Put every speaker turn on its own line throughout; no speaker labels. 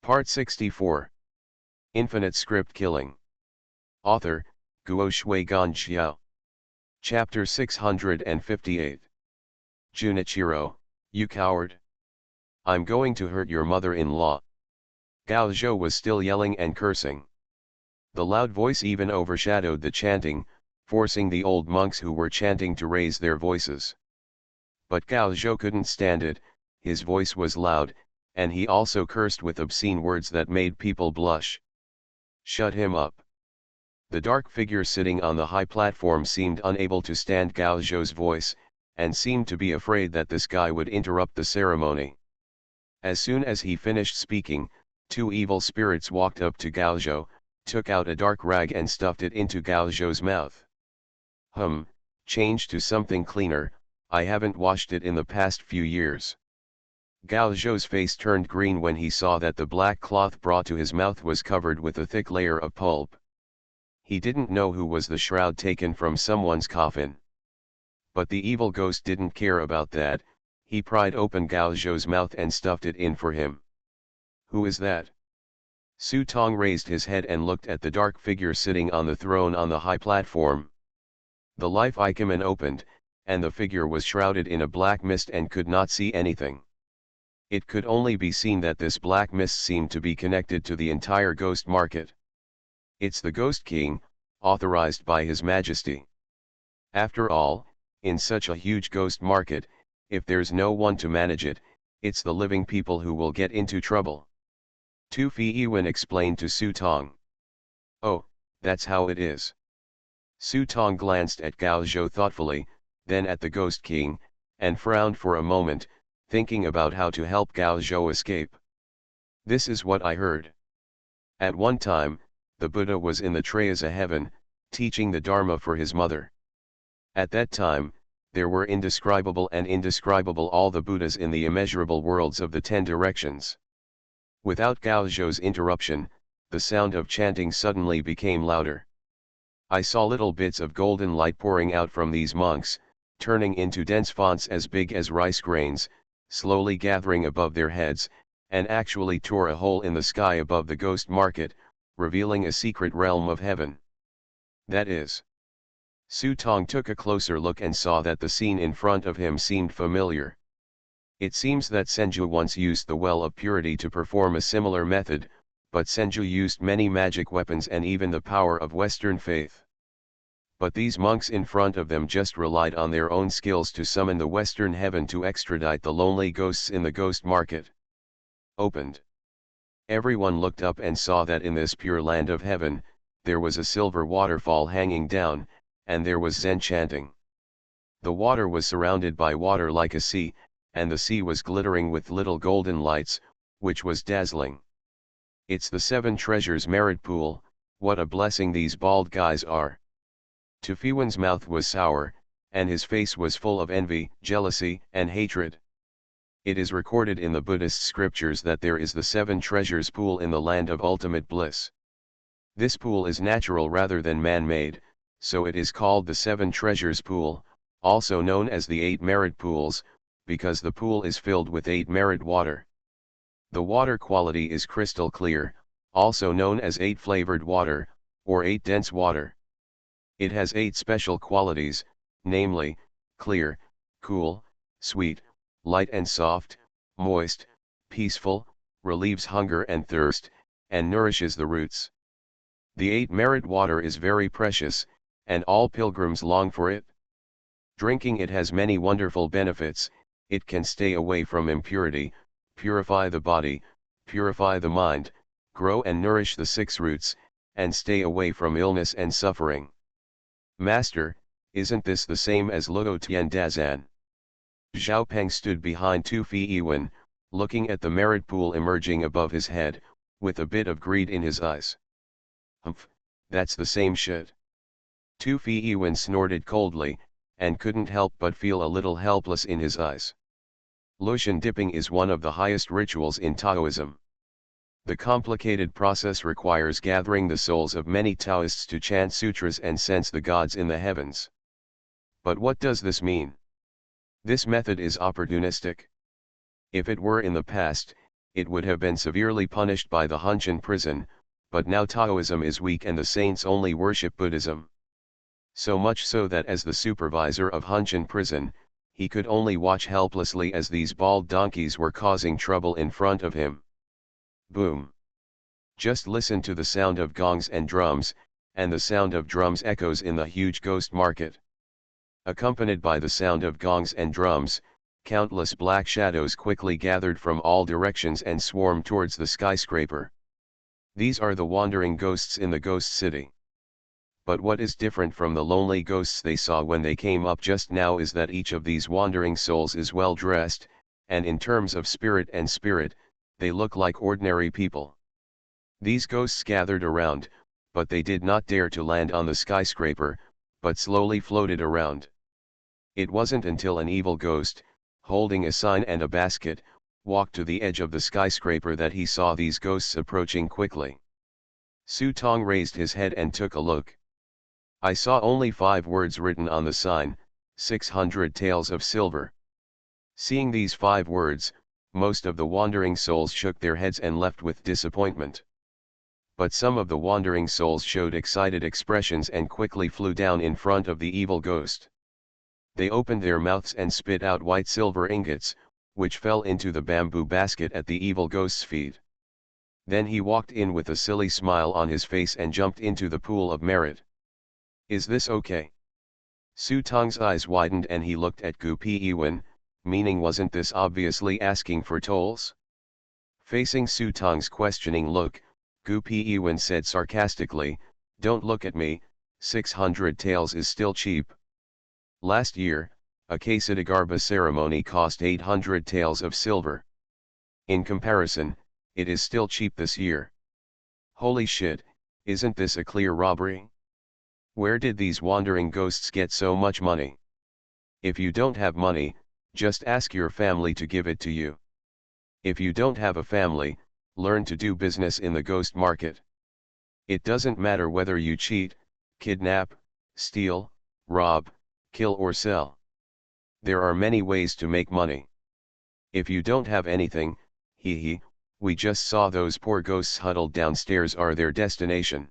Part 64. Infinite Script Killing. Author, Guo Shui Xiao. Chapter 658. Junichiro, you coward. I'm going to hurt your mother-in-law. Gao Zhou was still yelling and cursing. The loud voice even overshadowed the chanting, forcing the old monks who were chanting to raise their voices. But Gao Zhou couldn't stand it, his voice was loud, and he also cursed with obscene words that made people blush. Shut him up. The dark figure sitting on the high platform seemed unable to stand Gao Zhou's voice, and seemed to be afraid that this guy would interrupt the ceremony. As soon as he finished speaking, two evil spirits walked up to Gao Zhou, took out a dark rag and stuffed it into Gao Zhou's mouth. Change to something cleaner, I haven't washed it in the past few years. Gao Zhou's face turned green when he saw that the black cloth brought to his mouth was covered with a thick layer of pulp. He didn't know who was the shroud taken from someone's coffin. But the evil ghost didn't care about that, he pried open Gao Zhou's mouth and stuffed it in for him. Who is that? Su Tong raised his head and looked at the dark figure sitting on the throne on the high platform. The life icon opened, and the figure was shrouded in a black mist and could not see anything. It could only be seen that this black mist seemed to be connected to the entire ghost market. It's the Ghost King, authorized by His Majesty. After all, in such a huge ghost market, if there's no one to manage it, it's the living people who will get into trouble. Tu Feiwen explained to Su Tong. Oh, that's how it is. Su Tong glanced at Gao Zhou thoughtfully, then at the Ghost King, and frowned for a moment, thinking about how to help Gao Zhou escape. This is what I heard. At one time, the Buddha was in the Trayasa heaven, teaching the Dharma for his mother. At that time, there were indescribable all the Buddhas in the immeasurable worlds of the 10 directions. Without Gao Zhou's interruption, the sound of chanting suddenly became louder. I saw little bits of golden light pouring out from these monks, turning into dense fonts as big as rice grains, slowly gathering above their heads, and actually tore a hole in the sky above the ghost market, revealing a secret realm of heaven. That is. Su Tong took a closer look and saw that the scene in front of him seemed familiar. It seems that Senju once used the Well of Purity to perform a similar method, but Senju used many magic weapons and even the power of Western faith. But these monks in front of them just relied on their own skills to summon the Western heaven to extradite the lonely ghosts in the ghost market. Opened. Everyone looked up and saw that in this pure land of heaven, there was a silver waterfall hanging down, and there was Zen chanting. The water was surrounded by water like a sea, and the sea was glittering with little golden lights, which was dazzling. It's the 7 treasures merit pool, what a blessing these bald guys are. Tu Feiwen's mouth was sour, and his face was full of envy, jealousy, and hatred. It is recorded in the Buddhist scriptures that there is the 7 treasures pool in the land of ultimate bliss. This pool is natural rather than man-made, so it is called the 7 treasures pool, also known as the 8 merit pools, because the pool is filled with 8 merit water. The water quality is crystal clear, also known as 8 flavored water, or 8 dense water. It has 8 special qualities, namely, clear, cool, sweet, light and soft, moist, peaceful, relieves hunger and thirst, and nourishes the roots. The 8 merit water is very precious, and all pilgrims long for it. Drinking it has many wonderful benefits. It can stay away from impurity, purify the body, purify the mind, grow and nourish the 6 roots, and stay away from illness and suffering. Master, isn't this the same as Luo Tian Dazan? Zhao Peng stood behind Tu Feiwen, looking at the merit pool emerging above his head, with a bit of greed in his eyes. Humph, that's the same shit. Tu Feiwen snorted coldly, and couldn't help but feel a little helpless in his eyes. Lucian dipping is one of the highest rituals in Taoism. The complicated process requires gathering the souls of many Taoists to chant sutras and sense the gods in the heavens. But what does this mean? This method is opportunistic. If it were in the past, it would have been severely punished by the Hunshan prison, but now Taoism is weak and the saints only worship Buddhism. So much so that as the supervisor of Hunshan prison, he could only watch helplessly as these bald donkeys were causing trouble in front of him. Boom! Just listen to the sound of gongs and drums, and the sound of drums echoes in the huge ghost market. Accompanied by the sound of gongs and drums, countless black shadows quickly gathered from all directions and swarmed towards the skyscraper. These are the wandering ghosts in the ghost city. But what is different from the lonely ghosts they saw when they came up just now is that each of these wandering souls is well dressed, and in terms of spirit, they look like ordinary people. These ghosts gathered around, but they did not dare to land on the skyscraper, but slowly floated around. It wasn't until an evil ghost, holding a sign and a basket, walked to the edge of the skyscraper that he saw these ghosts approaching quickly. Su Tong raised his head and took a look. I saw only 5 words written on the sign, 600 taels of silver. Seeing these 5 words, most of the wandering souls shook their heads and left with disappointment. But some of the wandering souls showed excited expressions and quickly flew down in front of the evil ghost. They opened their mouths and spit out white silver ingots, which fell into the bamboo basket at the evil ghost's feet. Then he walked in with a silly smile on his face and jumped into the pool of merit. Is this okay? Su Tong's eyes widened and he looked at Gu Piwen, meaning wasn't this obviously asking for tolls? Facing Su Tong's questioning look, Gu Piwen said sarcastically, don't look at me, 600 taels is still cheap. Last year, a Kesadagarba ceremony cost 800 taels of silver. In comparison, it is still cheap this year. Holy shit, isn't this a clear robbery? Where did these wandering ghosts get so much money? If you don't have money, just ask your family to give it to you. If you don't have a family, learn to do business in the ghost market. It doesn't matter whether you cheat, kidnap, steal, rob, kill or sell. There are many ways to make money. If you don't have anything, we just saw those poor ghosts huddled downstairs are their destination.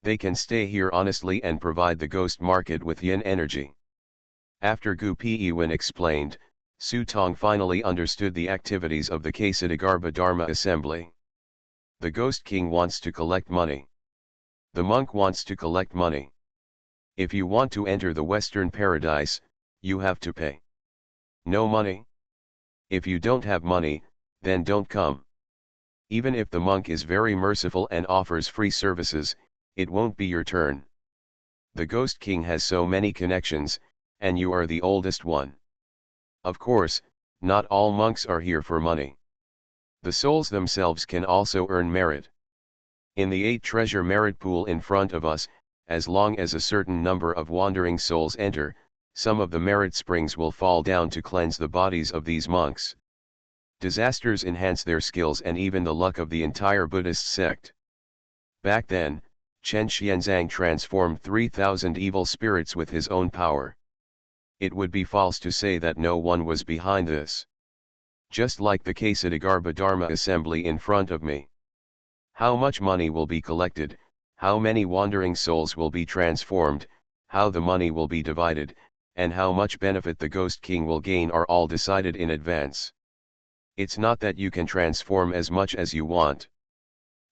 They can stay here honestly and provide the ghost market with yin energy. After Gu Piwen explained, Su Tong finally understood the activities of the Kesadagarba Dharma Assembly. The Ghost King wants to collect money. The monk wants to collect money. If you want to enter the Western Paradise, you have to pay. No money? If you don't have money, then don't come. Even if the monk is very merciful and offers free services, it won't be your turn. The Ghost King has so many connections, and you are the oldest one. Of course, not all monks are here for money. The souls themselves can also earn merit. In the 8 treasure merit pool in front of us, as long as a certain number of wandering souls enter, some of the merit springs will fall down to cleanse the bodies of these monks. Disasters enhance their skills and even the luck of the entire Buddhist sect. Back then, Chen Xianzang transformed 3,000 evil spirits with his own power. It would be false to say that no one was behind this. Just like the Kesadagarba Dharma Assembly in front of me. How much money will be collected, how many wandering souls will be transformed, how the money will be divided, and how much benefit the Ghost King will gain are all decided in advance. It's not that you can transform as much as you want.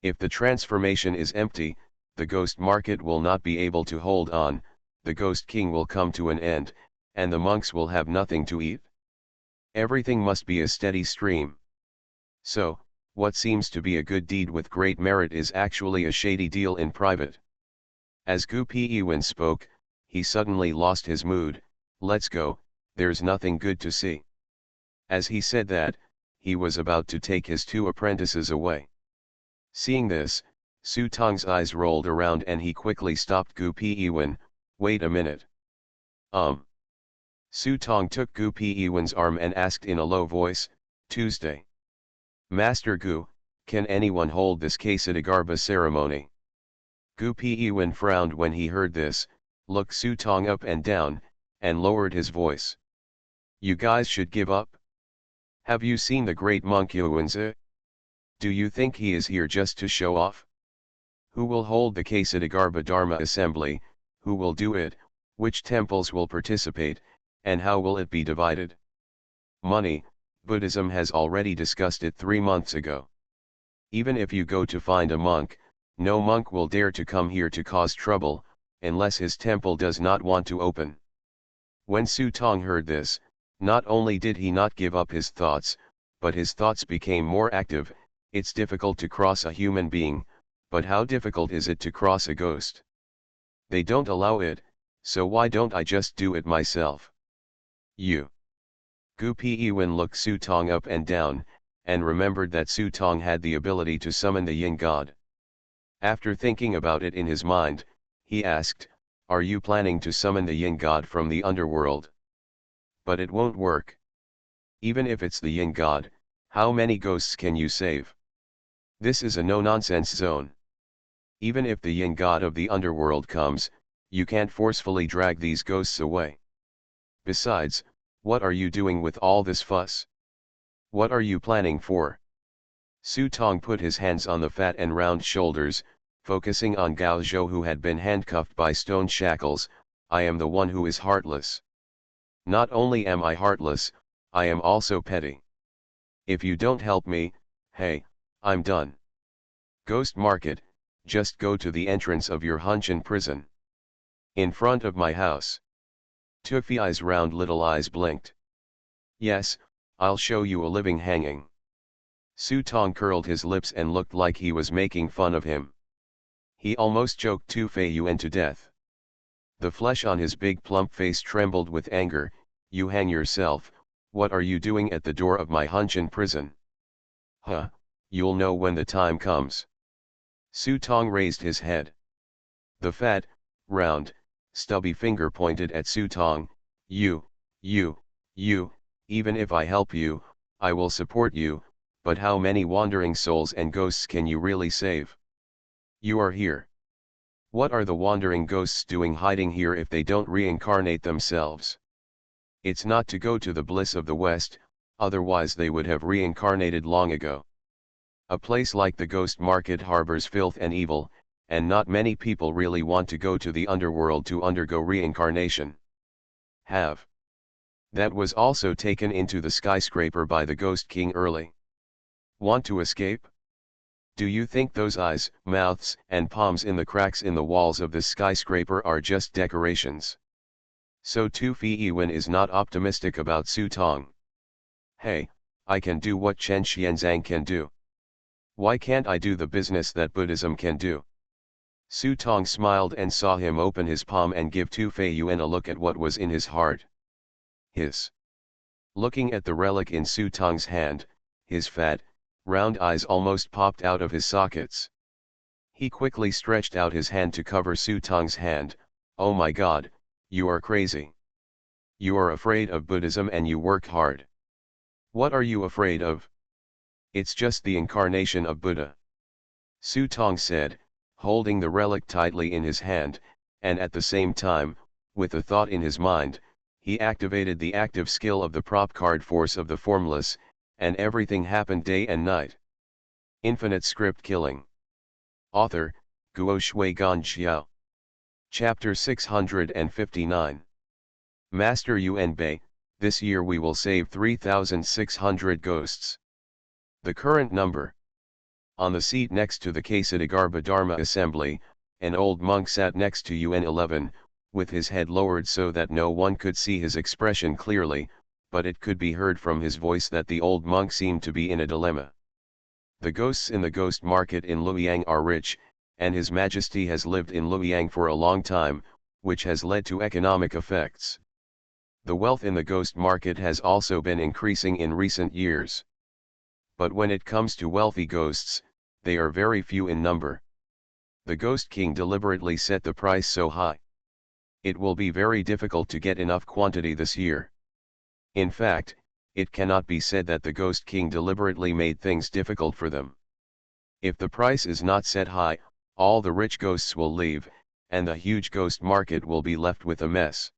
If the transformation is empty, the ghost market will not be able to hold on, the Ghost King will come to an end, and the monks will have nothing to eat. Everything must be a steady stream. So, what seems to be a good deed with great merit is actually a shady deal in private. As Gu Piwen spoke, he suddenly lost his mood. Let's go, there's nothing good to see. As he said that, he was about to take his 2 apprentices away. Seeing this, Su Tong's eyes rolled around and he quickly stopped Gu Piwen. Wait a minute. Su Tong took Gu Piwen's arm and asked in a low voice, Tuesday. Master Gu, can anyone hold this Kesadagarba ceremony? Gu Piwen frowned when he heard this, looked Su Tong up and down, and lowered his voice. You guys should give up? Have you seen the great monk Yuanzi? Do you think he is here just to show off? Who will hold the Ksatagarbha Dharma assembly, who will do it, which temples will participate, and how will it be divided? Money, Buddhism has already discussed it 3 months ago. Even if you go to find a monk, no monk will dare to come here to cause trouble, unless his temple does not want to open. When Su Tong heard this, not only did he not give up his thoughts, but his thoughts became more active. It's difficult to cross a human being, but how difficult is it to cross a ghost? They don't allow it, so why don't I just do it myself? Gu Piwen looked Su Tong up and down, and remembered that Su Tong had the ability to summon the yin god. After thinking about it in his mind, he asked, "Are you planning to summon the yin god from the underworld?" But it won't work. Even if it's the yin god, how many ghosts can you save? This is a no-nonsense zone. Even if the yin god of the underworld comes, you can't forcefully drag these ghosts away. Besides, what are you doing with all this fuss? What are you planning for? Su Tong put his hands on the fat and round shoulders, focusing on Gao Zhou, who had been handcuffed by stone shackles. I am the one who is heartless. Not only am I heartless, I am also petty. If you don't help me, hey, I'm done. Ghost Market, just go to the entrance of your Hunshan prison. In front of my house. Tufi's round little eyes blinked. Yes, I'll show you a living hanging. Su Tong curled his lips and looked like he was making fun of him. He almost choked Tu Feiyuan to death. The flesh on his big plump face trembled with anger. You hang yourself, what are you doing at the door of my Hunshan prison? Huh, you'll know when the time comes. Su Tong raised his head. The fat, round, stubby finger pointed at Su Tong. You, even if I help you, I will support you, but how many wandering souls and ghosts can you really save? You are here. What are the wandering ghosts doing hiding here if they don't reincarnate themselves? It's not to go to the bliss of the West, otherwise they would have reincarnated long ago. A place like the Ghost Market harbors filth and evil, and not many people really want to go to the underworld to undergo reincarnation. Have. That was also taken into the skyscraper by the Ghost King early. Want to escape? Do you think those eyes, mouths, and palms in the cracks in the walls of this skyscraper are just decorations? So Tu Feiyuan is not optimistic about Su Tong. Hey, I can do what Chen Xianzang can do. Why can't I do the business that Buddhism can do? Su Tong smiled and saw him open his palm and give Tu Feiyuan a look at what was in his heart. Looking at the relic in Su Tong's hand, his fat, round eyes almost popped out of his sockets. He quickly stretched out his hand to cover Su Tong's hand. Oh my God, you are crazy. You are afraid of Buddhism and you work hard. What are you afraid of? It's just the incarnation of Buddha. Su Tong said, holding the relic tightly in his hand, and at the same time, with a thought in his mind, he activated the active skill of the prop card force of the formless, and everything happened day and night. Infinite Script Killing. Author, Guo Shui Gan Xiao. Chapter 659. Master Yuan Bei, this year we will save 3,600 ghosts. The current number. On the seat next to the Ksatagarbha Dharma assembly, an old monk sat next to UN11, with his head lowered so that no one could see his expression clearly, but it could be heard from his voice that the old monk seemed to be in a dilemma. The ghosts in the ghost market in Luoyang are rich, and His Majesty has lived in Luoyang for a long time, which has led to economic effects. The wealth in the ghost market has also been increasing in recent years. But when it comes to wealthy ghosts, they are very few in number. The Ghost King deliberately set the price so high. It will be very difficult to get enough quantity this year. In fact, it cannot be said that the Ghost King deliberately made things difficult for them. If the price is not set high, all the rich ghosts will leave, and the huge ghost market will be left with a mess.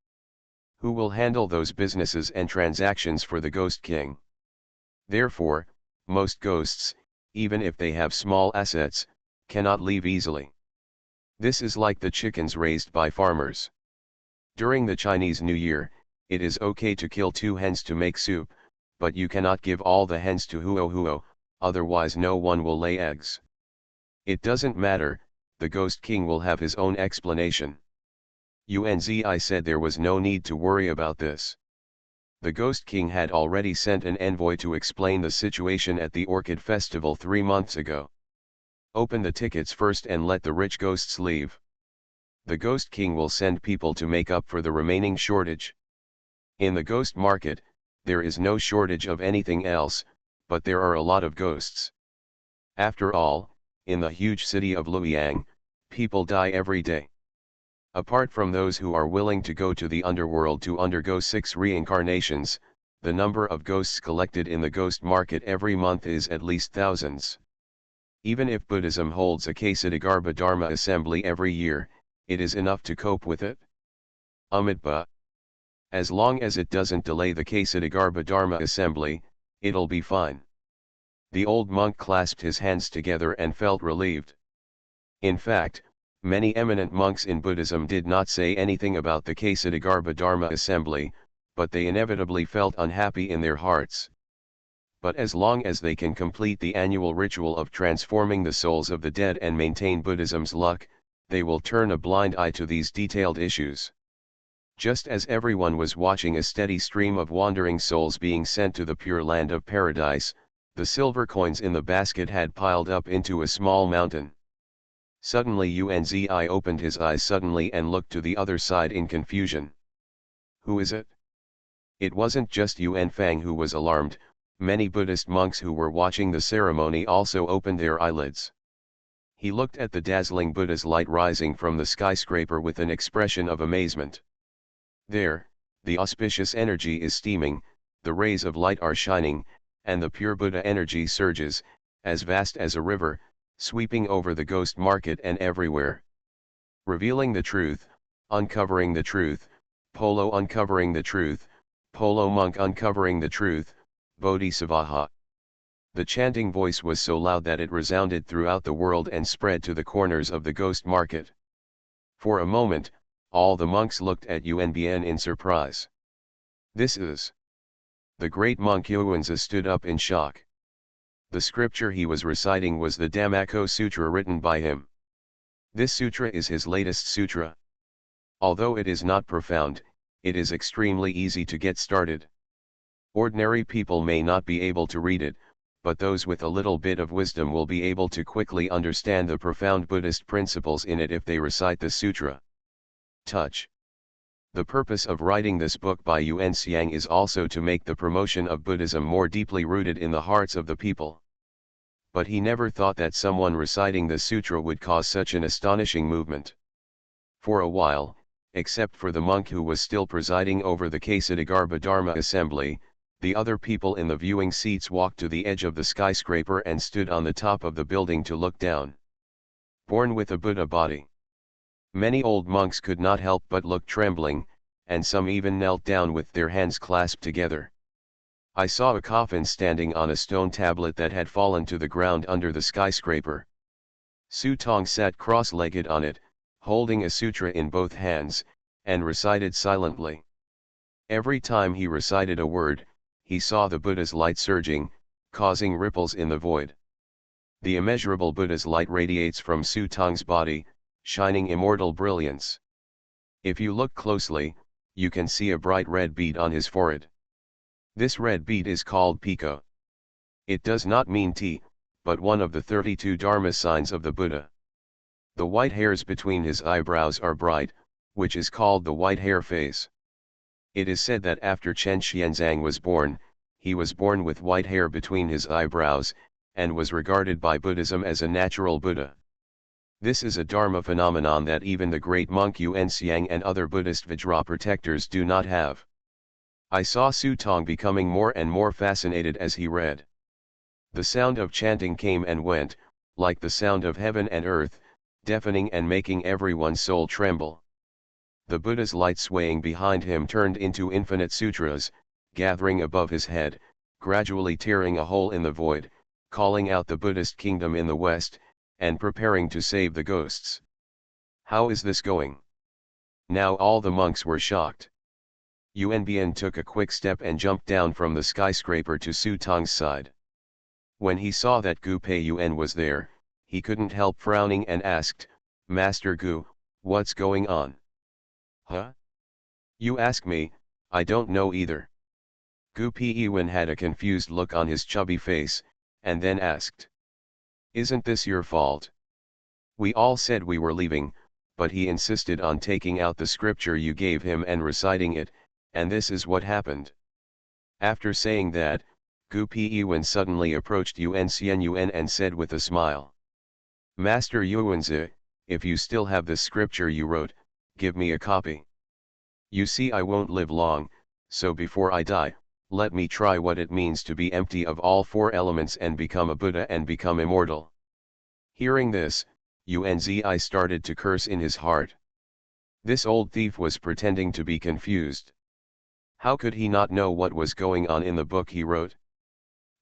Who will handle those businesses and transactions for the Ghost King? Therefore, most ghosts, even if they have small assets, cannot leave easily. This is like the chickens raised by farmers. During the Chinese New Year, it is okay to kill 2 hens to make soup, but you cannot give all the hens to Huo Huo, otherwise no one will lay eggs. It doesn't matter, the Ghost King will have his own explanation. Unzi said there was no need to worry about this. The Ghost King had already sent an envoy to explain the situation at the Orchid Festival 3 months ago. Open the tickets first and let the rich ghosts leave. The Ghost King will send people to make up for the remaining shortage. In the ghost market, there is no shortage of anything else, but there are a lot of ghosts. After all, in the huge city of Luoyang, people die every day. Apart from those who are willing to go to the underworld to undergo 6 reincarnations, the number of ghosts collected in the ghost market every month is at least thousands. Even if Buddhism holds a Ksatagarbha Dharma assembly every year, it is enough to cope with it. Amitabha. As long as it doesn't delay the Ksatagarbha Dharma assembly, it'll be fine. The old monk clasped his hands together and felt relieved. In fact, many eminent monks in Buddhism did not say anything about the Ksatagarbha Dharma assembly, but they inevitably felt unhappy in their hearts. But as long as they can complete the annual ritual of transforming the souls of the dead and maintain Buddhism's luck, they will turn a blind eye to these detailed issues. Just as everyone was watching a steady stream of wandering souls being sent to the pure land of paradise, the silver coins in the basket had piled up into a small mountain. Suddenly Unzi opened his eyes suddenly and looked to the other side in confusion. Who is it? It wasn't just Yuan Fang who was alarmed, many Buddhist monks who were watching the ceremony also opened their eyelids. He looked at the dazzling Buddha's light rising from the skyscraper with an expression of amazement. There, the auspicious energy is steaming, the rays of light are shining, and the pure Buddha energy surges, as vast as a river, sweeping over the ghost market and everywhere. Revealing the truth, uncovering the truth, Polo uncovering the truth, Polo monk uncovering the truth, Bodhisavaha. The chanting voice was so loud that it resounded throughout the world and spread to the corners of the ghost market. For a moment, all the monks looked at Yuanbian in surprise. This is... The great monk Yuanzi stood up in shock. The scripture he was reciting was the Dhammaka Sutra written by him. This sutra is his latest sutra. Although it is not profound, it is extremely easy to get started. Ordinary people may not be able to read it, but those with a little bit of wisdom will be able to quickly understand the profound Buddhist principles in it if they recite the sutra. Touch. The purpose of writing this book by Yuan Xiang is also to make the promotion of Buddhism more deeply rooted in the hearts of the people. But he never thought that someone reciting the sutra would cause such an astonishing movement. For a while, except for the monk who was still presiding over the Ksatagarbha Dharma assembly, the other people in the viewing seats walked to the edge of the skyscraper and stood on the top of the building to look down. Born with a Buddha body. Many old monks could not help but look trembling, and some even knelt down with their hands clasped together. I saw a coffin standing on a stone tablet that had fallen to the ground under the skyscraper. Su Tong sat cross-legged on it, holding a sutra in both hands, and recited silently. Every time he recited a word, he saw the Buddha's light surging, causing ripples in the void. The immeasurable Buddha's light radiates from Su Tong's body, shining immortal brilliance. If you look closely, you can see a bright red bead on his forehead. This red bead is called Pico. It does not mean tea, but one of the 32 Dharma signs of the Buddha. The white hairs between his eyebrows are bright, which is called the white hair phase. It is said that after Chen Xianzang was born, he was born with white hair between his eyebrows, and was regarded by Buddhism as a natural Buddha. This is a Dharma phenomenon that even the great monk Yuan Xiang and other Buddhist Vajra protectors do not have. I saw Su Tong becoming more and more fascinated as he read. The sound of chanting came and went, like the sound of heaven and earth, deafening and making everyone's soul tremble. The Buddha's light swaying behind him turned into infinite sutras, gathering above his head, gradually tearing a hole in the void, calling out the Buddhist kingdom in the west, and preparing to save the ghosts. How is this going? Now all the monks were shocked. Yunbian took a quick step and jumped down from the skyscraper to Su Tong's side. When he saw that Gu Pei Yuan was there, he couldn't help frowning and asked, "Master Gu, what's going on?" "Huh? You ask me, I don't know either." Gu Pei Yuan had a confused look on his chubby face, and then asked, "Isn't this your fault? We all said we were leaving, but he insisted on taking out the scripture you gave him and reciting it, and this is what happened." After saying that, Gu Pei Yuan suddenly approached Yuan Xian Yuan and said with a smile, "Master Yuanzi, if you still have the scripture you wrote, give me a copy. You see I won't live long, so before I die, let me try what it means to be empty of all four elements and become a Buddha and become immortal." Hearing this, Yuanzi started to curse in his heart. This old thief was pretending to be confused. How could he not know what was going on in the book he wrote?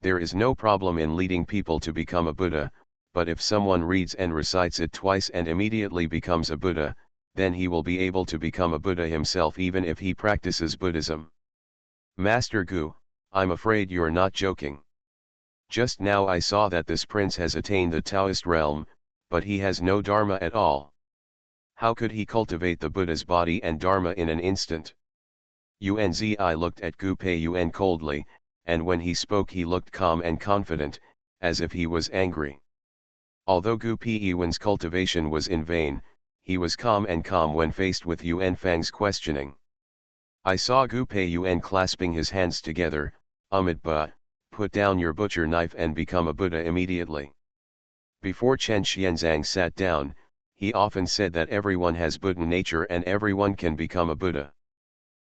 There is no problem in leading people to become a Buddha, but if someone reads and recites it twice and immediately becomes a Buddha, then he will be able to become a Buddha himself even if he practices Buddhism. Master Gu, I'm afraid you're not joking. Just now I saw that this prince has attained the Taoist realm, but he has no Dharma at all. How could he cultivate the Buddha's body and Dharma in an instant? Yuanzi looked at Gu Pei Yuan coldly, and when he spoke he looked calm and confident, as if he was angry. Although Gu Pei Yuan's cultivation was in vain, he was calm when faced with Yuan Fang's questioning. I saw Gu Pei Yuan clasping his hands together, "Ba, put down your butcher knife and become a Buddha immediately." Before Chen Xianzang sat down, he often said that everyone has Buddha nature and everyone can become a Buddha.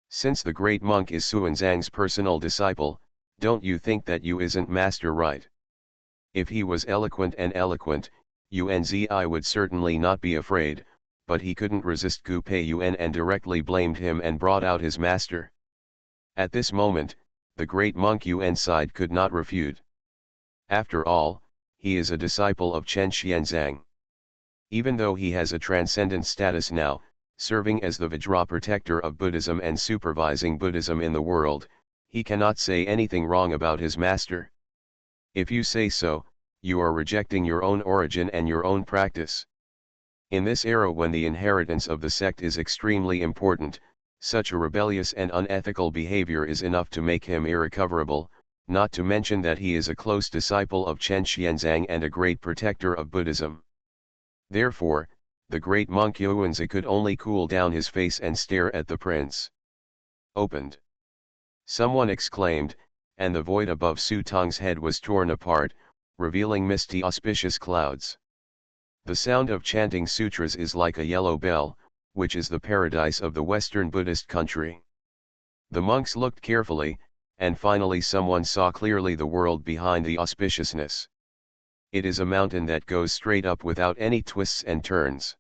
Since the great monk is Xuanzang's personal disciple, don't you think that you isn't master right? If he was eloquent, Yuanzi would certainly not be afraid, but he couldn't resist Gu Pei Yuan and directly blamed him and brought out his master. At this moment, the great monk Yuan side could not refute. After all, he is a disciple of Chen Xianzang. Even though he has a transcendent status now, serving as the Vajra protector of Buddhism and supervising Buddhism in the world, he cannot say anything wrong about his master. If you say so, you are rejecting your own origin and your own practice. In this era when the inheritance of the sect is extremely important, such a rebellious and unethical behavior is enough to make him irrecoverable, not to mention that he is a close disciple of Chen Xianzang and a great protector of Buddhism. Therefore, the great monk Yuanzi could only cool down his face and stare at the prince. "Opened!" someone exclaimed, and the void above Su Tong's head was torn apart, revealing misty auspicious clouds. The sound of chanting sutras is like a yellow bell, which is the paradise of the Western Buddhist country. The monks looked carefully, and finally someone saw clearly the world behind the auspiciousness. It is a mountain that goes straight up without any twists and turns.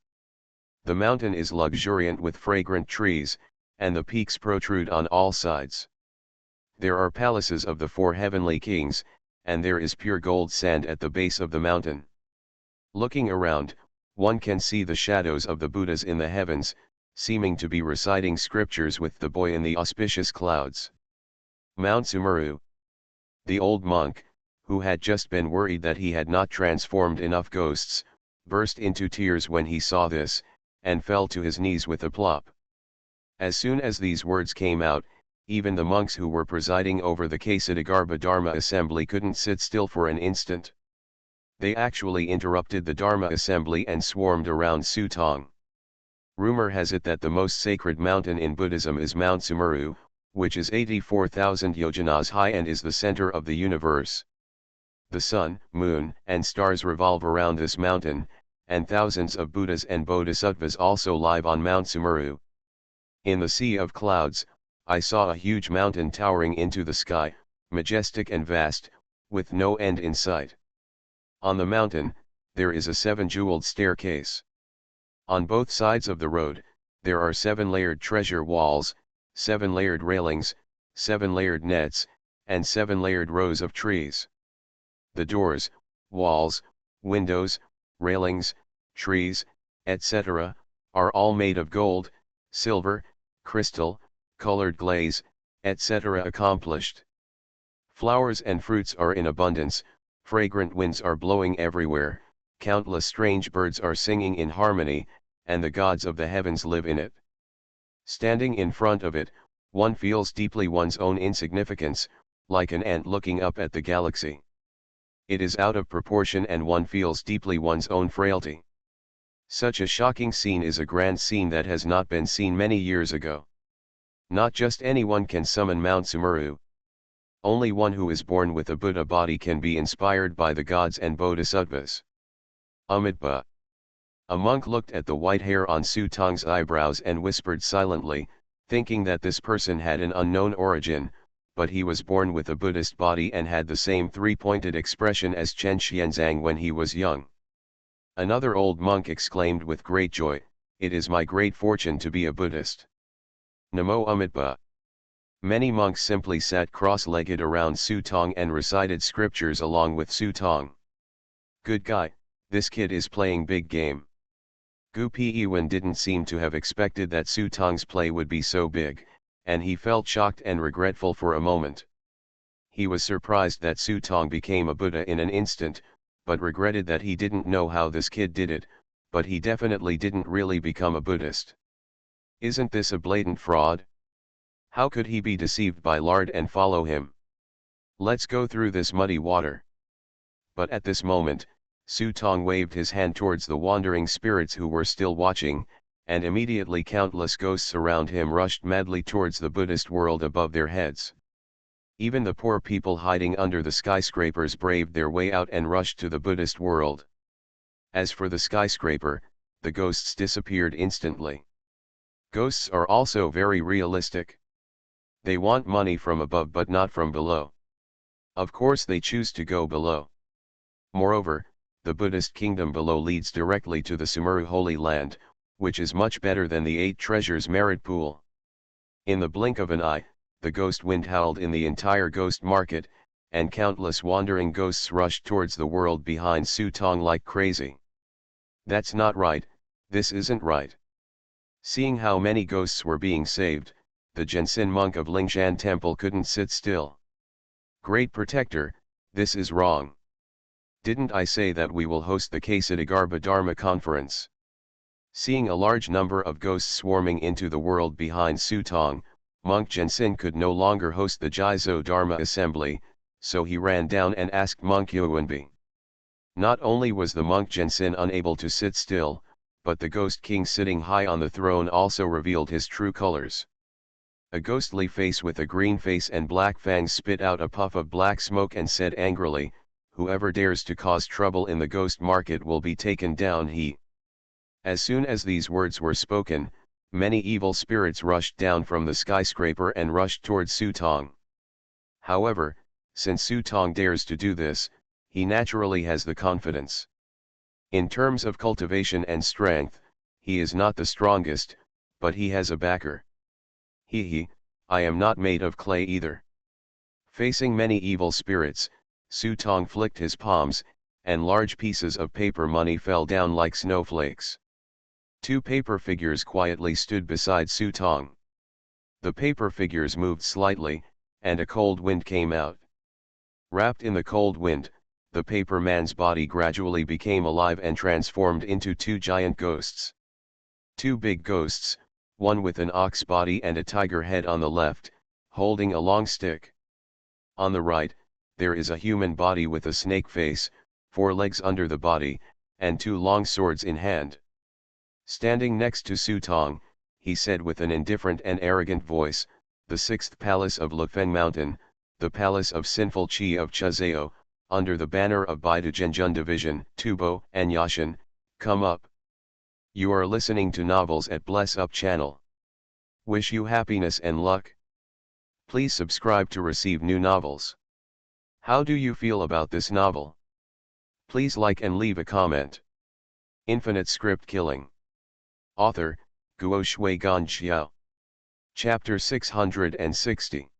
The mountain is luxuriant with fragrant trees, and the peaks protrude on all sides. There are palaces of the four heavenly kings, and there is pure gold sand at the base of the mountain. Looking around, one can see the shadows of the Buddhas in the heavens, seeming to be reciting scriptures with the boy in the auspicious clouds. Mount Sumeru. The old monk, who had just been worried that he had not transformed enough ghosts, burst into tears when he saw this, and fell to his knees with a plop. As soon as these words came out, even the monks who were presiding over the Ksatagarbha Dharma assembly couldn't sit still for an instant. They actually interrupted the Dharma assembly and swarmed around Su Tong. Rumor has it that the most sacred mountain in Buddhism is Mount Sumeru, which is 84,000 yojanas high and is the center of the universe. The sun, moon, and stars revolve around this mountain, and thousands of Buddhas and Bodhisattvas also live on Mount Sumeru. In the sea of clouds, I saw a huge mountain towering into the sky, majestic and vast, with no end in sight. On the mountain, there is a 7-jeweled staircase. On both sides of the road, there are 7-layered treasure walls, 7-layered railings, 7-layered nets, and 7-layered rows of trees. The doors, walls, windows, railings, trees, etc., are all made of gold, silver, crystal, colored glaze, etc. accomplished. Flowers and fruits are in abundance, fragrant winds are blowing everywhere, countless strange birds are singing in harmony, and the gods of the heavens live in it. Standing in front of it, one feels deeply one's own insignificance, like an ant looking up at the galaxy. It is out of proportion and one feels deeply one's own frailty. Such a shocking scene is a grand scene that has not been seen many years ago. Not just anyone can summon Mount Sumeru. Only one who is born with a Buddha body can be inspired by the gods and bodhisattvas. Amitabha. A monk looked at the white hair on Su Tong's eyebrows and whispered silently, thinking that this person had an unknown origin, but he was born with a Buddhist body and had the same three-pointed expression as Chen Xianzang when he was young. Another old monk exclaimed with great joy, "It is my great fortune to be a Buddhist." Namo Amitabha. Many monks simply sat cross-legged around Su Tong and recited scriptures along with Su Tong. Good guy, this kid is playing big game. Gu Piwen didn't seem to have expected that Su Tong's play would be so big, and he felt shocked and regretful for a moment. He was surprised that Su Tong became a Buddha in an instant, but regretted that he didn't know how this kid did it, but he definitely didn't really become a Buddhist. Isn't this a blatant fraud? How could he be deceived by lard and follow him? Let's go through this muddy water. But at this moment, Su Tong waved his hand towards the wandering spirits who were still watching, and immediately countless ghosts around him rushed madly towards the Buddhist world above their heads. Even the poor people hiding under the skyscrapers braved their way out and rushed to the Buddhist world. As for the skyscraper, the ghosts disappeared instantly. Ghosts are also very realistic. They want money from above but not from below. Of course they choose to go below. Moreover, the Buddhist kingdom below leads directly to the Sumeru Holy Land, which is much better than the 8 treasures merit pool. In the blink of an eye, the ghost wind howled in the entire ghost market, and countless wandering ghosts rushed towards the world behind Su Tong like crazy. That's not right, this isn't right. Seeing how many ghosts were being saved, the Jensen monk of Lingshan Temple couldn't sit still. Great Protector, this is wrong. Didn't I say that we will host the Kasadagarbha Dharma conference? Seeing a large number of ghosts swarming into the world behind Su Tong, Monk Jensen could no longer host the Jizo Dharma assembly, so he ran down and asked Monk Yuanbi. Not only was the monk Jensen unable to sit still, but the ghost king sitting high on the throne also revealed his true colors. A ghostly face with a green face and black fangs spit out a puff of black smoke and said angrily, "Whoever dares to cause trouble in the ghost market will be taken down." As soon as these words were spoken, many evil spirits rushed down from the skyscraper and rushed towards Su Tong. However, since Su Tong dares to do this, he naturally has the confidence. In terms of cultivation and strength, he is not the strongest, but he has a backer. I am not made of clay either. Facing many evil spirits, Su Tong flicked his palms, and large pieces of paper money fell down like snowflakes. 2 paper figures quietly stood beside Su Tong. The paper figures moved slightly, and a cold wind came out. Wrapped in the cold wind, the paper man's body gradually became alive and transformed into 2 giant ghosts. 2 big ghosts, one with an ox body and a tiger head on the left, holding a long stick. On the right, there is a human body with a snake face, 4 legs under the body, and 2 long swords in hand. Standing next to Su Tong, he said with an indifferent and arrogant voice, "The 6th palace of Lufeng Mountain, the palace of sinful Qi of Chuzhou, under the banner of Baidujianjun Division, Tubo and Yashan, come up." You are listening to Novels at Bless Up channel. Wish you happiness and luck. Please subscribe to receive new novels. How do you feel about this novel? Please like and leave a comment. Infinite Script Killing. Author, Guo Shuigan Xiao. Chapter 660.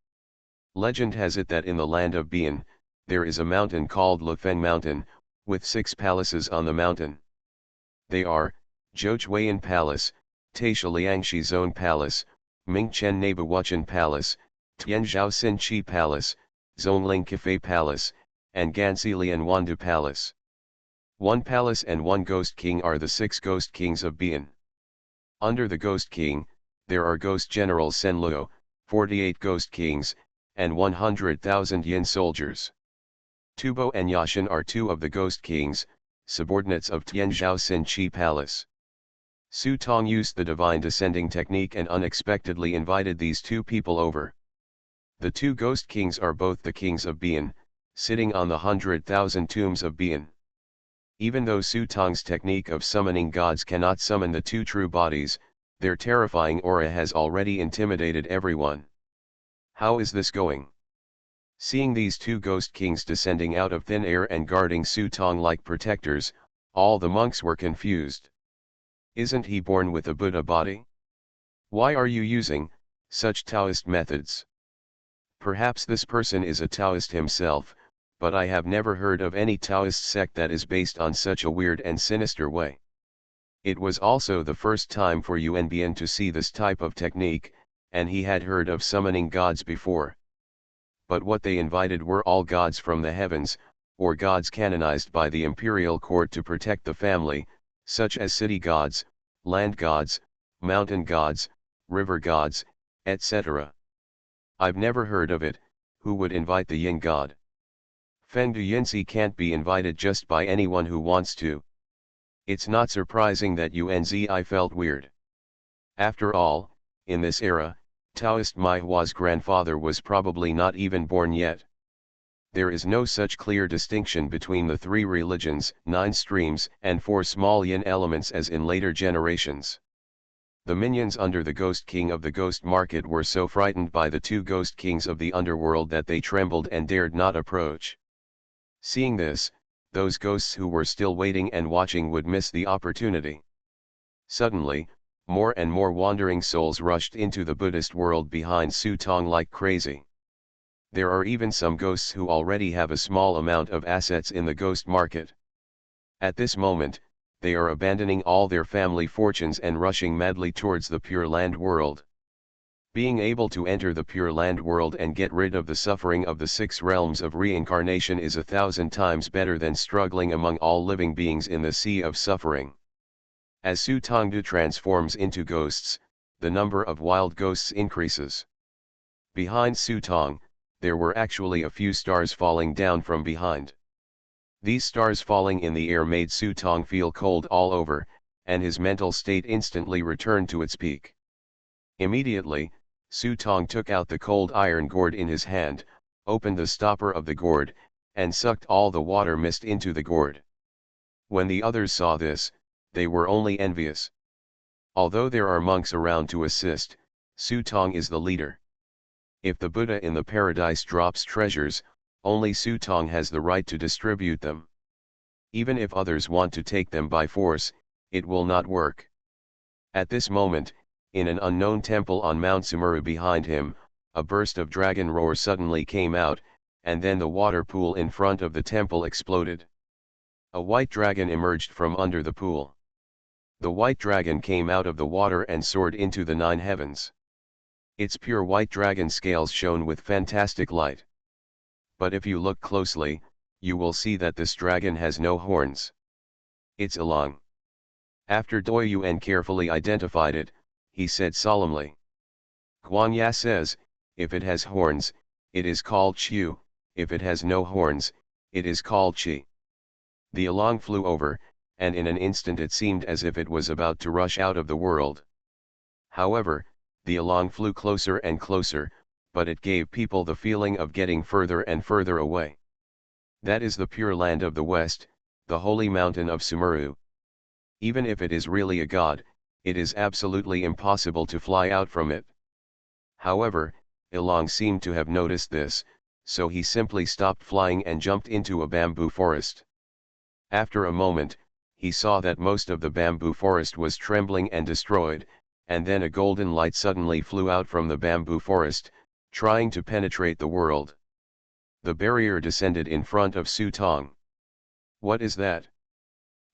Legend has it that in the land of Bian, there is a mountain called Lufeng Mountain, with 6 palaces on the mountain. They are, Zhouchuan Palace, Taishiliangshi Zone Palace, Mingchen Neighbouwuchen Palace, Tianzhou Sinqi Palace, Zhongling Cafe Palace, and Gansilian Wandu Palace. 1 palace and 1 ghost king are the 6 ghost kings of Bian. Under the ghost king, there are ghost generals Senluo, 48 ghost kings, and 100,000 yin soldiers. Tubo and Yashin are 2 of the ghost kings, subordinates of Tianzhou Sinqi Palace. Su Tong used the divine descending technique and unexpectedly invited these 2 people over. The 2 ghost kings are both the kings of Bian, sitting on the 100,000 tombs of Bian. Even though Su Tong's technique of summoning gods cannot summon the 2 true bodies, their terrifying aura has already intimidated everyone. How is this going? Seeing these 2 ghost kings descending out of thin air and guarding Su Tong like protectors, all the monks were confused. Isn't he born with a Buddha body? Why are you using such Taoist methods? Perhaps this person is a Taoist himself, but I have never heard of any Taoist sect that is based on such a weird and sinister way. It was also the first time for Yuan Bian to see this type of technique, and he had heard of summoning gods before. But what they invited were all gods from the heavens, or gods canonized by the imperial court to protect the family, such as city gods, land gods, mountain gods, river gods, etc. I've never heard of it. Who would invite the yin god? Feng Du Yinzi can't be invited just by anyone who wants to. It's not surprising that Unzi felt weird. After all, in this era, Taoist Mai Hua's grandfather was probably not even born yet. There is no such clear distinction between the 3 religions, 9 streams, and 4 small yin elements as in later generations. The minions under the Ghost King of the Ghost Market were so frightened by the 2 Ghost Kings of the underworld that they trembled and dared not approach. Seeing this, those ghosts who were still waiting and watching would miss the opportunity. Suddenly, more and more wandering souls rushed into the Buddhist world behind Su Tong like crazy. There are even some ghosts who already have a small amount of assets in the ghost market. At this moment, they are abandoning all their family fortunes and rushing madly towards the Pure Land world. Being able to enter the Pure Land world and get rid of the suffering of the 6 realms of reincarnation is 1,000 times better than struggling among all living beings in the sea of suffering. As Su Tongdu transforms into ghosts, the number of wild ghosts increases. Behind Su Tong, there were actually a few stars falling down from behind. These stars falling in the air made Su Tong feel cold all over, and his mental state instantly returned to its peak. Immediately, Su Tong took out the cold iron gourd in his hand, opened the stopper of the gourd, and sucked all the water mist into the gourd. When the others saw this, they were only envious. Although there are monks around to assist, Su Tong is the leader. If the Buddha in the paradise drops treasures, only Su Tong has the right to distribute them. Even if others want to take them by force, it will not work. At this moment, in an unknown temple on Mount Sumeru behind him, a burst of dragon roar suddenly came out, and then the water pool in front of the temple exploded. A white dragon emerged from under the pool. The white dragon came out of the water and soared into the 9 heavens. Its pure white dragon scales shone with fantastic light. But if you look closely, you will see that this dragon has no horns. It's Elang. After Doi Yuan carefully identified it, he said solemnly. Guanya says, if it has horns, it is called Chu, if it has no horns, it is called Chi. The Elang flew over, and in an instant it seemed as if it was about to rush out of the world. However, the Elang flew closer and closer, but it gave people the feeling of getting further and further away. That is the Pure Land of the West, the holy mountain of Sumeru. Even if it is really a god, it is absolutely impossible to fly out from it. However, Elang seemed to have noticed this, so he simply stopped flying and jumped into a bamboo forest. After a moment, he saw that most of the bamboo forest was trembling and destroyed, and then a golden light suddenly flew out from the bamboo forest, trying to penetrate the world. The barrier descended in front of Su Tong. What is that?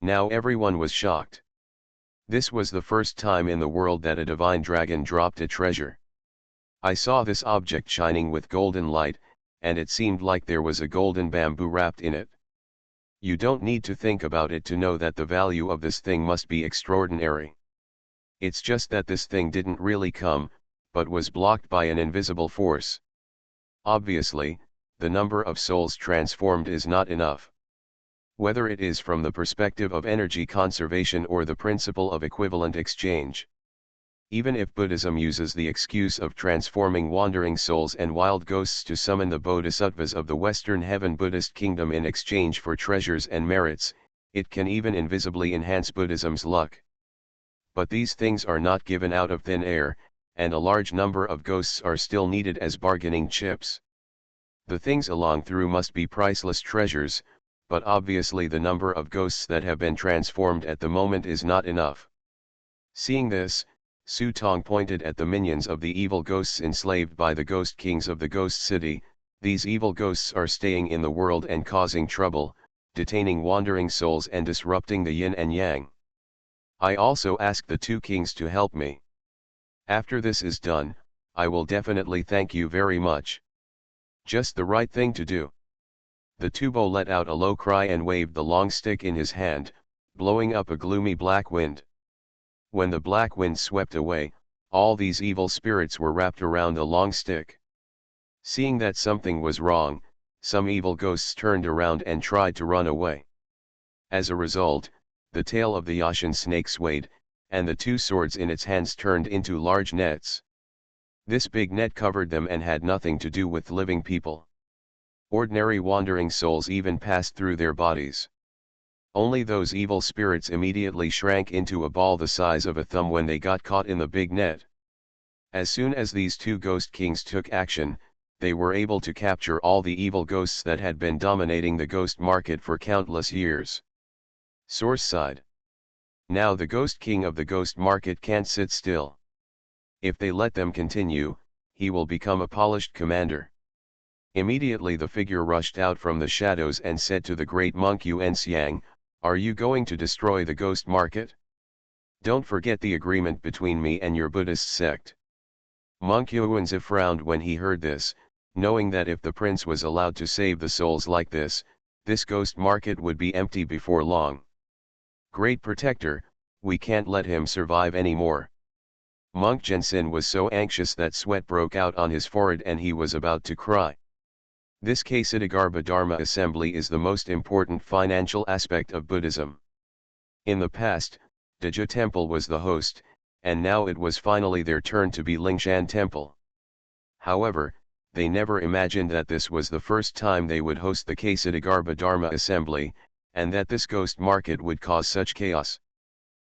Now everyone was shocked. This was the first time in the world that a divine dragon dropped a treasure. I saw this object shining with golden light, and it seemed like there was a golden bamboo wrapped in it. You don't need to think about it to know that the value of this thing must be extraordinary. It's just that this thing didn't really come, but was blocked by an invisible force. Obviously, the number of souls transformed is not enough. Whether it is from the perspective of energy conservation or the principle of equivalent exchange. Even if Buddhism uses the excuse of transforming wandering souls and wild ghosts to summon the bodhisattvas of the Western Heaven Buddhist kingdom in exchange for treasures and merits, it can even invisibly enhance Buddhism's luck. But these things are not given out of thin air, and a large number of ghosts are still needed as bargaining chips. The things along through must be priceless treasures, but obviously the number of ghosts that have been transformed at the moment is not enough. Seeing this, Su Tong pointed at the minions of the evil ghosts enslaved by the ghost kings of the ghost city. These evil ghosts are staying in the world and causing trouble, detaining wandering souls and disrupting the yin and yang. I also ask the two kings to help me. After this is done, I will definitely thank you very much. Just the right thing to do. The Tubo let out a low cry and waved the long stick in his hand, blowing up a gloomy black wind. When the black wind swept away, all these evil spirits were wrapped around the long stick. Seeing that something was wrong, some evil ghosts turned around and tried to run away. As a result, the tail of the Yashin snake swayed, and the two swords in its hands turned into large nets. This big net covered them and had nothing to do with living people. Ordinary wandering souls even passed through their bodies. Only those evil spirits immediately shrank into a ball the size of a thumb when they got caught in the big net. As soon as these two ghost kings took action, they were able to capture all the evil ghosts that had been dominating the ghost market for countless years. Source side. Now the ghost king of the ghost market can't sit still. If they let them continue, he will become a polished commander. Immediately the figure rushed out from the shadows and said to the great monk Yuan Xiang, "Are you going to destroy the ghost market? Don't forget the agreement between me and your Buddhist sect." Monk Yuanzi frowned when he heard this, knowing that if the prince was allowed to save the souls like this ghost market would be empty before long. "Great protector, we can't let him survive anymore." Monk Jensen was so anxious that sweat broke out on his forehead and he was about to cry. This Ksitagarbha Dharma assembly is the most important financial aspect of Buddhism. In the past, Daja Temple was the host, and now it was finally their turn to be Lingshan Temple. However, they never imagined that this was the first time they would host the Ksitagarbha Dharma assembly, and that this ghost market would cause such chaos.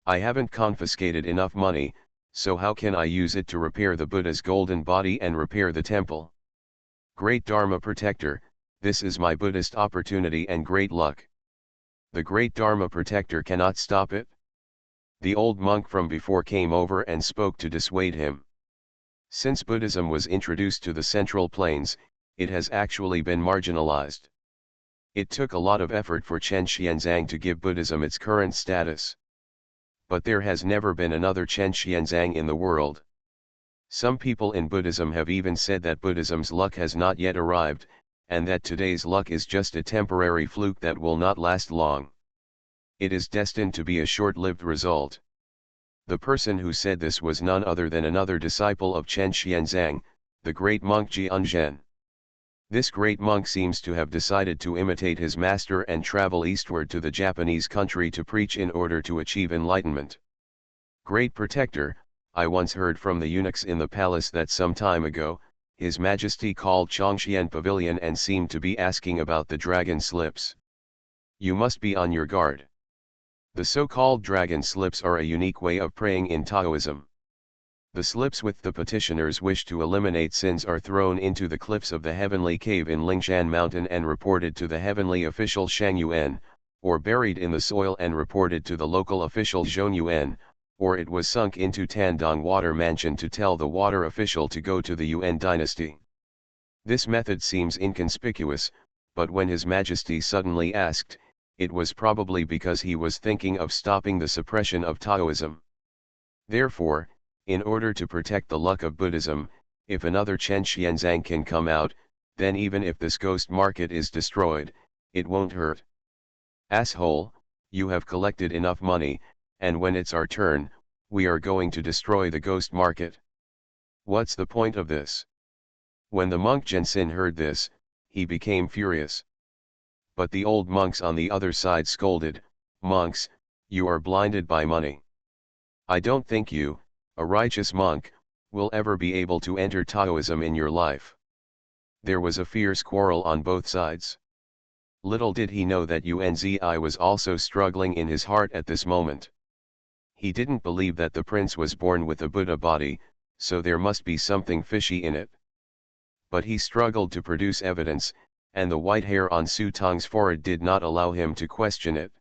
"I haven't confiscated enough money, so how can I use it to repair the Buddha's golden body and repair the temple? Great Dharma protector, this is my Buddhist opportunity and great luck. The great Dharma protector cannot stop it." The old monk from before came over and spoke to dissuade him. Since Buddhism was introduced to the Central Plains, it has actually been marginalized. It took a lot of effort for Chen Xianzang to give Buddhism its current status. But there has never been another Chen Xianzang in the world. Some people in Buddhism have even said that Buddhism's luck has not yet arrived, and that today's luck is just a temporary fluke that will not last long. It is destined to be a short-lived result. The person who said this was none other than another disciple of Chen Xianzang, the great monk Jianzhen. This great monk seems to have decided to imitate his master and travel eastward to the Japanese country to preach in order to achieve enlightenment. Great protector, I once heard from the eunuchs in the palace that some time ago, His Majesty called Chongqian Pavilion and seemed to be asking about the dragon slips. You must be on your guard. The so-called dragon slips are a unique way of praying in Taoism. The slips with the petitioner's wish to eliminate sins are thrown into the cliffs of the heavenly cave in Lingshan Mountain and reported to the heavenly official Shang Yuan, or buried in the soil and reported to the local official Zhong Yuan, or it was sunk into Tandong Water Mansion to tell the water official to go to the Yuan dynasty. This method seems inconspicuous, but when His Majesty suddenly asked, it was probably because he was thinking of stopping the suppression of Taoism. Therefore, in order to protect the luck of Buddhism, if another Chen Xianzang can come out, then even if this ghost market is destroyed, it won't hurt. Asshole, you have collected enough money, and when it's our turn, we are going to destroy the ghost market. What's the point of this? When the monk Jensen heard this, he became furious. But the old monks on the other side scolded, "Monks, you are blinded by money. I don't think you, a righteous monk, will ever be able to enter Taoism in your life." There was a fierce quarrel on both sides. Little did he know that Unzi was also struggling in his heart at this moment. He didn't believe that the prince was born with a Buddha body, so there must be something fishy in it. But he struggled to produce evidence, and the white hair on Su Tong's forehead did not allow him to question it.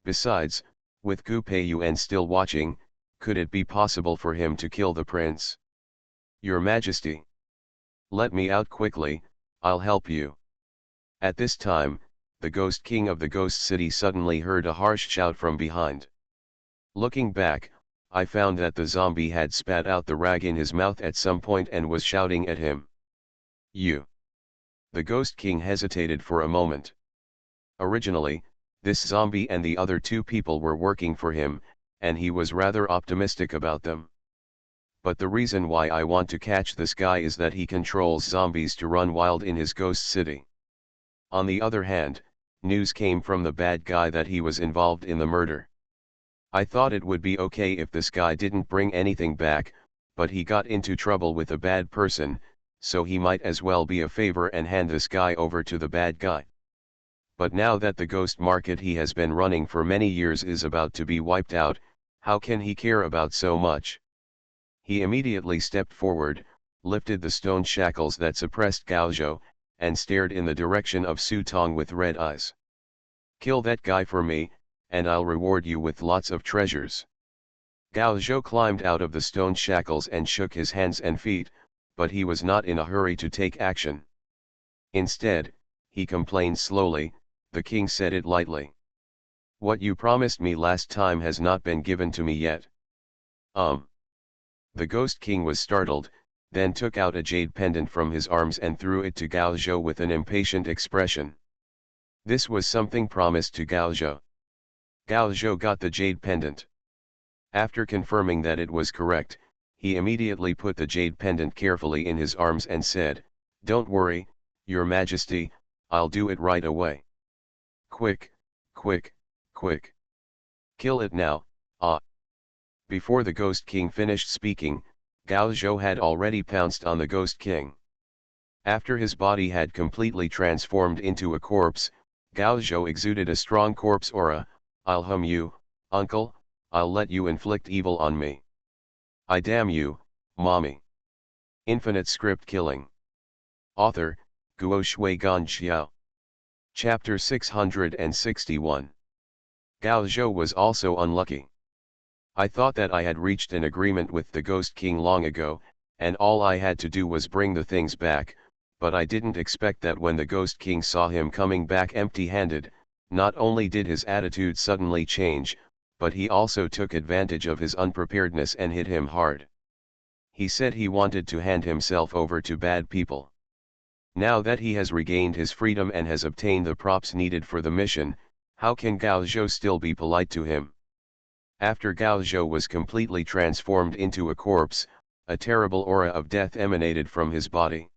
Besides, with Gu Peiyuan still watching, could it be possible for him to kill the prince? "Your Majesty, let me out quickly, I'll help you." At this time, the Ghost King of the Ghost City suddenly heard a harsh shout from behind. Looking back, I found that the zombie had spat out the rag in his mouth at some point and was shouting at him. "You." The Ghost King hesitated for a moment. Originally, this zombie and the other two people were working for him, and he was rather optimistic about them. But the reason why I want to catch this guy is that he controls zombies to run wild in his ghost city. On the other hand, news came from the bad guy that he was involved in the murder. I thought it would be okay if this guy didn't bring anything back, but he got into trouble with a bad person, so he might as well be a favor and hand this guy over to the bad guy. But now that the ghost market he has been running for many years is about to be wiped out, how can he care about so much? He immediately stepped forward, lifted the stone shackles that suppressed Gao Zhou, and stared in the direction of Su Tong with red eyes. "Kill that guy for me, and I'll reward you with lots of treasures." Gao Zhou climbed out of the stone shackles and shook his hands and feet, but he was not in a hurry to take action. Instead, he complained slowly, "The king said it lightly. What you promised me last time has not been given to me yet." The Ghost King was startled, then took out a jade pendant from his arms and threw it to Gao Zhou with an impatient expression. This was something promised to Gao Zhou. Gao Zhou got the jade pendant. After confirming that it was correct, he immediately put the jade pendant carefully in his arms and said, "Don't worry, Your Majesty, I'll do it right away. Quick, quick, quick. Kill it now, ah." Before the Ghost King finished speaking, Gao Zhou had already pounced on the Ghost King. After his body had completely transformed into a corpse, Gao Zhou exuded a strong corpse aura. "I'll hum you, uncle, I'll let you inflict evil on me. I damn you, mommy." Infinite Script Killing. Author, Guo Shui Gan Xiao. Chapter 661. Gao Zhou was also unlucky. I thought that I had reached an agreement with the Ghost King long ago, and all I had to do was bring the things back, but I didn't expect that when the Ghost King saw him coming back empty-handed, not only did his attitude suddenly change, but he also took advantage of his unpreparedness and hit him hard. He said he wanted to hand himself over to bad people. Now that he has regained his freedom and has obtained the props needed for the mission, how can Gao Zhou still be polite to him? After Gao Zhou was completely transformed into a corpse, a terrible aura of death emanated from his body.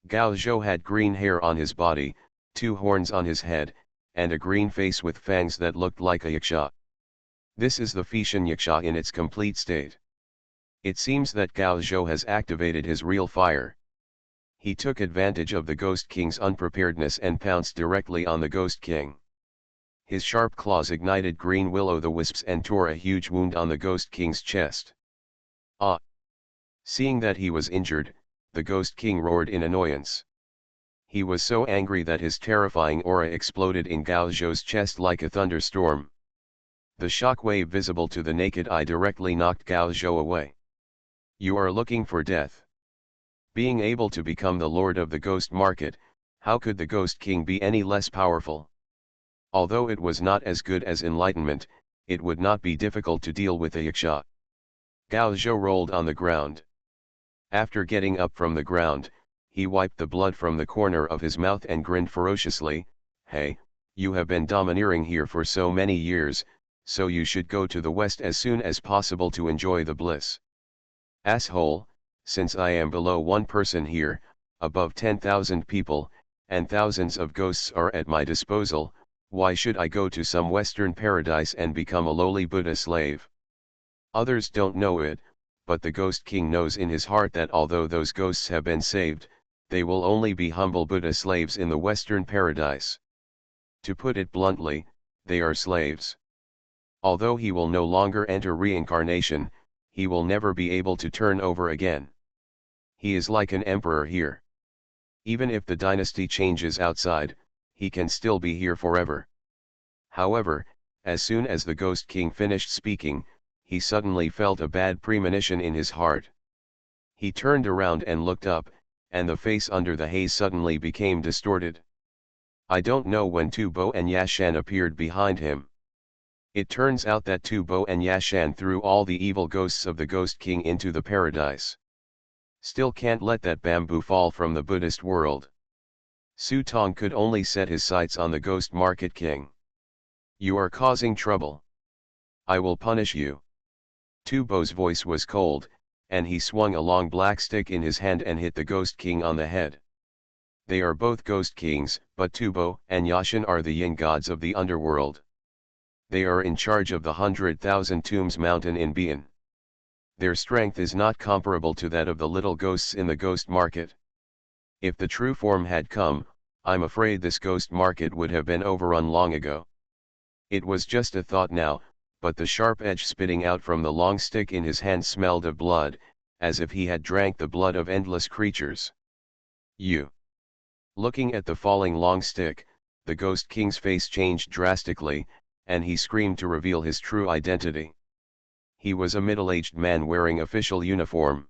Gao Zhou had green hair on his body, 2 horns on his head, and a green face with fangs that looked like a yaksha. This is the Feitian yaksha in its complete state. It seems that Gao Zhou has activated his real fire. He took advantage of the Ghost King's unpreparedness and pounced directly on the Ghost King. His sharp claws ignited green will-o'-the-wisps and tore a huge wound on the Ghost King's chest. Ah! Seeing that he was injured, the Ghost King roared in annoyance. He was so angry that his terrifying aura exploded in Gao Zhou's chest like a thunderstorm. The shockwave visible to the naked eye directly knocked Gao Zhou away. "You are looking for death. Being able to become the lord of the ghost market, how could the Ghost King be any less powerful? Although it was not as good as enlightenment, it would not be difficult to deal with the yaksha. Gao Zhou rolled on the ground. After getting up from the ground, he wiped the blood from the corner of his mouth and grinned ferociously. Hey, you have been domineering here for so many years, so you should go to the west as soon as possible to enjoy the bliss. Asshole, since I am below one person here, above 10,000 people, and thousands of ghosts are at my disposal, why should I go to some western paradise and become a lowly Buddha slave? Others don't know it, but the Ghost King knows in his heart that although those ghosts have been saved, they will only be humble Buddha slaves in the western paradise. To put it bluntly, they are slaves. Although he will no longer enter reincarnation, he will never be able to turn over again. He is like an emperor here. Even if the dynasty changes outside, he can still be here forever. However, as soon as the Ghost King finished speaking, he suddenly felt a bad premonition in his heart. He turned around and looked up, and the face under the haze suddenly became distorted. I don't know when Tu Bo and Yashan appeared behind him. It turns out that Tu Bo and Yashan threw all the evil ghosts of the Ghost King into the paradise. Still can't let that bamboo fall from the Buddhist world. Su Tong could only set his sights on the Ghost Market King. You are causing trouble. I will punish you. Tu Bo's voice was cold, and he swung a long black stick in his hand and hit the Ghost King on the head. They are both Ghost Kings, but Tu Bo and Yashan are the yin gods of the underworld. They are in charge of the 100,000 Tombs mountain in Bian. Their strength is not comparable to that of the little ghosts in the ghost market. If the true form had come, I'm afraid this ghost market would have been overrun long ago. It was just a thought now, but the sharp edge spitting out from the long stick in his hand smelled of blood, as if he had drank the blood of endless creatures. You. Looking at the falling long stick, the Ghost King's face changed drastically, and he screamed to reveal his true identity. He was a middle-aged man wearing official uniform.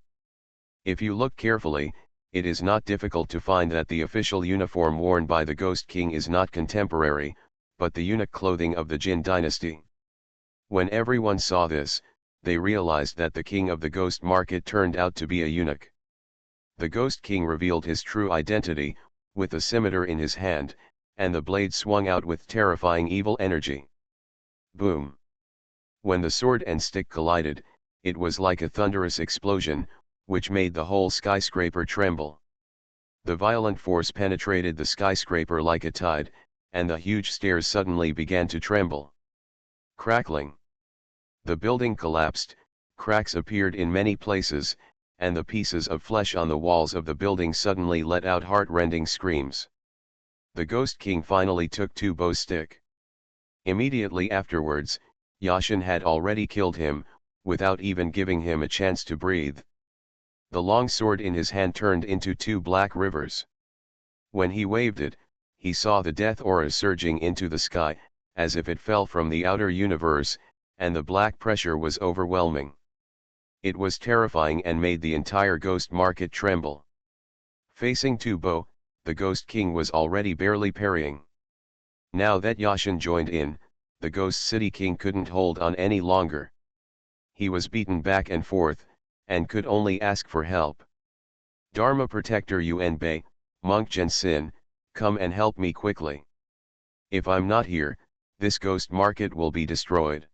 If you look carefully, it is not difficult to find that the official uniform worn by the Ghost King is not contemporary, but the eunuch clothing of the Jin dynasty. When everyone saw this, they realized that the king of the ghost market turned out to be a eunuch. The Ghost King revealed his true identity, with a scimitar in his hand, and the blade swung out with terrifying evil energy. Boom! When the sword and stick collided, it was like a thunderous explosion, which made the whole skyscraper tremble. The violent force penetrated the skyscraper like a tide, and the huge stairs suddenly began to tremble. Crackling. The building collapsed, cracks appeared in many places, and the pieces of flesh on the walls of the building suddenly let out heart-rending screams. The Ghost King finally took Tu Bo's stick. Immediately afterwards, Yashan had already killed him, without even giving him a chance to breathe. The long sword in his hand turned into two black rivers. When he waved it, he saw the death aura surging into the sky, as if it fell from the outer universe, and the black pressure was overwhelming. It was terrifying and made the entire ghost market tremble. Facing Tu Bo, the Ghost King was already barely parrying. Now that Yashan joined in, the Ghost City King couldn't hold on any longer. He was beaten back and forth, and could only ask for help. Dharma Protector Yuan Bei, Monk Jensen, come and help me quickly. If I'm not here, this ghost market will be destroyed.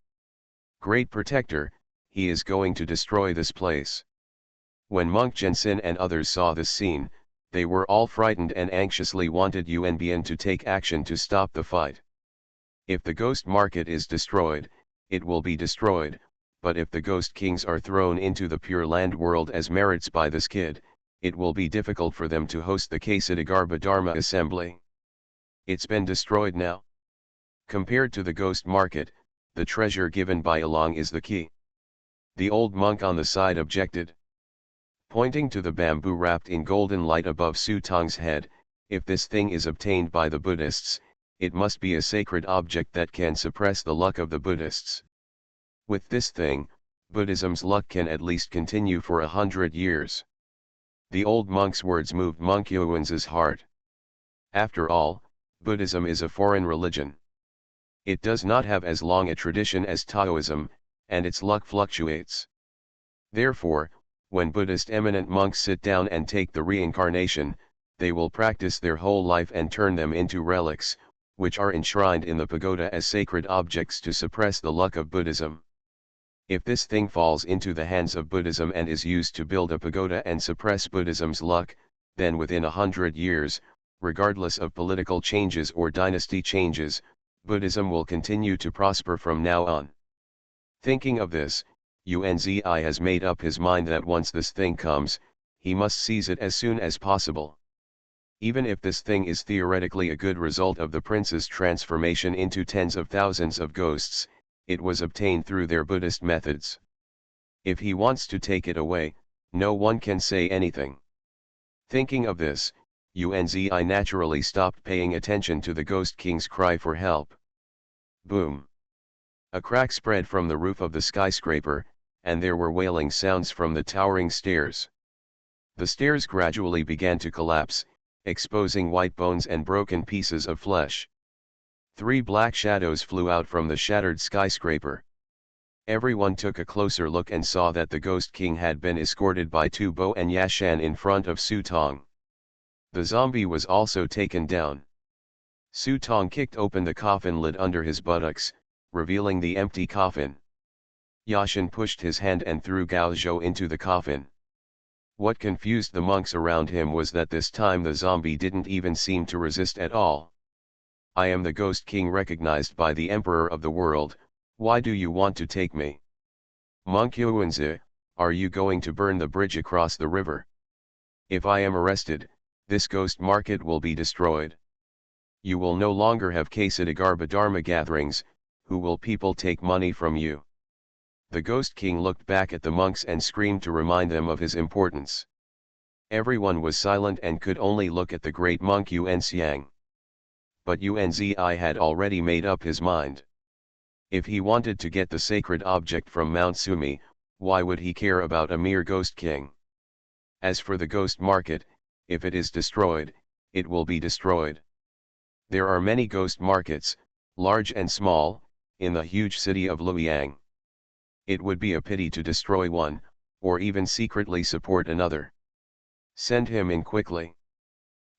Great Protector, he is going to destroy this place. When Monk Jensen and others saw this scene, they were all frightened and anxiously wanted Yuan Bian to take action to stop the fight. If the ghost market is destroyed, it will be destroyed, but if the Ghost Kings are thrown into the Pure Land world as merits by this kid, it will be difficult for them to host the Kasidagarba Dharma assembly. It's been destroyed now. Compared to the ghost market, the treasure given by Along is the key. The old monk on the side objected. Pointing to the bamboo wrapped in golden light above Su Tong's head, if this thing is obtained by the Buddhists, it must be a sacred object that can suppress the luck of the Buddhists. With this thing, Buddhism's luck can at least continue for 100 years. The old monk's words moved Monk Yuan's heart. After all, Buddhism is a foreign religion. It does not have as long a tradition as Taoism, and its luck fluctuates. Therefore, when Buddhist eminent monks sit down and take the reincarnation, they will practice their whole life and turn them into relics, which are enshrined in the pagoda as sacred objects to suppress the luck of Buddhism. If this thing falls into the hands of Buddhism and is used to build a pagoda and suppress Buddhism's luck, then within 100 years, regardless of political changes or dynasty changes, Buddhism will continue to prosper from now on. Thinking of this, Unzi has made up his mind that once this thing comes, he must seize it as soon as possible. Even if this thing is theoretically a good result of the prince's transformation into tens of thousands of ghosts, it was obtained through their Buddhist methods. If he wants to take it away, no one can say anything. Thinking of this, Unzi naturally stopped paying attention to the Ghost King's cry for help. Boom! A crack spread from the roof of the skyscraper, and there were wailing sounds from the towering stairs. The stairs gradually began to collapse, exposing white bones and broken pieces of flesh. 3 black shadows flew out from the shattered skyscraper. Everyone took a closer look and saw that the Ghost King had been escorted by Tu Bo and Yashan in front of Su Tong. The zombie was also taken down. Su Tong kicked open the coffin lid under his buttocks, revealing the empty coffin. Yashan pushed his hand and threw Gao Zhou into the coffin. What confused the monks around him was that this time the zombie didn't even seem to resist at all. I am the Ghost King recognized by the Emperor of the world, why do you want to take me? Monk Yuanzi, are you going to burn the bridge across the river? If I am arrested, this ghost market will be destroyed. You will no longer have Kasadagarba Dharma gatherings, who will people take money from you? The Ghost King looked back at the monks and screamed to remind them of his importance. Everyone was silent and could only look at the great monk Yuanxiang. But Unzi had already made up his mind. If he wanted to get the sacred object from Mount Sumi, why would he care about a mere Ghost King? As for the ghost market, if it is destroyed, it will be destroyed. There are many ghost markets, large and small, in the huge city of Luoyang. It would be a pity to destroy one, or even secretly support another. Send him in quickly.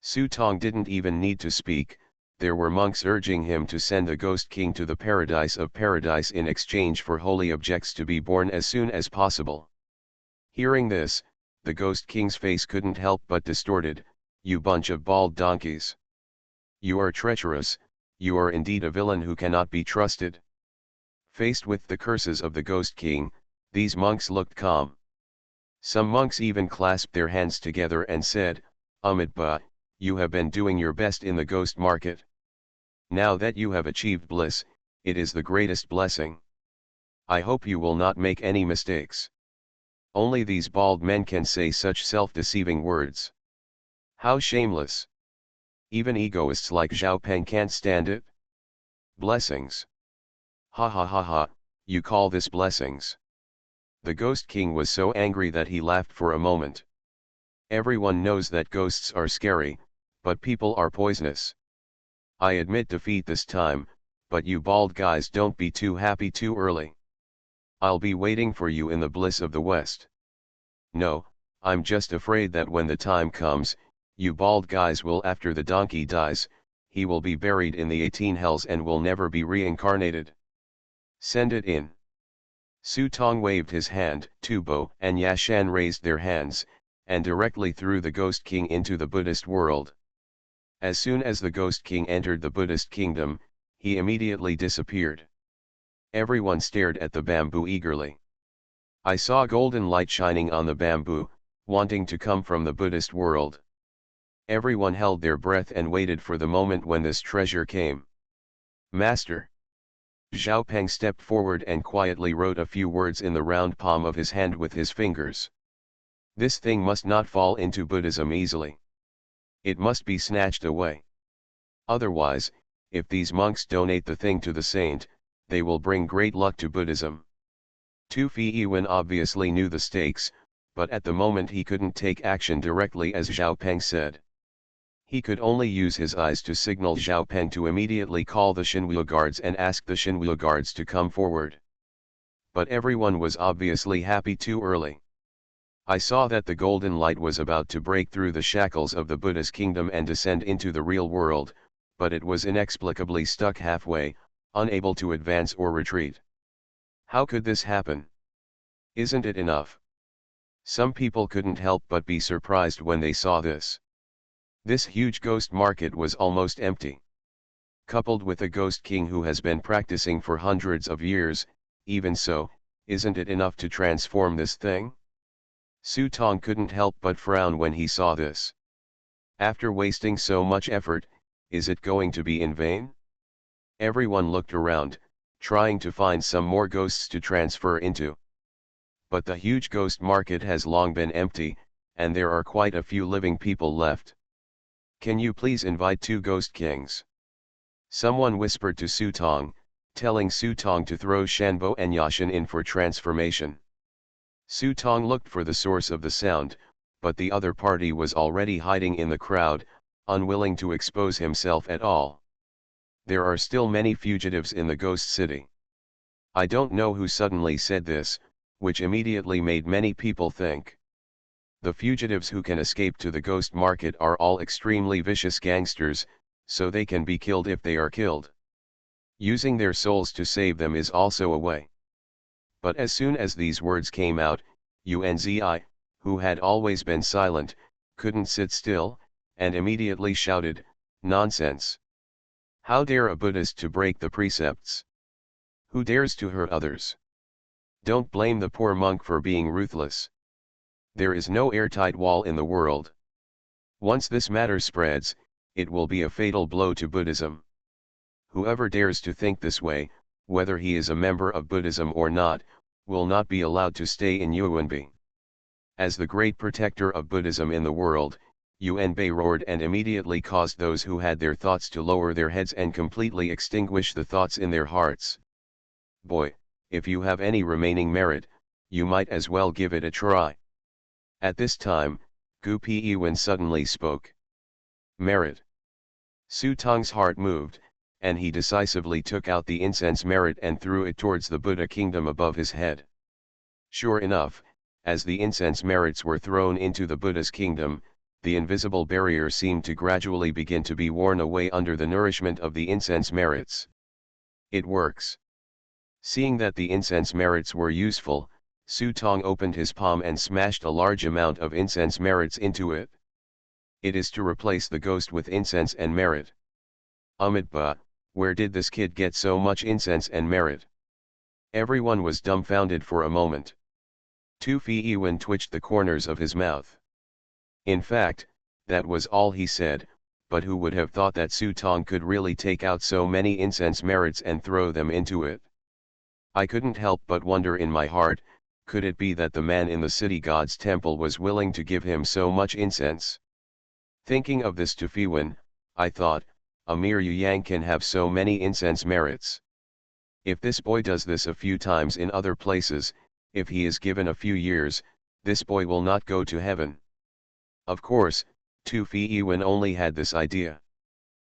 Su Tong didn't even need to speak, there were monks urging him to send the Ghost King to the paradise of paradise in exchange for holy objects to be born as soon as possible. Hearing this, the Ghost King's face couldn't help but distorted. You bunch of bald donkeys. You are treacherous, you are indeed a villain who cannot be trusted. Faced with the curses of the Ghost King, these monks looked calm. Some monks even clasped their hands together and said, Amitabha, you have been doing your best in the ghost market. Now that you have achieved bliss, it is the greatest blessing. I hope you will not make any mistakes. Only these bald men can say such self-deceiving words. How shameless. Even egoists like Zhao Peng can't stand it. Blessings. Ha ha ha ha, you call this blessings? The Ghost King was so angry that he laughed for a moment. Everyone knows that ghosts are scary, but people are poisonous. I admit defeat this time, but you bald guys don't be too happy too early. I'll be waiting for you in the bliss of the West. No, I'm just afraid that when the time comes, you bald guys will, after the donkey dies, he will be buried in the 18 hells and will never be reincarnated. Send it in. Su Tong waved his hand, Tu Bo and Yashan raised their hands, and directly threw the Ghost King into the Buddhist world. As soon as the Ghost King entered the Buddhist kingdom, he immediately disappeared. Everyone stared at the bamboo eagerly. I saw golden light shining on the bamboo, wanting to come from the Buddhist world. Everyone held their breath and waited for the moment when this treasure came. Master. Zhao Peng stepped forward and quietly wrote a few words in the round palm of his hand with his fingers. This thing must not fall into Buddhism easily. It must be snatched away. Otherwise, if these monks donate the thing to the saint, they will bring great luck to Buddhism. Tu Feiwen obviously knew the stakes, But at the moment he couldn't take action directly as Zhao Peng said. He could only use his eyes to signal Zhao Peng to immediately call the Shinwu guards and ask the Shinwu guards to come forward. But everyone was obviously happy too early. I saw that the golden light was about to break through the shackles of the Buddha's kingdom and descend into the real world, but it was inexplicably stuck halfway, unable to advance or retreat. How could this happen? Isn't it enough? Some people couldn't help but be surprised when they saw this. This huge ghost market was almost empty. Coupled with a ghost king who has been practicing for hundreds of years, even so, isn't it enough to transform this thing? Su Tong couldn't help but frown when he saw this. After wasting so much effort, is it going to be in vain? Everyone looked around, trying to find some more ghosts to transfer into. But the huge ghost market has long been empty, and there are quite a few living people left. Can you please invite 2 ghost kings? Someone whispered to Su Tong, telling Su Tong to throw Shanbo and Yashin in for transformation. Su Tong looked for the source of the sound, but the other party was already hiding in the crowd, unwilling to expose himself at all. There are still many fugitives in the ghost city. I don't know who suddenly said this, which immediately made many people think. The fugitives who can escape to the ghost market are all extremely vicious gangsters, so they can be killed if they are killed. Using their souls to save them is also a way. But as soon as these words came out, Unzi, who had always been silent, couldn't sit still, and immediately shouted, "Nonsense! How dare a Buddhist to break the precepts? Who dares to hurt others? Don't blame the poor monk for being ruthless. There is no airtight wall in the world. Once this matter spreads, it will be a fatal blow to Buddhism. Whoever dares to think this way, whether he is a member of Buddhism or not, will not be allowed to stay in Yuanbei." As the great protector of Buddhism in the world, Yuanbei roared and immediately caused those who had their thoughts to lower their heads and completely extinguish the thoughts in their hearts. "Boy, if you have any remaining merit, you might as well give it a try." At this time, Gu Piwen suddenly spoke. "Merit." Su Tong's heart moved, and he decisively took out the incense merit and threw it towards the Buddha kingdom above his head. Sure enough, as the incense merits were thrown into the Buddha's kingdom, the invisible barrier seemed to gradually begin to be worn away under the nourishment of the incense merits. It works. Seeing that the incense merits were useful, Su Tong opened his palm and smashed a large amount of incense merits into it. It is to replace the ghost with incense and merit. Amitabha, where did this kid get so much incense and merit? Everyone was dumbfounded for a moment. Tu Fiwen twitched the corners of his mouth. In fact, that was all he said, but who would have thought that Su Tong could really take out so many incense merits and throw them into it? I couldn't help but wonder in my heart, could it be that the man in the city god's temple was willing to give him so much incense? Thinking of this to Fiwen, I thought, a mere Yang can have so many incense merits. If this boy does this a few times in other places, if he is given a few years, this boy will not go to heaven. Of course, Tu Fiwen only had this idea.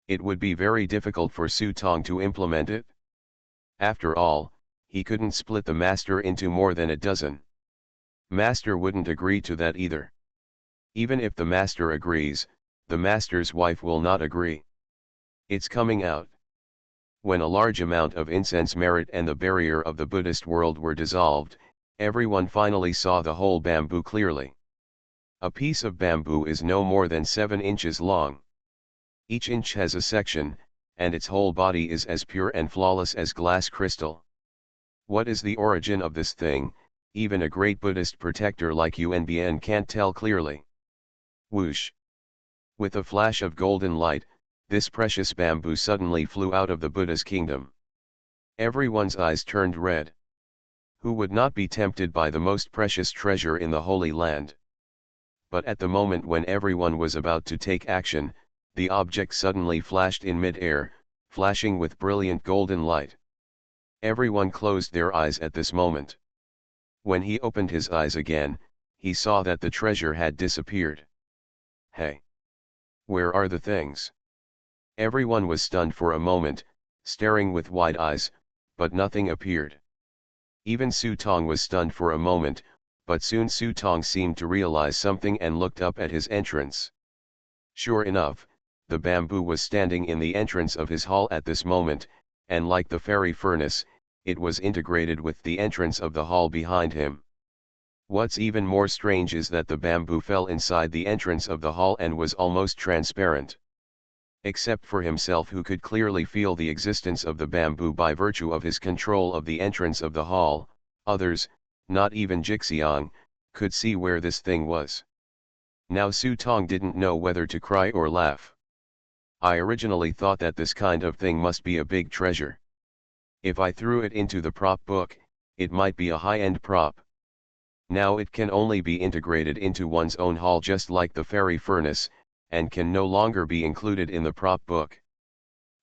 It would be very difficult for Su Tong to implement it. After all, he couldn't split the master into more than a dozen. Master wouldn't agree to that either. Even if the master agrees, the master's wife will not agree. It's coming out. When a large amount of incense merit and the barrier of the Buddhist world were dissolved, everyone finally saw the whole bamboo clearly. A piece of bamboo is no more than 7 inches long. Each inch has a section, and its whole body is as pure and flawless as glass crystal. What is the origin of this thing? Even a great Buddhist protector like Yuan can't tell clearly. Whoosh! With a flash of golden light, this precious bamboo suddenly flew out of the Buddha's kingdom. Everyone's eyes turned red. Who would not be tempted by the most precious treasure in the Holy Land? But at the moment when everyone was about to take action, the object suddenly flashed in mid-air, flashing with brilliant golden light. Everyone closed their eyes at this moment. When he opened his eyes again, he saw that the treasure had disappeared. Hey! Where are the things? Everyone was stunned for a moment, staring with wide eyes, but nothing appeared. Even Su Tong was stunned for a moment, but soon Su Tong seemed to realize something and looked up at his entrance. Sure enough, the bamboo was standing in the entrance of his hall at this moment, and like the fairy furnace, it was integrated with the entrance of the hall behind him. What's even more strange is that the bamboo fell inside the entrance of the hall and was almost transparent. Except for himself, who could clearly feel the existence of the bamboo by virtue of his control of the entrance of the hall, others, not even Jixiang, could see where this thing was. Now Su Tong didn't know whether to cry or laugh. I originally thought that this kind of thing must be a big treasure. If I threw it into the prop book, it might be a high-end prop. Now it can only be integrated into one's own hall just like the fairy furnace, and can no longer be included in the prop book.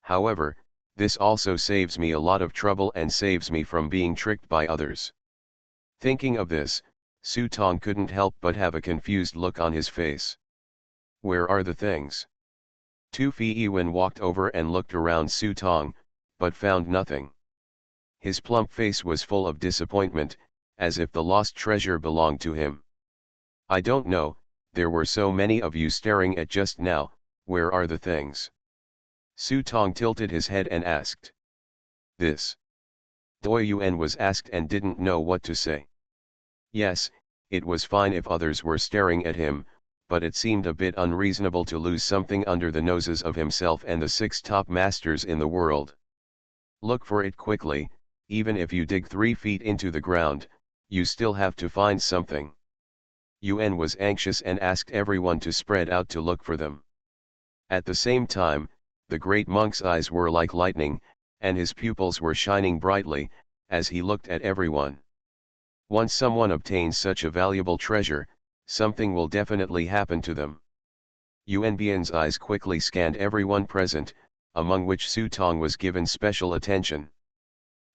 However, this also saves me a lot of trouble and saves me from being tricked by others. Thinking of this, Su Tong couldn't help but have a confused look on his face. Where are the things? Tu Feiwen walked over and looked around Su Tong, but found nothing. His plump face was full of disappointment, as if the lost treasure belonged to him. I don't know, there were so many of you staring at just now, where are the things? Su Tong tilted his head and asked. This. Doi Yuan was asked and didn't know what to say. Yes, it was fine if others were staring at him, but it seemed a bit unreasonable to lose something under the noses of himself and the 6 top masters in the world. Look for it quickly, even if you dig 3 feet into the ground, you still have to find something. Yuan was anxious and asked everyone to spread out to look for them. At the same time, the great monk's eyes were like lightning, and his pupils were shining brightly, as he looked at everyone. Once someone obtains such a valuable treasure, something will definitely happen to them. Yuan Bian's eyes quickly scanned everyone present, among which Su Tong was given special attention.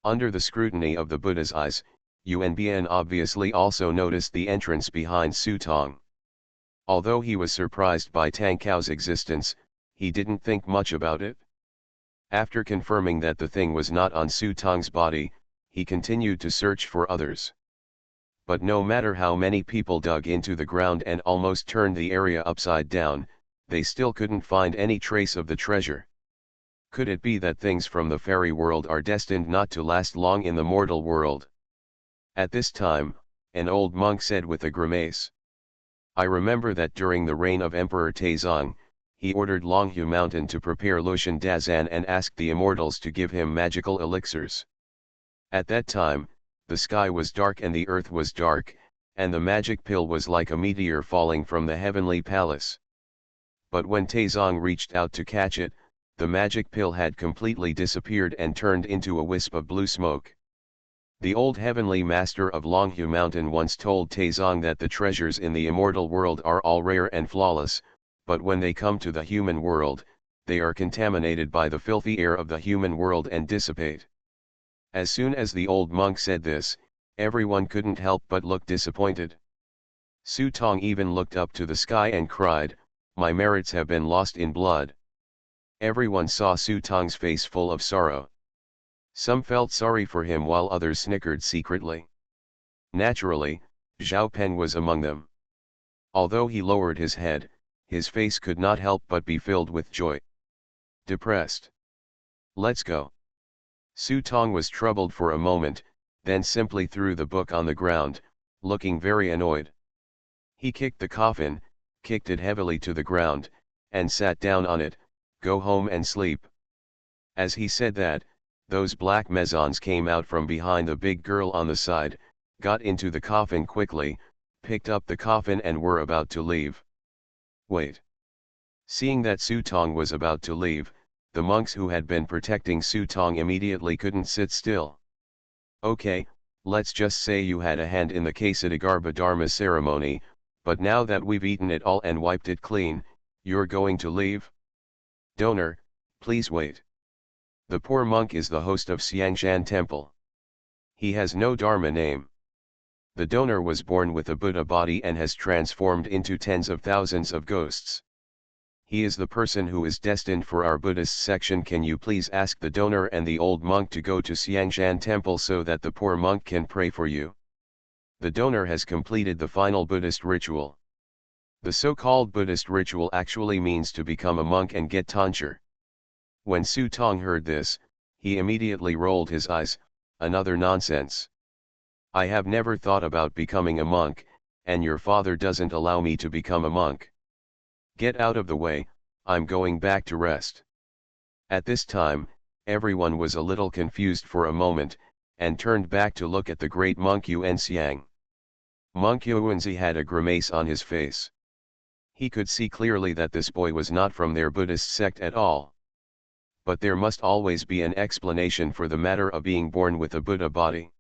Under the scrutiny of the Buddha's eyes, Yuan Bian obviously also noticed the entrance behind Su Tong. Although he was surprised by Tang Kao's existence, he didn't think much about it. After confirming that the thing was not on Su Tong's body, he continued to search for others. But no matter how many people dug into the ground and almost turned the area upside down, they still couldn't find any trace of the treasure. Could it be that things from the fairy world are destined not to last long in the mortal world? At this time, an old monk said with a grimace. I remember that during the reign of Emperor Taizong, he ordered Longhu Mountain to prepare Lushan Dazan and asked the immortals to give him magical elixirs. At that time, the sky was dark and the earth was dark, and the magic pill was like a meteor falling from the heavenly palace. But when Taizong reached out to catch it, the magic pill had completely disappeared and turned into a wisp of blue smoke. The old heavenly master of Longhu Mountain once told Taizong that the treasures in the immortal world are all rare and flawless, but when they come to the human world, they are contaminated by the filthy air of the human world and dissipate. As soon as the old monk said this, everyone couldn't help but look disappointed. Su Tong even looked up to the sky and cried, "My merits have been lost in blood." Everyone saw Su Tong's face full of sorrow. Some felt sorry for him while others snickered secretly. Naturally, Zhao Peng was among them. Although he lowered his head, his face could not help but be filled with joy. Depressed. Let's go. Su Tong was troubled for a moment, then simply threw the book on the ground, looking very annoyed. He kicked the coffin, kicked it heavily to the ground, and sat down on it. Go home and sleep. As he said that, those black mezons came out from behind the big girl on the side, got into the coffin quickly, picked up the coffin and were about to leave. Wait. Seeing that Su Tong was about to leave, the monks who had been protecting Su Tong immediately couldn't sit still. Okay, let's just say you had a hand in the Kesatagarbha Dharma ceremony, but now that we've eaten it all and wiped it clean, you're going to leave? Donor, please wait. The poor monk is the host of Xiangshan Temple. He has no Dharma name. The donor was born with a Buddha body and has transformed into tens of thousands of ghosts. He is the person who is destined for our Buddhist section. Can you please ask the donor and the old monk to go to Xiangshan temple so that the poor monk can pray for you? The donor has completed the final Buddhist ritual. The so-called Buddhist ritual actually means to become a monk and get tonsure. When Su Tong heard this, he immediately rolled his eyes. Another nonsense. I have never thought about becoming a monk, and your father doesn't allow me to become a monk. Get out of the way, I'm going back to rest. At this time, everyone was a little confused for a moment, and turned back to look at the great monk Yuanxiang. Monk Yuanzi had a grimace on his face. He could see clearly that this boy was not from their Buddhist sect at all. But there must always be an explanation for the matter of being born with a Buddha body.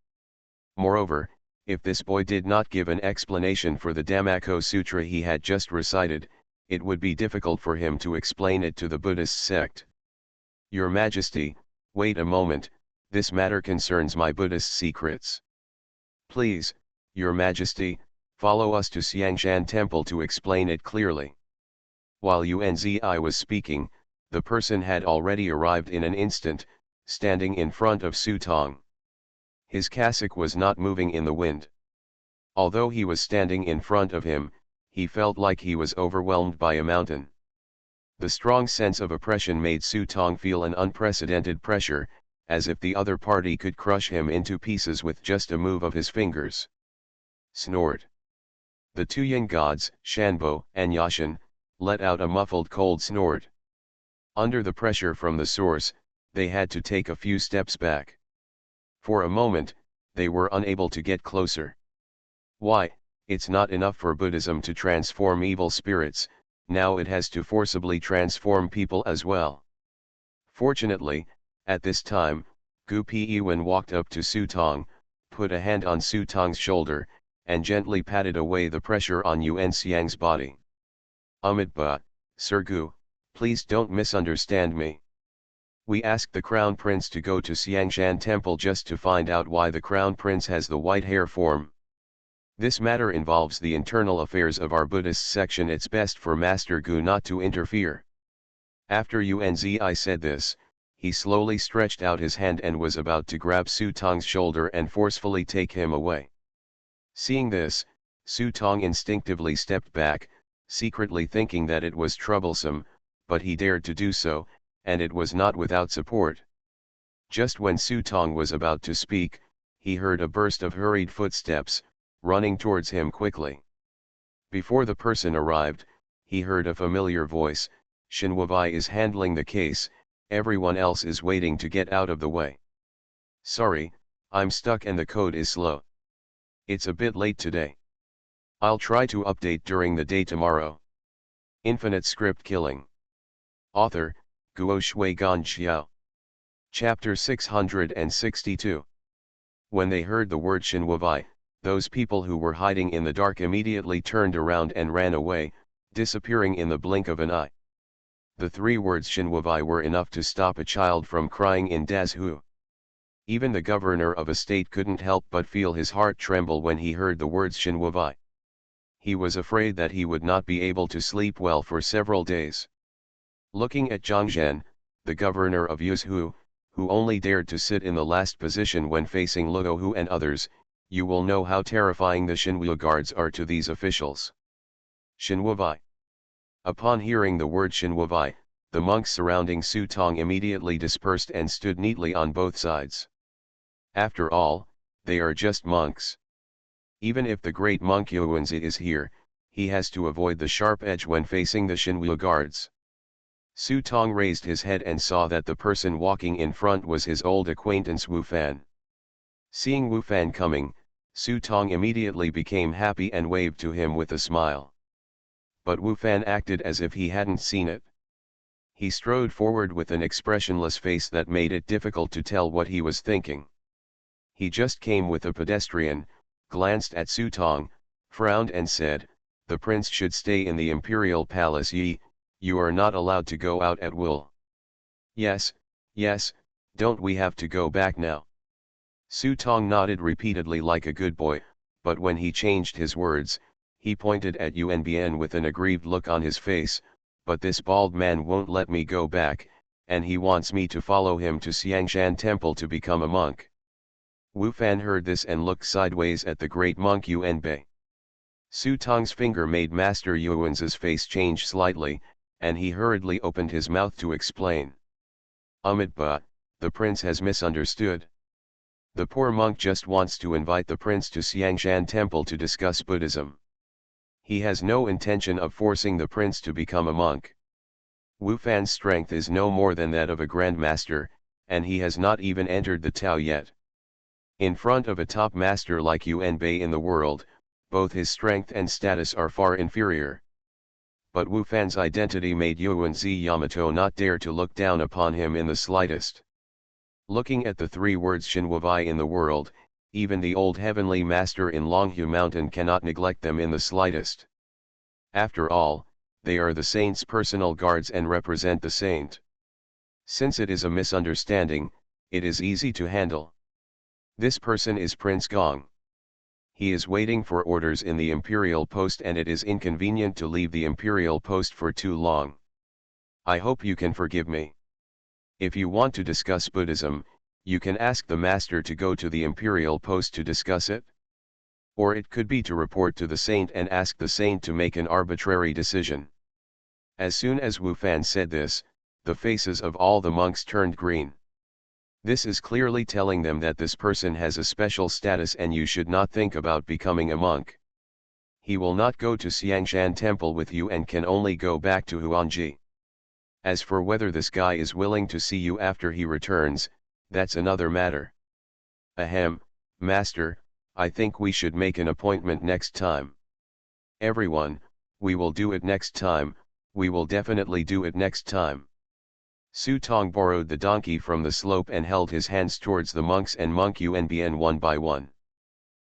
Moreover, if this boy did not give an explanation for the Dhammacco Sutra he had just recited, it would be difficult for him to explain it to the Buddhist sect. Your Majesty, wait a moment, this matter concerns my Buddhist secrets. Please, Your Majesty, follow us to Xiangshan temple to explain it clearly. While Yuanzi was speaking, the person had already arrived in an instant, standing in front of Su Tong. His cassock was not moving in the wind. Although he was standing in front of him, he felt like he was overwhelmed by a mountain. The strong sense of oppression made Su Tong feel an unprecedented pressure, as if the other party could crush him into pieces with just a move of his fingers. Snort. The two yin gods, Shanbo and Yashin, let out a muffled cold snort. Under the pressure from the source, they had to take a few steps back. For a moment, they were unable to get closer. Why, it's not enough for Buddhism to transform evil spirits, now it has to forcibly transform people as well. Fortunately, at this time, Gu Piyuan walked up to Su Tong, put a hand on Su Tong's shoulder, and gently patted away the pressure on Yuan Xiang's body. Ba, Sir Gu, please don't misunderstand me. We asked the Crown Prince to go to Xiangshan temple just to find out why the Crown Prince has the white hair form. This matter involves the internal affairs of our Buddhist section. It's best for Master Gu not to interfere. After Yuanzi said this, he slowly stretched out his hand and was about to grab Su Tong's shoulder and forcefully take him away. Seeing this, Su Tong instinctively stepped back, secretly thinking that it was troublesome, but he dared to do so, and it was not without support. Just when Su Tong was about to speak, he heard a burst of hurried footsteps, running towards him quickly. Before the person arrived, he heard a familiar voice, Shinwavai is handling the case, everyone else is waiting to get out of the way. Sorry, I'm stuck and the code is slow. It's a bit late today. I'll try to update during the day tomorrow. Infinite Script Killing. Author, Guo Shui Gan Xiao. Chapter 662. When they heard the word Shinwavai, those people who were hiding in the dark immediately turned around and ran away, disappearing in the blink of an eye. The three words Shinwavai were enough to stop a child from crying in Dazhu. Even the governor of a state couldn't help but feel his heart tremble when he heard the words Shinwavai. He was afraid that he would not be able to sleep well for several days. Looking at Zhang Zhen, the governor of Yuzhu, who only dared to sit in the last position when facing Luo Hu and others, you will know how terrifying the Xinwu guards are to these officials. Shinwavai. Upon hearing the word Shinwavai, the monks surrounding Su Tong immediately dispersed and stood neatly on both sides. After all, they are just monks. Even if the great monk Yuanzi is here, he has to avoid the sharp edge when facing the Xinwu guards. Su Tong raised his head and saw that the person walking in front was his old acquaintance Wu Fan. Seeing Wu Fan coming, Su Tong immediately became happy and waved to him with a smile. But Wu Fan acted as if he hadn't seen it. He strode forward with an expressionless face that made it difficult to tell what he was thinking. He just came with a pedestrian, glanced at Su Tong, frowned and said, "The prince should stay in the imperial palace. You are not allowed to go out at will." "Yes, yes, don't we have to go back now?" Su Tong nodded repeatedly like a good boy, but when he changed his words, he pointed at Yunbin with an aggrieved look on his face, "But this bald man won't let me go back, and he wants me to follow him to Xiangshan Temple to become a monk." Wu Fan heard this and looked sideways at the great monk Yunbei. Su Tong's finger made Master Yuan's face change slightly, and he hurriedly opened his mouth to explain. But, the prince has misunderstood. The poor monk just wants to invite the prince to Xiangshan Temple to discuss Buddhism. He has no intention of forcing the prince to become a monk. Wu Fan's strength is no more than that of a grandmaster, and he has not even entered the Tao yet. In front of a top master like Yunbei in the world, both his strength and status are far inferior. But Wu Fan's identity made Yuanzi Yamato not dare to look down upon him in the slightest. Looking at the three words Shinwavai in the world, even the old heavenly master in Longhu Mountain cannot neglect them in the slightest. After all, they are the saint's personal guards and represent the saint. Since it is a misunderstanding, it is easy to handle. This person is Prince Gong. He is waiting for orders in the imperial post, and it is inconvenient to leave the imperial post for too long. I hope you can forgive me. If you want to discuss Buddhism, you can ask the master to go to the imperial post to discuss it. Or it could be to report to the saint and ask the saint to make an arbitrary decision. As soon as Wu Fan said this, the faces of all the monks turned green. This is clearly telling them that this person has a special status and you should not think about becoming a monk. He will not go to Xiangshan Temple with you and can only go back to Huangji. As for whether this guy is willing to see you after he returns, that's another matter. Ahem, master, I think we should make an appointment next time. Everyone, we will do it next time, we will definitely do it next time. Su Tong borrowed the donkey from the slope and held his hands towards the monks and monk Yunbin one by one.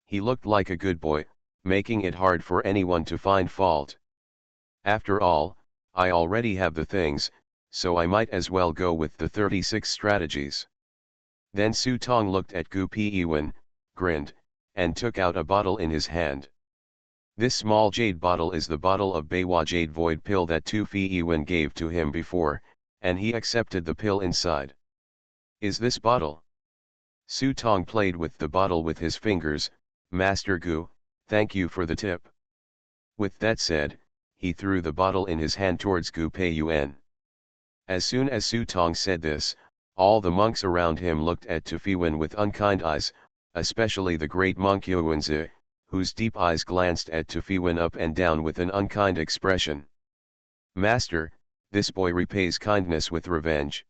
He looked like a good boy, making it hard for anyone to find fault. After all, I already have the things, so I might as well go with the 36 strategies. Then Su Tong looked at Gu Piwen, grinned, and took out a bottle in his hand. This small jade bottle is the bottle of Beiwa Jade Void pill that Tu Piwen gave to him before, and he accepted the pill inside. Is this bottle? Su Tong played with the bottle with his fingers. Master Gu, thank you for the tip. With that said, he threw the bottle in his hand towards Gu Peiyuan. As soon as Su Tong said this, all the monks around him looked at Tu Piwen with unkind eyes, especially the great monk Yuanzi, whose deep eyes glanced at Tu Piwen up and down with an unkind expression. Master, this boy repays kindness with revenge.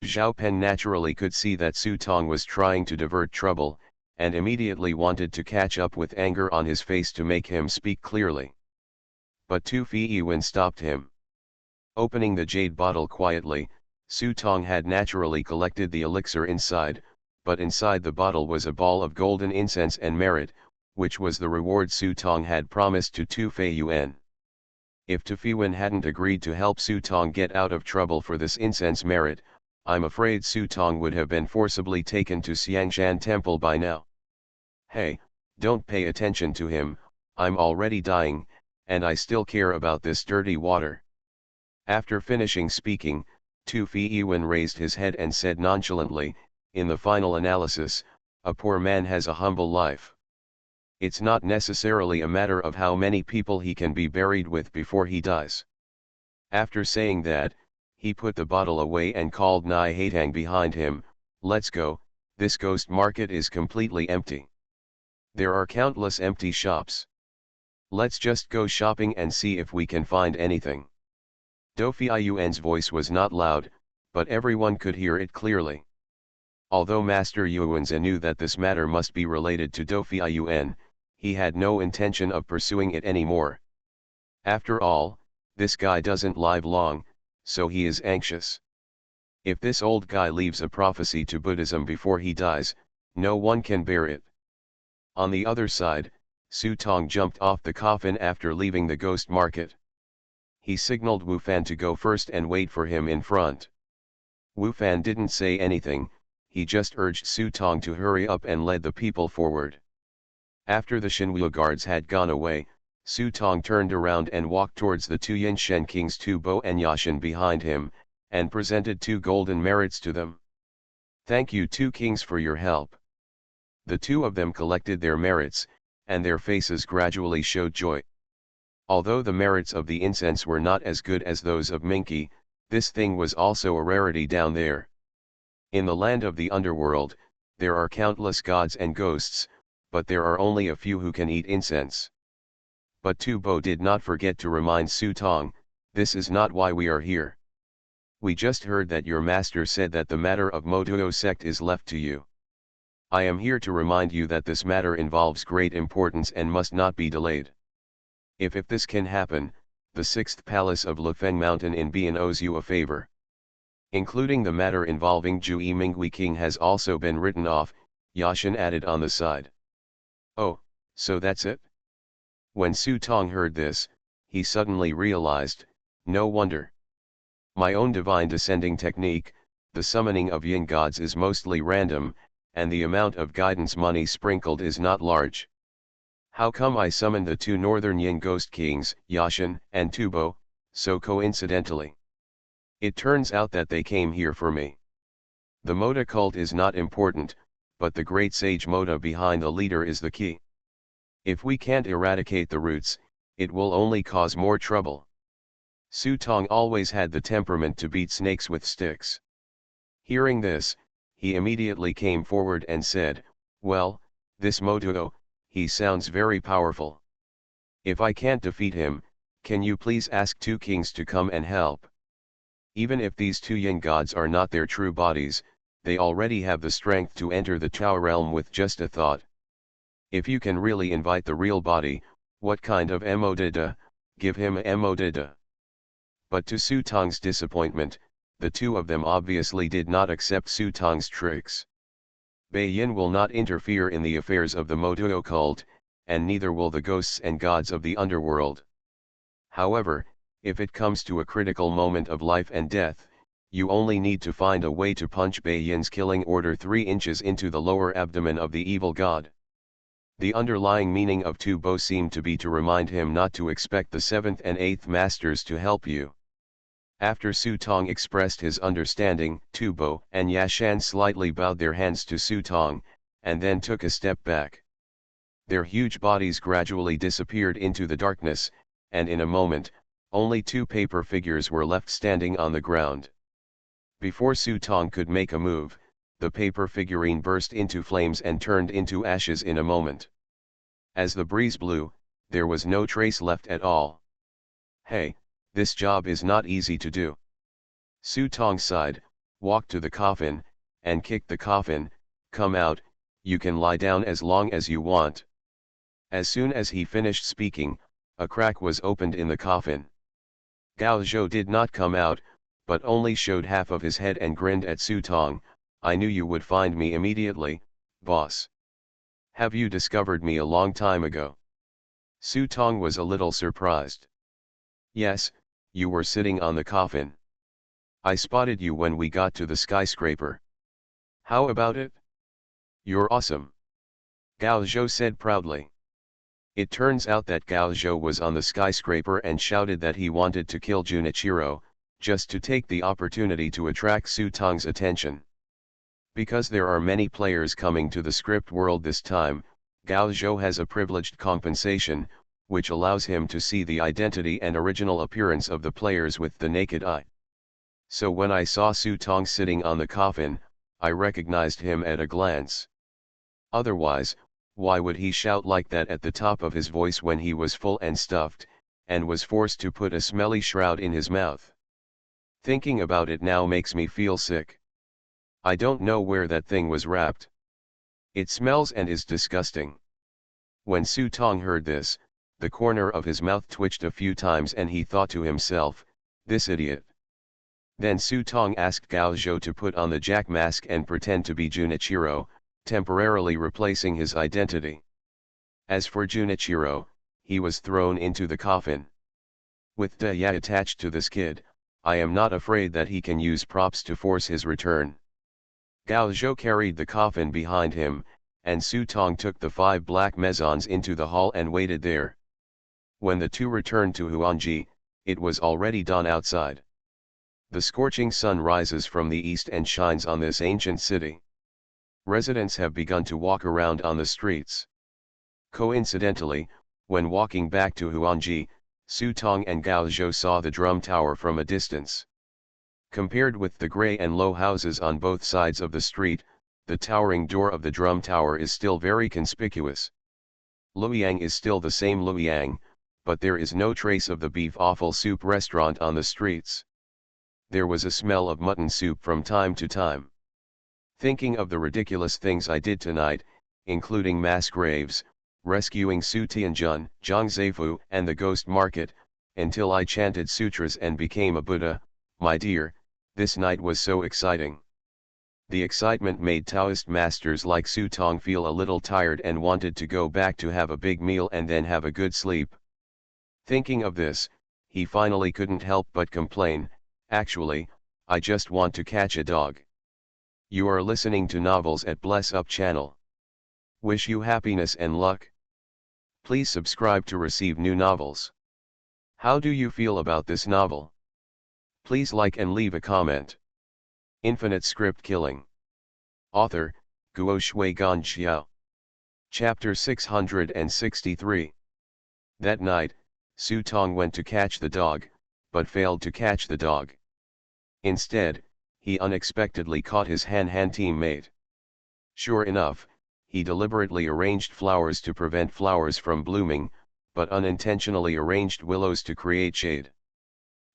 Zhao Pen naturally could see that Su Tong was trying to divert trouble, and immediately wanted to catch up with anger on his face to make him speak clearly. But Tu Piwen stopped him. Opening the jade bottle quietly, Su Tong had naturally collected the elixir inside, but inside the bottle was a ball of golden incense and merit, which was the reward Su Tong had promised to Tu Piwen. If Tu Piwen hadn't agreed to help Su Tong get out of trouble for this incense merit, I'm afraid Su Tong would have been forcibly taken to Xiangshan Temple by now. Hey, don't pay attention to him, I'm already dying, and I still care about this dirty water. After finishing speaking, Tu Piwen raised his head and said nonchalantly, in the final analysis, a poor man has a humble life. It's not necessarily a matter of how many people he can be buried with before he dies. After saying that, he put the bottle away and called Nai Haitang behind him. Let's go, this ghost market is completely empty. There are countless empty shops. Let's just go shopping and see if we can find anything. Do Piwen's voice was not loud, but everyone could hear it clearly. Although Master Yuanzi knew that this matter must be related to Do Piwen, he had no intention of pursuing it anymore. After all, this guy doesn't live long, so he is anxious. If this old guy leaves a prophecy to Buddhism before he dies, no one can bear it. On the other side, Su Tong jumped off the coffin after leaving the ghost market. He signaled Wu Fan to go first and wait for him in front. Wu Fan didn't say anything, he just urged Su Tong to hurry up and led the people forward. After the Shinwu guards had gone away, Su Tong turned around and walked towards the two Yinshen kings Tu Bo and Yashin behind him, and presented 2 golden merits to them. Thank you two kings for your help. The two of them collected their merits, and their faces gradually showed joy. Although the merits of the incense were not as good as those of Minky, this thing was also a rarity down there. In the land of the underworld, there are countless gods and ghosts, but there are only a few who can eat incense. But Tu Bo did not forget to remind Su Tong, this is not why we are here. We just heard that your master said that the matter of Motuo sect is left to you. I am here to remind you that this matter involves great importance and must not be delayed. If this can happen, the 6th palace of Lufeng Mountain in Bian owes you a favor. Including the matter involving Ju Minghui King has also been written off, Yashin added on the side. Oh, so that's it? When Su Tong heard this, he suddenly realized, no wonder. My own divine descending technique, the summoning of yin gods is mostly random, and the amount of guidance money sprinkled is not large. How come I summoned the 2 northern yin ghost kings, Yashin and Tu Bo, so coincidentally? It turns out that they came here for me. The Moda cult is not important, but the great sage Moda behind the leader is the key. If we can't eradicate the roots, it will only cause more trouble. Su Tong always had the temperament to beat snakes with sticks. Hearing this, he immediately came forward and said, well, this Motuo, he sounds very powerful. If I can't defeat him, can you please ask 2 kings to come and help? Even if these 2 yin gods are not their true bodies, they already have the strength to enter the Tao realm with just a thought. If you can really invite the real body, what kind of Modida, give him a Modida. But to Su Tong's disappointment, the 2 of them obviously did not accept Su Tong's tricks. Bei Yin will not interfere in the affairs of the Motuo cult, and neither will the ghosts and gods of the underworld. However, if it comes to a critical moment of life and death, you only need to find a way to punch Bei Yin's killing order 3 inches into the lower abdomen of the evil god. The underlying meaning of Tu Bo seemed to be to remind him not to expect the 7th and 8th masters to help you. After Su Tong expressed his understanding, Tu Bo and Yashan slightly bowed their hands to Su Tong, and then took a step back. Their huge bodies gradually disappeared into the darkness, and in a moment, only 2 paper figures were left standing on the ground. Before Su Tong could make a move, the paper figurine burst into flames and turned into ashes in a moment. As the breeze blew, there was no trace left at all. Hey, this job is not easy to do. Su Tong sighed, walked to the coffin, and kicked the coffin. Come out, you can lie down as long as you want. As soon as he finished speaking, a crack was opened in the coffin. Gao Zhou did not come out, but only showed half of his head and grinned at Su Tong. I knew you would find me immediately, boss. Have you discovered me a long time ago? Su Tong was a little surprised. Yes, you were sitting on the coffin. I spotted you when we got to the skyscraper. How about it? You're awesome. Gao Zhou said proudly. It turns out that Gao Zhou was on the skyscraper and shouted that he wanted to kill Junichiro, just to take the opportunity to attract Su Tong's attention. Because there are many players coming to the script world this time, Gao Zhou has a privileged compensation, which allows him to see the identity and original appearance of the players with the naked eye. So when I saw Su Tong sitting on the coffin, I recognized him at a glance. Otherwise, why would he shout like that at the top of his voice when he was full and stuffed, and was forced to put a smelly shroud in his mouth? Thinking about it now makes me feel sick. I don't know where that thing was wrapped. It smells and is disgusting. When Su Tong heard this, the corner of his mouth twitched a few times and he thought to himself, this idiot. Then Su Tong asked Gao Zhou to put on the Jack mask and pretend to be Junichiro, temporarily replacing his identity. As for Junichiro, he was thrown into the coffin. With Daya attached to this kid, I am not afraid that he can use props to force his return. Gao Zhou carried the coffin behind him, and Su Tong took the 5 black maisons into the hall and waited there. When the two returned to Huangji, it was already dawn outside. The scorching sun rises from the east and shines on this ancient city. Residents have begun to walk around on the streets. Coincidentally, when walking back to Huangji, Su Tong and Gao Zhou saw the drum tower from a distance. Compared with the grey and low houses on both sides of the street, the towering door of the drum tower is still very conspicuous. Luoyang is still the same Luoyang, but there is no trace of the beef offal soup restaurant on the streets. There was a smell of mutton soup from time to time. Thinking of the ridiculous things I did tonight, including mass graves, rescuing Su Tianjun, Zhang Zaifu, and the ghost market, until I chanted sutras and became a Buddha, my dear, this night was so exciting. The excitement made Taoist masters like Su Tong feel a little tired and wanted to go back to have a big meal and then have a good sleep. Thinking of this, he finally couldn't help but complain, actually, I just want to catch a dog. You are listening to Novels at Bless Up channel. Wish you happiness and luck. Please subscribe to receive new novels. How do you feel about this novel? Please like and leave a comment. Infinite Script Killing. Author, Guo Shui Gan Xiao. Chapter 663. That night, Su Tong went to catch the dog, but failed to catch the dog. Instead, he unexpectedly caught his Han teammate. Sure enough, he deliberately arranged flowers to prevent flowers from blooming, but unintentionally arranged willows to create shade.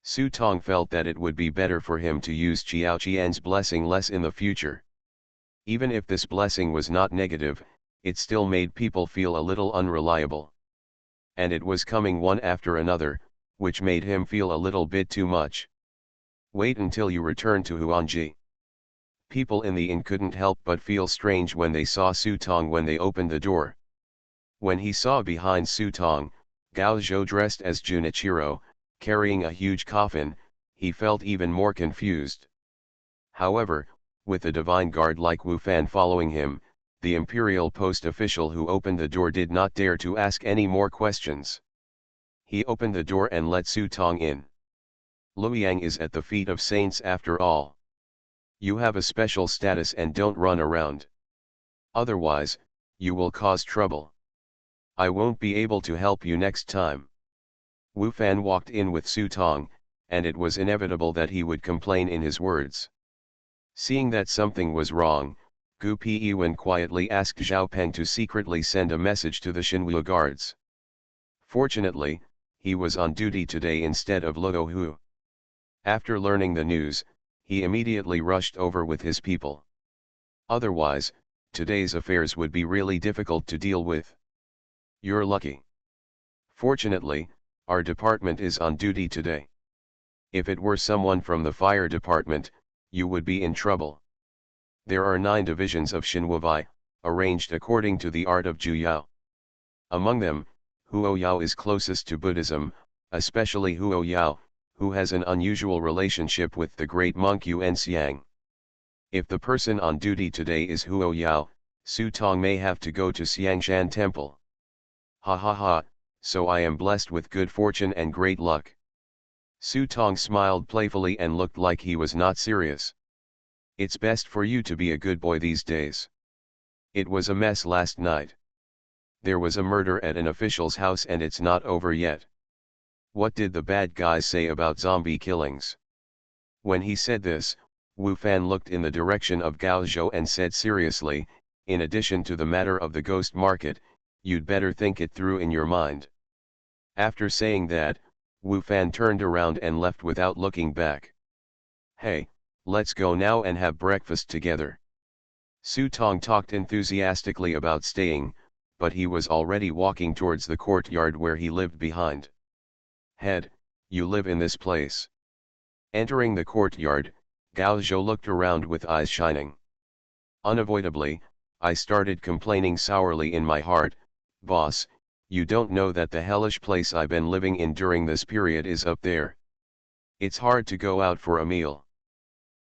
Su Tong felt that it would be better for him to use Qiao Qian's blessing less in the future. Even if this blessing was not negative, it still made people feel a little unreliable. And it was coming one after another, which made him feel a little bit too much. Wait until you return to Huangji. People in the inn couldn't help but feel strange when they saw Su Tong when they opened the door. When he saw behind Su Tong, Gao Zhou dressed as Junichiro, carrying a huge coffin, he felt even more confused. However, with a divine guard like Wu Fan following him, the imperial post official who opened the door did not dare to ask any more questions. He opened the door and let Su Tong in. Luoyang is at the feet of saints after all. You have a special status and don't run around. Otherwise, you will cause trouble. I won't be able to help you next time. Wu Fan walked in with Su Tong, and it was inevitable that he would complain in his words. Seeing that something was wrong, Gu Peiwen quietly asked Zhao Peng to secretly send a message to the Xinwu guards. Fortunately, he was on duty today instead of Luo Hu. After learning the news, he immediately rushed over with his people. Otherwise, today's affairs would be really difficult to deal with. You're lucky. Fortunately, our department is on duty today. If it were someone from the fire department, you would be in trouble. There are 9 divisions of Xinwuvai, arranged according to the art of Juyao. Among them, Huo Yao is closest to Buddhism, especially Huo Yao, who has an unusual relationship with the great monk Yuan Xiang. If the person on duty today is Huo Yao, Su Tong may have to go to Xiangshan Temple. Ha ha ha, so I am blessed with good fortune and great luck. Su Tong smiled playfully and looked like he was not serious. It's best for you to be a good boy these days. It was a mess last night. There was a murder at an official's house and it's not over yet. What did the bad guys say about zombie killings? When he said this, Wu Fan looked in the direction of Gao Zhou and said seriously, in addition to the matter of the ghost market, you'd better think it through in your mind. After saying that, Wu Fan turned around and left without looking back. Hey, let's go now and have breakfast together. Su Tong talked enthusiastically about staying, but he was already walking towards the courtyard where he lived behind. Head, you live in this place. Entering the courtyard, Gao Zhou looked around with eyes shining. Unavoidably, I started complaining sourly in my heart, boss, you don't know that the hellish place I've been living in during this period is up there. It's hard to go out for a meal.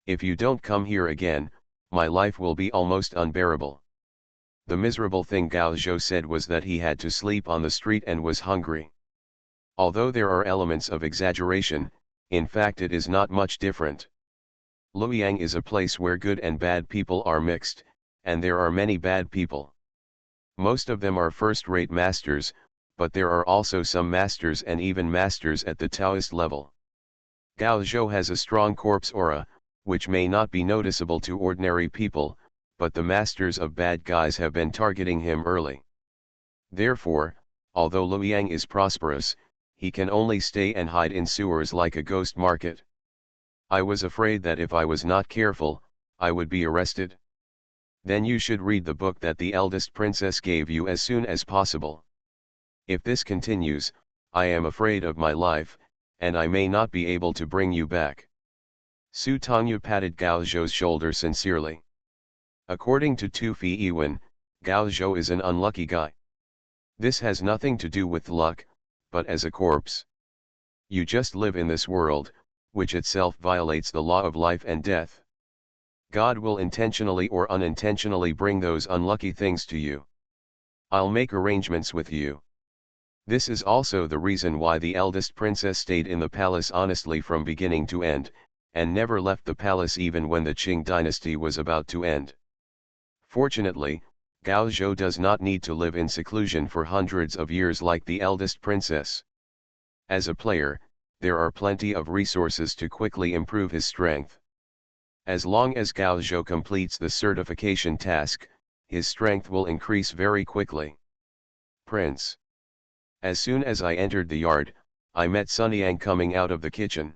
If you don't come here again, my life will be almost unbearable. The miserable thing Gao Zhou said was that he had to sleep on the street and was hungry. Although there are elements of exaggeration, in fact it is not much different. Luoyang is a place where good and bad people are mixed, and there are many bad people. Most of them are first-rate masters, but there are also some masters and even masters at the Taoist level. Gao Zhou has a strong corpse aura, which may not be noticeable to ordinary people, but the masters of bad guys have been targeting him early. Therefore, although Luoyang is prosperous, he can only stay and hide in sewers like a ghost market. I was afraid that if I was not careful, I would be arrested. Then you should read the book that the eldest princess gave you as soon as possible. If this continues, I am afraid of my life, and I may not be able to bring you back. Su Tongyu patted Gao Zhou's shoulder sincerely. According to Tu Fi Yiwen, Gao Zhou is an unlucky guy. This has nothing to do with luck, but as a corpse. You just live in this world, which itself violates the law of life and death. God will intentionally or unintentionally bring those unlucky things to you. I'll make arrangements with you. This is also the reason why the eldest princess stayed in the palace honestly from beginning to end, and never left the palace even when the Qing dynasty was about to end. Fortunately, Gao Zhou does not need to live in seclusion for hundreds of years like the eldest princess. As a player, there are plenty of resources to quickly improve his strength. As long as Gao Zhou completes the certification task, his strength will increase very quickly. Prince. As soon as I entered the yard, I met Sun Yang coming out of the kitchen.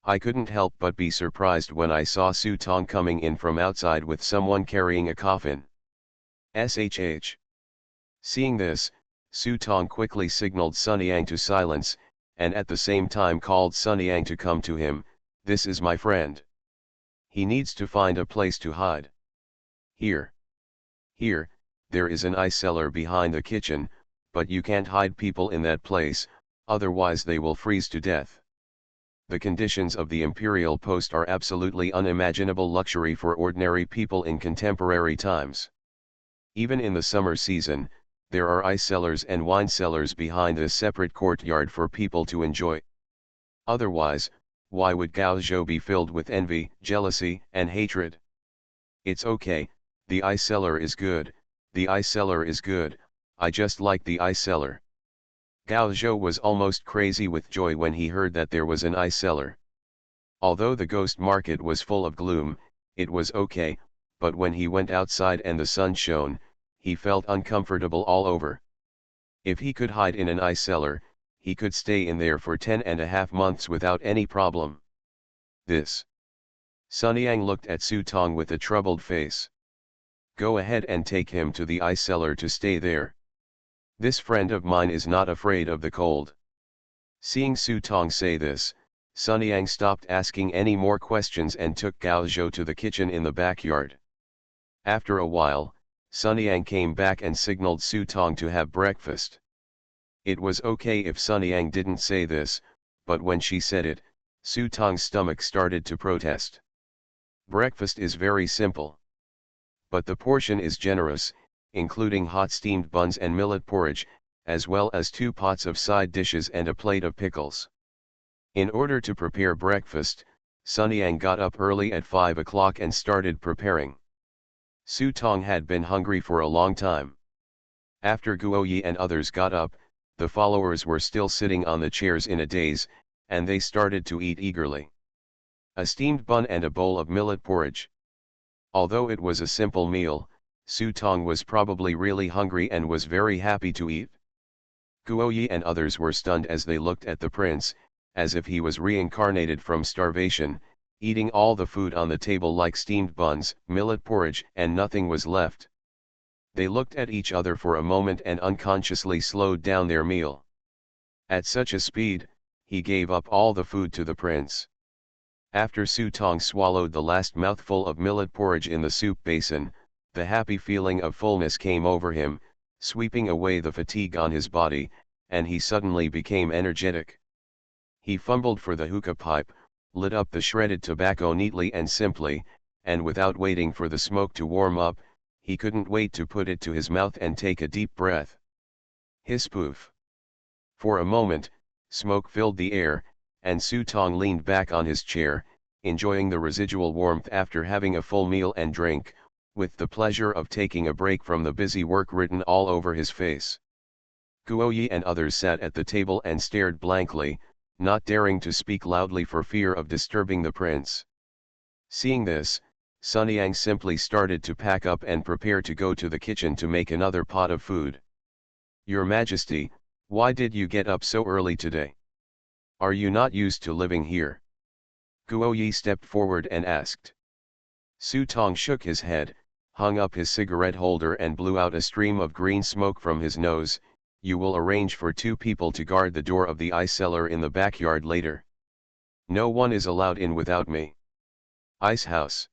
I couldn't help but be surprised when I saw Su Tong coming in from outside with someone carrying a coffin. SHH. Seeing this, Su Tong quickly signaled Sun Yang to silence, and at the same time called Sun Yang to come to him. This is my friend. He needs to find a place to hide. Here. Here, there is an ice cellar behind the kitchen, but you can't hide people in that place, otherwise they will freeze to death. The conditions of the imperial post are absolutely unimaginable luxury for ordinary people in contemporary times. Even in the summer season, there are ice cellars and wine cellars behind this separate courtyard for people to enjoy. Otherwise, why would Gao Zhou be filled with envy, jealousy, and hatred? It's okay, the ice cellar is good, the ice cellar is good, I just like the ice cellar. Gao Zhou was almost crazy with joy when he heard that there was an ice cellar. Although the ghost market was full of gloom, it was okay, but when he went outside and the sun shone, he felt uncomfortable all over. If he could hide in an ice cellar, he could stay in there for 10.5 months without any problem. This. Sun Yang looked at Su Tong with a troubled face. Go ahead and take him to the ice cellar to stay there. This friend of mine is not afraid of the cold. Seeing Su Tong say this, Sun Yang stopped asking any more questions and took Gao Zhou to the kitchen in the backyard. After a while, Sun Yang came back and signaled Su Tong to have breakfast. It was okay if Sun Yang didn't say this, but when she said it, Su Tong's stomach started to protest. Breakfast is very simple. But the portion is generous, including hot steamed buns and millet porridge, as well as 2 pots of side dishes and a plate of pickles. In order to prepare breakfast, Sun Yang got up early at 5 o'clock and started preparing. Su Tong had been hungry for a long time. After Guo Yi and others got up, the followers were still sitting on the chairs in a daze, and they started to eat eagerly. A steamed bun and a bowl of millet porridge. Although it was a simple meal, Su Tong was probably really hungry and was very happy to eat. Guo Yi and others were stunned as they looked at the prince, as if he was reincarnated from starvation, eating all the food on the table like steamed buns, millet porridge, and nothing was left. They looked at each other for a moment and unconsciously slowed down their meal. At such a speed, he gave up all the food to the prince. After Su Tong swallowed the last mouthful of millet porridge in the soup basin, the happy feeling of fullness came over him, sweeping away the fatigue on his body, and he suddenly became energetic. He fumbled for the hookah pipe, lit up the shredded tobacco neatly and simply, and without waiting for the smoke to warm up, he couldn't wait to put it to his mouth and take a deep breath. His poof. For a moment, smoke filled the air, and Su Tong leaned back on his chair, enjoying the residual warmth after having a full meal and drink, with the pleasure of taking a break from the busy work written all over his face. Guo Yi and others sat at the table and stared blankly, not daring to speak loudly for fear of disturbing the prince. Seeing this, Sun Yang simply started to pack up and prepare to go to the kitchen to make another pot of food. Your Majesty, why did you get up so early today? Are you not used to living here? Guo Yi stepped forward and asked. Su Tong shook his head, hung up his cigarette holder and blew out a stream of green smoke from his nose. You will arrange for 2 people to guard the door of the ice cellar in the backyard later. No one is allowed in without me. Ice house.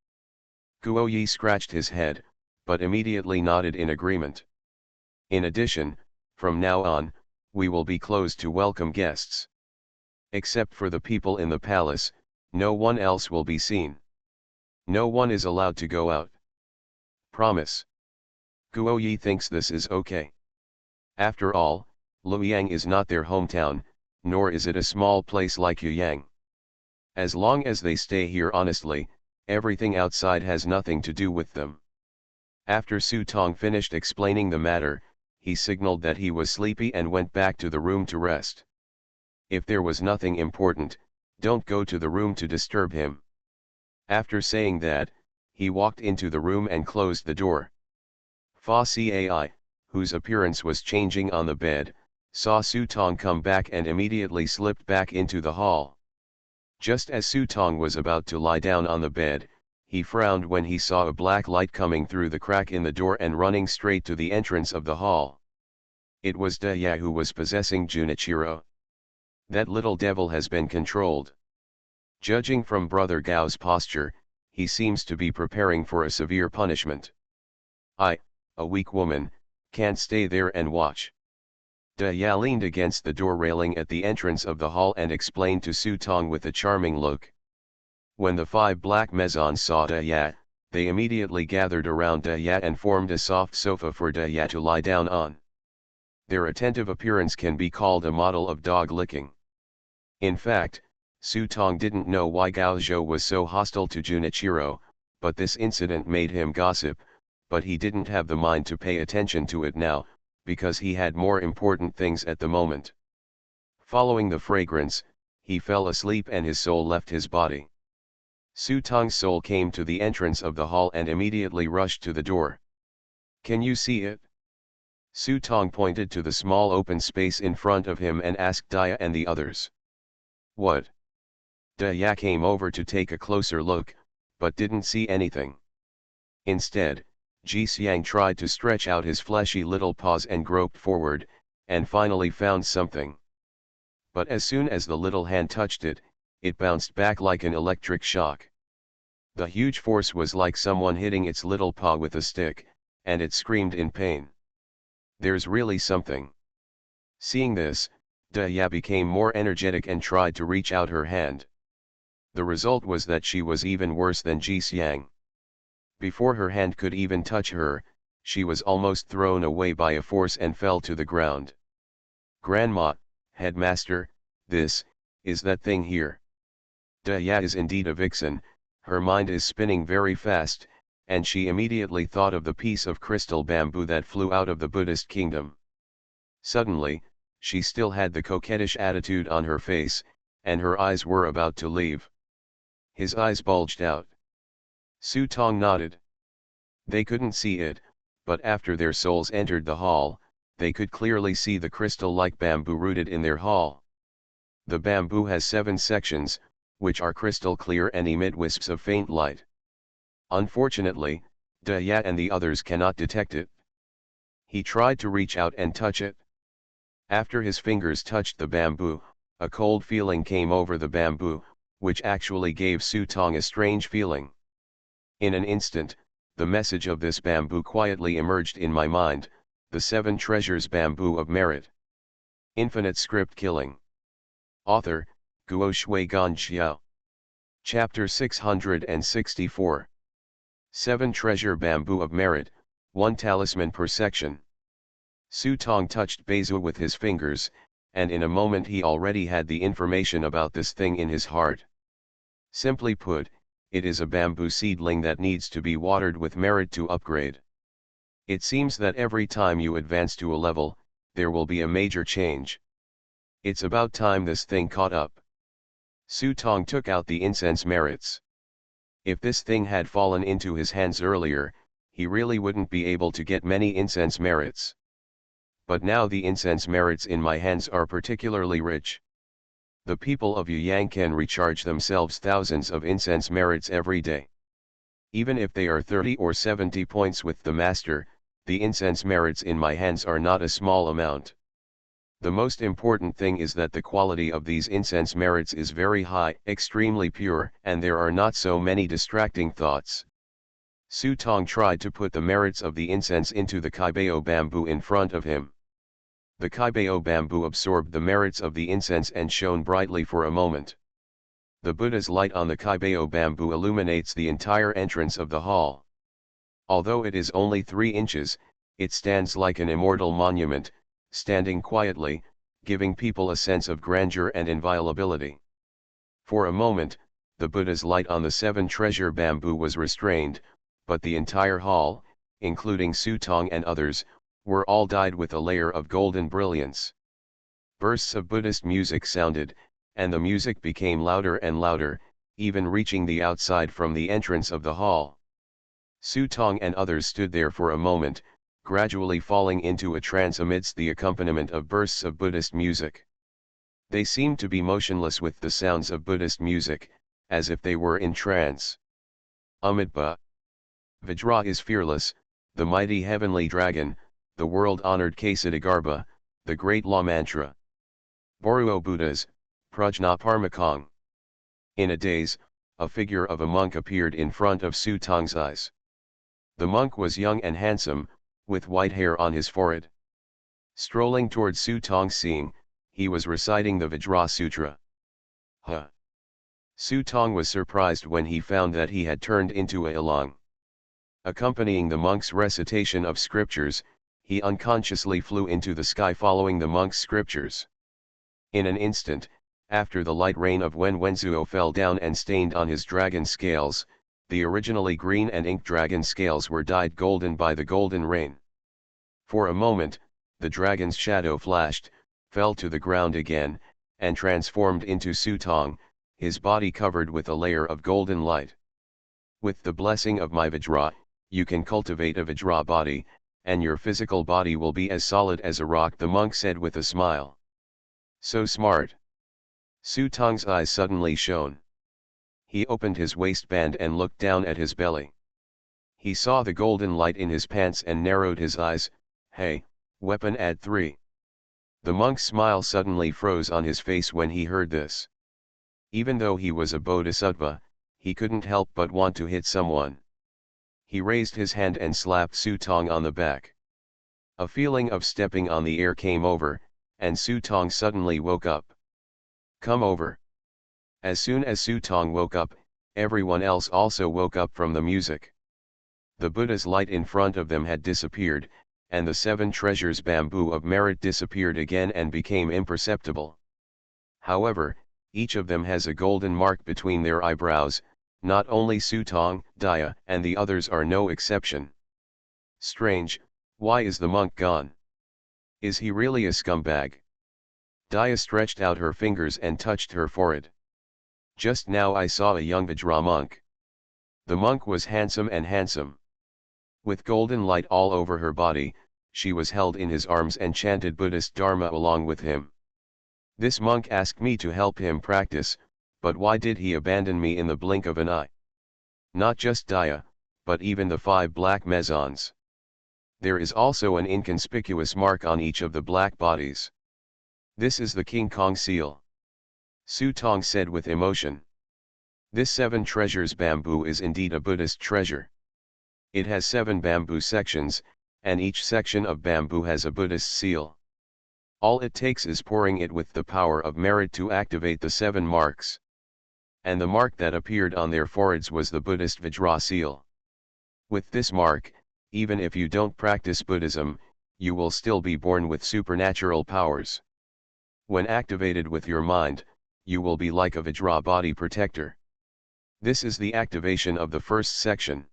Guo Yi scratched his head, but immediately nodded in agreement. In addition, from now on, we will be closed to welcome guests. Except for the people in the palace, no one else will be seen. No one is allowed to go out. Promise. Guo Yi thinks this is okay. After all, Luoyang is not their hometown, nor is it a small place like Yuyang. As long as they stay here honestly, everything outside has nothing to do with them. After Su Tong finished explaining the matter, he signaled that he was sleepy and went back to the room to rest. If there was nothing important, don't go to the room to disturb him. After saying that, he walked into the room and closed the door. Fa Cai, whose appearance was changing on the bed, saw Su Tong come back and immediately slipped back into the hall. Just as Su Tong was about to lie down on the bed, he frowned when he saw a black light coming through the crack in the door and running straight to the entrance of the hall. It was De Ya who was possessing Junichiro. That little devil has been controlled. Judging from Brother Gao's posture, he seems to be preparing for a severe punishment. I, a weak woman, can't stay there and watch. De Ya leaned against the door railing at the entrance of the hall and explained to Su Tong with a charming look. When the 5 black Mezons saw De Ya, they immediately gathered around De Ya and formed a soft sofa for De Ya to lie down on. Their attentive appearance can be called a model of dog licking. In fact, Su Tong didn't know why Gao Zhou was so hostile to Junichiro, but this incident made him gossip, but he didn't have the mind to pay attention to it now, because he had more important things at the moment. Following the fragrance, he fell asleep and his soul left his body. Su Tong's soul came to the entrance of the hall and immediately rushed to the door. Can you see it? Su Tong pointed to the small open space in front of him and asked Dia and the others. What? De Ya came over to take a closer look, but didn't see anything. Instead, Ji Xiang tried to stretch out his fleshy little paws and groped forward, and finally found something. But as soon as the little hand touched it, it bounced back like an electric shock. The huge force was like someone hitting its little paw with a stick, and it screamed in pain. There's really something. Seeing this, De Ya became more energetic and tried to reach out her hand. The result was that she was even worse than Ji Xiang. Before her hand could even touch her, she was almost thrown away by a force and fell to the ground. Grandma, headmaster, this is that thing here. De Ya is indeed a vixen, her mind is spinning very fast, and she immediately thought of the piece of crystal bamboo that flew out of the Buddhist kingdom. Suddenly, she still had the coquettish attitude on her face, and her eyes were about to leave. His eyes bulged out. Su Tong nodded. They couldn't see it, but after their souls entered the hall, they could clearly see the crystal-like bamboo rooted in their hall. The bamboo has 7 sections, which are crystal clear and emit wisps of faint light. Unfortunately, De Ya and the others cannot detect it. He tried to reach out and touch it. After his fingers touched the bamboo, a cold feeling came over the bamboo, which actually gave Su Tong a strange feeling. In an instant, the message of this bamboo quietly emerged in my mind, the 7 treasures bamboo of merit. Infinite script killing. Author, Guo Shui Gan Xiao. Chapter 664. 7 Treasure Bamboo of Merit, 1 talisman per section. Su Tong touched Bezu with his fingers, and in a moment he already had the information about this thing in his heart. Simply put, it is a bamboo seedling that needs to be watered with merit to upgrade. It seems that every time you advance to a level, there will be a major change. It's about time this thing caught up. Su Tong took out the incense merits. If this thing had fallen into his hands earlier, he really wouldn't be able to get many incense merits. But now the incense merits in my hands are particularly rich. The people of Yuyang can recharge themselves thousands of incense merits every day. Even if they are 30 or 70 points with the master, the incense merits in my hands are not a small amount. The most important thing is that the quality of these incense merits is very high, extremely pure, and there are not so many distracting thoughts. Su Tong tried to put the merits of the incense into the Kaibao bamboo in front of him. The Kaibao bamboo absorbed the merits of the incense and shone brightly for a moment. The Buddha's light on the Kaibao bamboo illuminates the entire entrance of the hall. Although it is only 3 inches, it stands like an immortal monument, standing quietly, giving people a sense of grandeur and inviolability. For a moment, the Buddha's light on the 7 treasure bamboo was restrained, but the entire hall, including Su Tong and others, were all dyed with a layer of golden brilliance. Bursts of Buddhist music sounded, and the music became louder and louder, even reaching the outside from the entrance of the hall. Su Tong and others stood there for a moment, gradually falling into a trance amidst the accompaniment of bursts of Buddhist music. They seemed to be motionless with the sounds of Buddhist music, as if they were in trance. Amitabha. Vajra is fearless, the mighty heavenly dragon, the world-honored Ksatagarbha, the great law mantra. Boruo Buddhas, Prajna Parmakong. In a daze, a figure of a monk appeared in front of Su Tong's eyes. The monk was young and handsome, with white hair on his forehead. Strolling towards Su Tong seeing, he was reciting the Vajra Sutra. Su Tong was surprised when he found that he had turned into a Ilang. Accompanying the monk's recitation of scriptures, he unconsciously flew into the sky following the monk's scriptures. In an instant, after the light rain of Wen Wenzuo fell down and stained on his dragon scales, the originally green and ink dragon scales were dyed golden by the golden rain. For a moment, the dragon's shadow flashed, fell to the ground again, and transformed into Su Tong, his body covered with a layer of golden light. With the blessing of my Vajra, you can cultivate a Vajra body, and your physical body will be as solid as a rock, the monk said with a smile. So smart. Su Tong's eyes suddenly shone. He opened his waistband and looked down at his belly. He saw the golden light in his pants and narrowed his eyes. Hey, weapon add 3. The monk's smile suddenly froze on his face when he heard this. Even though he was a bodhisattva, he couldn't help but want to hit someone. He raised his hand and slapped Su Tong on the back. A feeling of stepping on the air came over, and Su Tong suddenly woke up. Come over. As soon as Su Tong woke up, everyone else also woke up from the music. The Buddha's light in front of them had disappeared, and the 7 treasures bamboo of merit disappeared again and became imperceptible. However, each of them has a golden mark between their eyebrows, not only Su Tong, Dia, and the others are no exception. Strange, why is the monk gone? Is he really a scumbag? Dia stretched out her fingers and touched her forehead. Just now I saw a young Vajra monk. The monk was handsome and handsome. With golden light all over her body, she was held in his arms and chanted Buddhist Dharma along with him. This monk asked me to help him practice, but why did he abandon me in the blink of an eye? Not just Dia, but even the 5 black mezons. There is also an inconspicuous mark on each of the black bodies. This is the King Kong seal. Su Tong said with emotion. This 7 treasures bamboo is indeed a Buddhist treasure. It has 7 bamboo sections, and each section of bamboo has a Buddhist seal. All it takes is pouring it with the power of merit to activate the 7 marks. And the mark that appeared on their foreheads was the Buddhist Vajra seal. With this mark, Even if you don't practice Buddhism, you will still be born with supernatural powers. When activated with your mind, you will be like a Vajra body protector. This is the activation of the first section.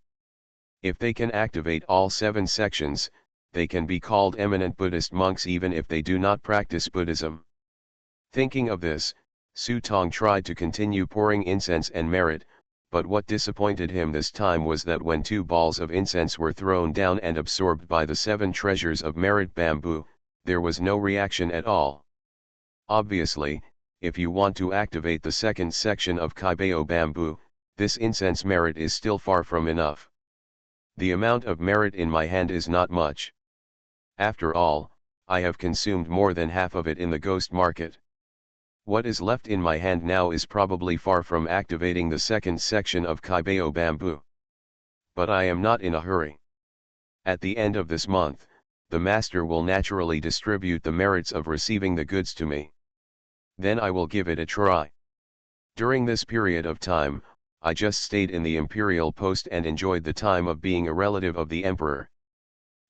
If they can activate all 7 sections, they can be called eminent Buddhist monks even if they do not practice Buddhism. Thinking of this, Su Tong tried to continue pouring incense and merit, but what disappointed him this time was that when 2 balls of incense were thrown down and absorbed by the 7 treasures of merit bamboo, there was no reaction at all. Obviously, if you want to activate the second section of Kaibao bamboo, this incense merit is still far from enough. The amount of merit in my hand is not much. After all, I have consumed more than half of it in the ghost market. What is left in my hand now is probably far from activating the second section of Kaibao bamboo. But I am not in a hurry. At the end of this month, the master will naturally distribute the merits of receiving the goods to me. Then I will give it a try. During this period of time, I just stayed in the imperial post and enjoyed the time of being a relative of the emperor.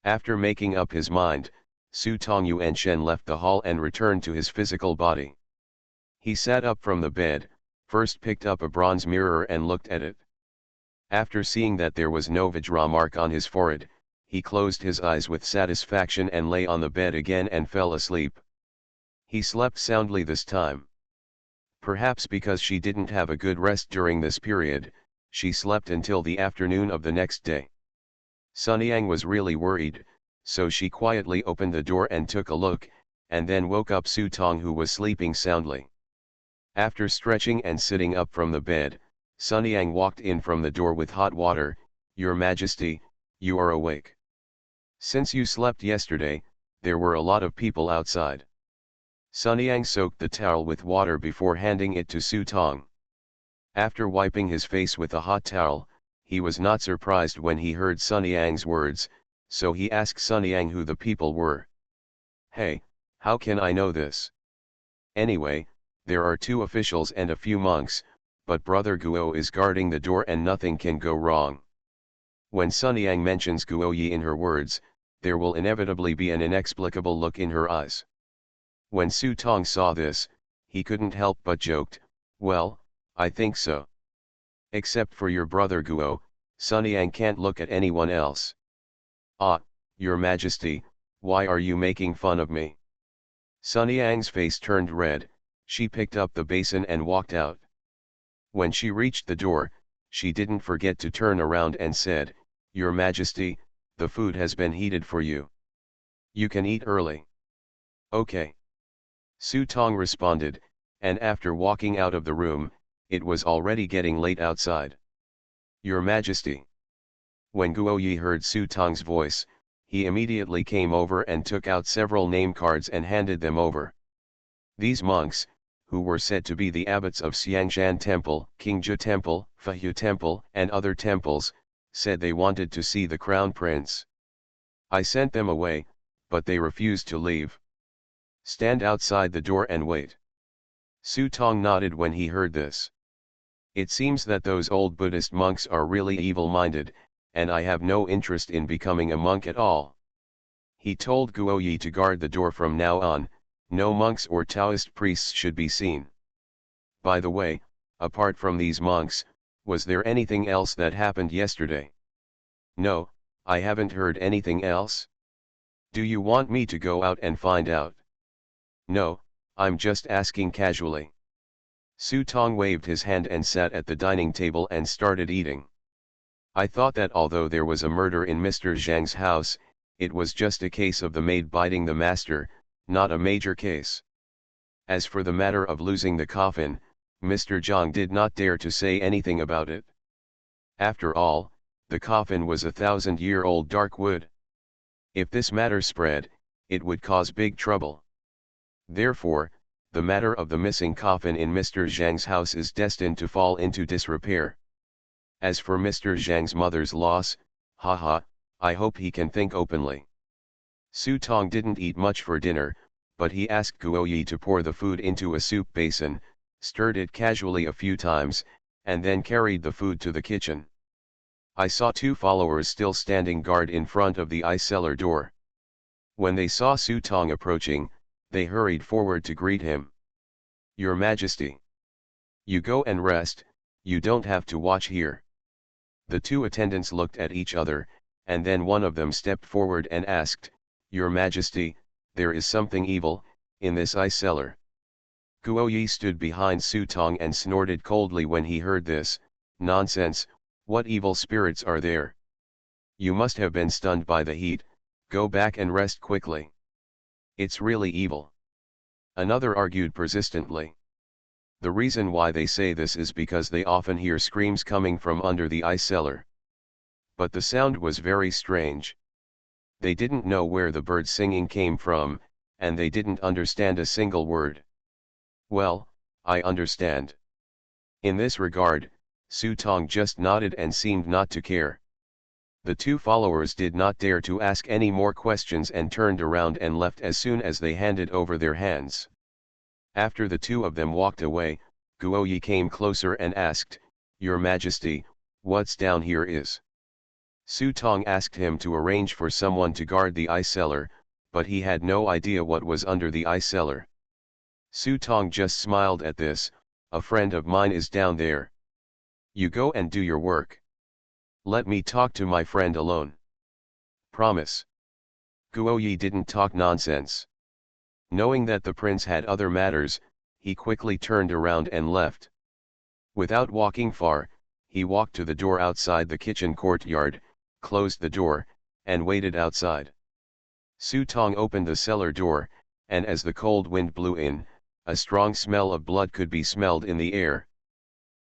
After making up his mind, Su Tong Yuan Shen left the hall and returned to his physical body. He sat up from the bed, first picked up a bronze mirror and looked at it. After seeing that there was no Vajra mark on his forehead, he closed his eyes with satisfaction and lay on the bed again and fell asleep. He slept soundly this time. Perhaps because she didn't have a good rest during this period, she slept until the afternoon of the next day. Sun Yang was really worried, so she quietly opened the door and took a look, and then woke up Su Tong, who was sleeping soundly. After stretching and sitting up from the bed, Sun Yang walked in from the door with hot water. "Your Majesty, you are awake. Since you slept yesterday, there were a lot of people outside." Sun Yang soaked the towel with water before handing it to Su Tong. After wiping his face with a hot towel, he was not surprised when he heard Sun Yang's words, so he asked Sun Yang who the people were. "Hey, how can I know this? Anyway, there are 2 officials and a few monks, but Brother Guo is guarding the door and nothing can go wrong." When Sun Yang mentions Guo Yi in her words, there will inevitably be an inexplicable look in her eyes. When Su Tong saw this, he couldn't help but joked, "Well, I think so. Except for your brother Guo, Sun Yang can't look at anyone else." "Ah, Your Majesty, why are you making fun of me?" Sun Yang's face turned red. She picked up the basin and walked out. When she reached the door, she didn't forget to turn around and said, "Your Majesty, the food has been heated for you. You can eat early." "Okay." Su Tong responded, and after walking out of the room, it was already getting late outside. "Your Majesty." When Guo Yi heard Su Tong's voice, he immediately came over and took out several name cards and handed them over. These monks, who were said to be the abbots of Xiangshan Temple, Qingzhou Temple, Fahu Temple, and other temples, said they wanted to see the Crown Prince. "I sent them away, but they refused to leave. Stand outside the door and wait." Su Tong nodded when he heard this. "It seems that those old Buddhist monks are really evil-minded, and I have no interest in becoming a monk at all." He told Guo Yi to guard the door from now on. No monks or Taoist priests should be seen. By the way, apart from these monks, was there anything else that happened yesterday? "No, I haven't heard anything else." "Do you want me to go out and find out?" "No, I'm just asking casually." Su Tong waved his hand and sat at the dining table and started eating. "I thought that although there was a murder in Mr. Zhang's house, it was just a case of the maid biting the master, not a major case. As for the matter of losing the coffin, Mr. Zhang did not dare to say anything about it. After all, the coffin was 1,000-year-old dark wood. If this matter spread, it would cause big trouble. Therefore, the matter of the missing coffin in Mr. Zhang's house is destined to fall into disrepair. As for Mr. Zhang's mother's loss, haha, I hope he can think openly." Su Tong didn't eat much for dinner, but he asked Guo Yi to pour the food into a soup basin, stirred it casually a few times, and then carried the food to the kitchen. I saw two followers still standing guard in front of the ice cellar door. When they saw Su Tong approaching, they hurried forward to greet him. Your Majesty. You go and rest, you don't have to watch here. The two attendants looked at each other, and then one of them stepped forward and asked, Your Majesty, there is something evil in this ice cellar. Guo Yi stood behind Su Tong and snorted coldly when he heard this. Nonsense, what evil spirits are there? You must have been stunned by the heat, go back and rest quickly. It's really evil. Another argued persistently. The reason why they say this is because they often hear screams coming from under the ice cellar. But the sound was very strange. They didn't know where the bird singing came from, and they didn't understand a single word. Well, I understand. In this regard, Su Tong just nodded and seemed not to care. The two followers did not dare to ask any more questions and turned around and left as soon as they handed over their hands. After the two of them walked away, Guo Yi came closer and asked, Your Majesty, what's down here is? Su Tong asked him to arrange for someone to guard the ice cellar, but he had no idea what was under the ice cellar. Su Tong just smiled at this. A friend of mine is down there. You go and do your work. Let me talk to my friend alone. Promise. Guo Yi didn't talk nonsense. Knowing that the prince had other matters, he quickly turned around and left. Without walking far, he walked to the door outside the kitchen courtyard, closed the door, and waited outside. Su Tong opened the cellar door, and as the cold wind blew in, a strong smell of blood could be smelled in the air.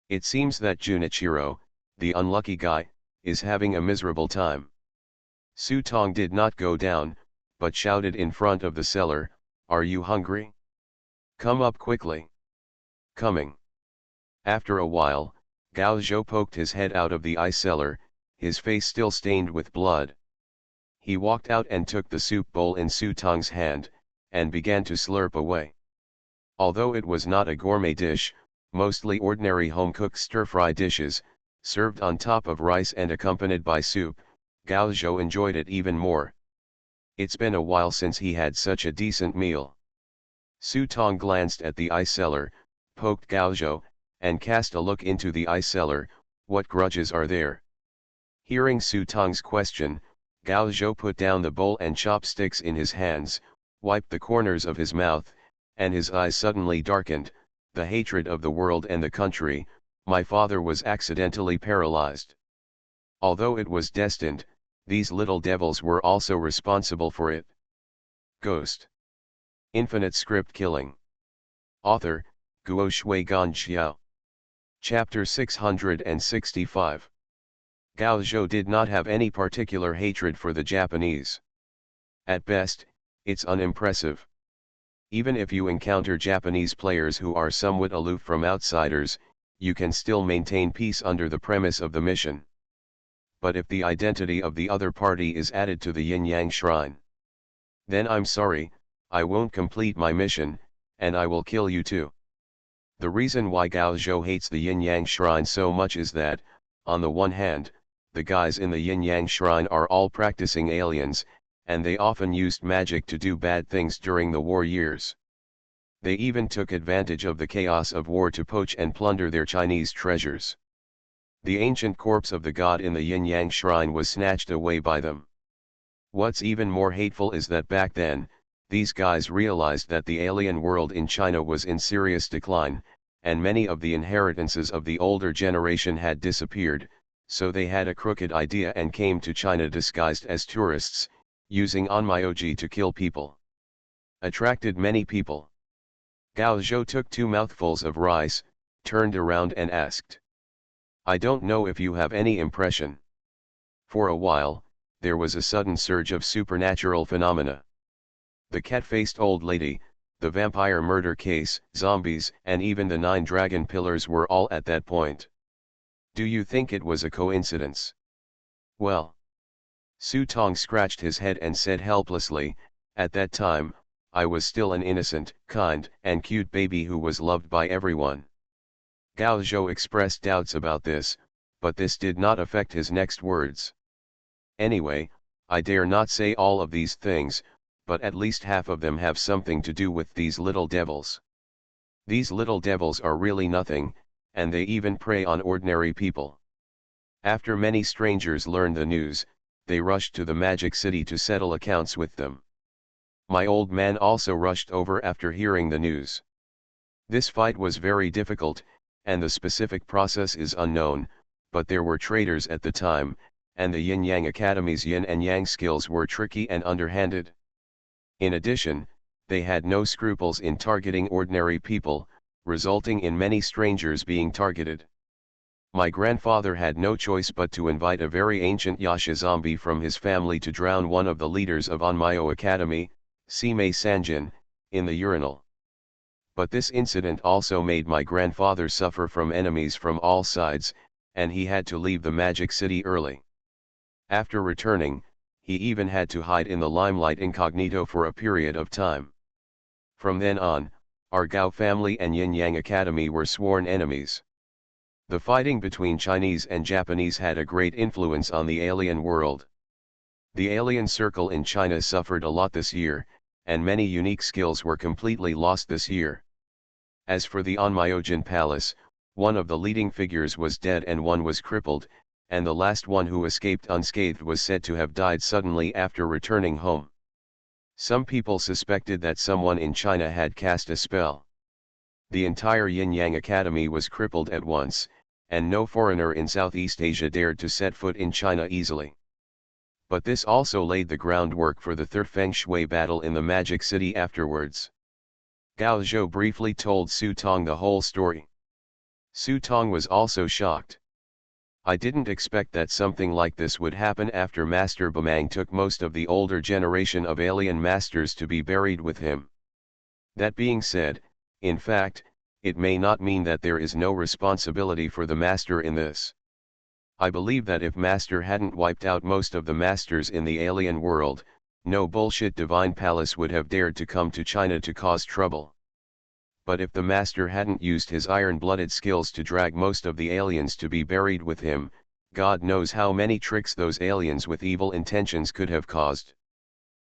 It seems that Junichiro, the unlucky guy, is having a miserable time. Su Tong did not go down, but shouted in front of the cellar, Are you hungry? Come up quickly. Coming. After a while, Gao Zhou poked his head out of the ice cellar, his face still stained with blood. He walked out and took the soup bowl in Su Tong's hand, and began to slurp away. Although it was not a gourmet dish, mostly ordinary home-cooked stir-fry dishes, served on top of rice and accompanied by soup, Gao Zhou enjoyed it even more. It's been a while since he had such a decent meal. Su Tong glanced at the ice cellar, poked Gao Zhou, and cast a look into the ice cellar. What grudges are there? Hearing Su Tong's question, Gao Zhou put down the bowl and chopsticks in his hands, wiped the corners of his mouth, and his eyes suddenly darkened. The hatred of the world and the country, my father was accidentally paralyzed. Although it was destined, these little devils were also responsible for it. Ghost. Infinite script killing. Author, Guo Shui Gan Xiao. Chapter 665. Gao Zhou did not have any particular hatred for the Japanese. At best, it's unimpressive. Even if you encounter Japanese players who are somewhat aloof from outsiders, you can still maintain peace under the premise of the mission. But if the identity of the other party is added to the yin-yang shrine, then I'm sorry, I won't complete my mission, and I will kill you too. The reason why Gao Zhou hates the yin-yang shrine so much is that, on the one hand, the guys in the yin-yang shrine are all practicing aliens, and they often used magic to do bad things during the war years. They even took advantage of the chaos of war to poach and plunder their Chinese treasures. The ancient corpse of the god in the yin-yang shrine was snatched away by them. What's even more hateful is that back then, these guys realized that the alien world in China was in serious decline, and many of the inheritances of the older generation had disappeared, so they had a crooked idea and came to China disguised as tourists, using onmyoji to kill people. Attracted many people. Gao Zhou took 2 mouthfuls of rice, turned around and asked. I don't know if you have any impression. For a while, there was a sudden surge of supernatural phenomena. The cat-faced old lady, the vampire murder case, zombies, and even the 9 dragon pillars were all at that point. Do you think it was a coincidence? Well. Su Tong scratched his head and said helplessly, at that time, I was still an innocent, kind, and cute baby who was loved by everyone. Gao Zhou expressed doubts about this, but this did not affect his next words. Anyway, I dare not say all of these things, but at least half of them have something to do with these little devils. These little devils are really nothing, and they even prey on ordinary people. After many strangers learned the news, they rushed to the Magic City to settle accounts with them. My old man also rushed over after hearing the news. This fight was very difficult, and the specific process is unknown, but there were traitors at the time, and the Yin-Yang Academy's yin and yang skills were tricky and underhanded. In addition, they had no scruples in targeting ordinary people, resulting in many strangers being targeted. My grandfather had no choice but to invite a very ancient Yasha zombie from his family to drown one of the leaders of Onmyo Academy, Sime Sanjin, in the urinal. But this incident also made my grandfather suffer from enemies from all sides, and he had to leave the Magic City early. After returning, he even had to hide in the limelight incognito for a period of time. From then on, our Gao family and Yin-Yang Academy were sworn enemies. The fighting between Chinese and Japanese had a great influence on the alien world. The alien circle in China suffered a lot this year, and many unique skills were completely lost this year. As for the Onmyogen Palace, one of the leading figures was dead and one was crippled, and the last one who escaped unscathed was said to have died suddenly after returning home. Some people suspected that someone in China had cast a spell. The entire Yin-Yang Academy was crippled at once, and no foreigner in Southeast Asia dared to set foot in China easily. But this also laid the groundwork for the third Feng Shui battle in the Magic City afterwards. Gao Zhou briefly told Su Tong the whole story. Su Tong was also shocked. I didn't expect that something like this would happen after Master Bamang took most of the older generation of alien masters to be buried with him. That being said, in fact, it may not mean that there is no responsibility for the master in this. I believe that if Master hadn't wiped out most of the masters in the alien world, no bullshit divine palace would have dared to come to China to cause trouble. But if the Master hadn't used his iron-blooded skills to drag most of the aliens to be buried with him, God knows how many tricks those aliens with evil intentions could have caused.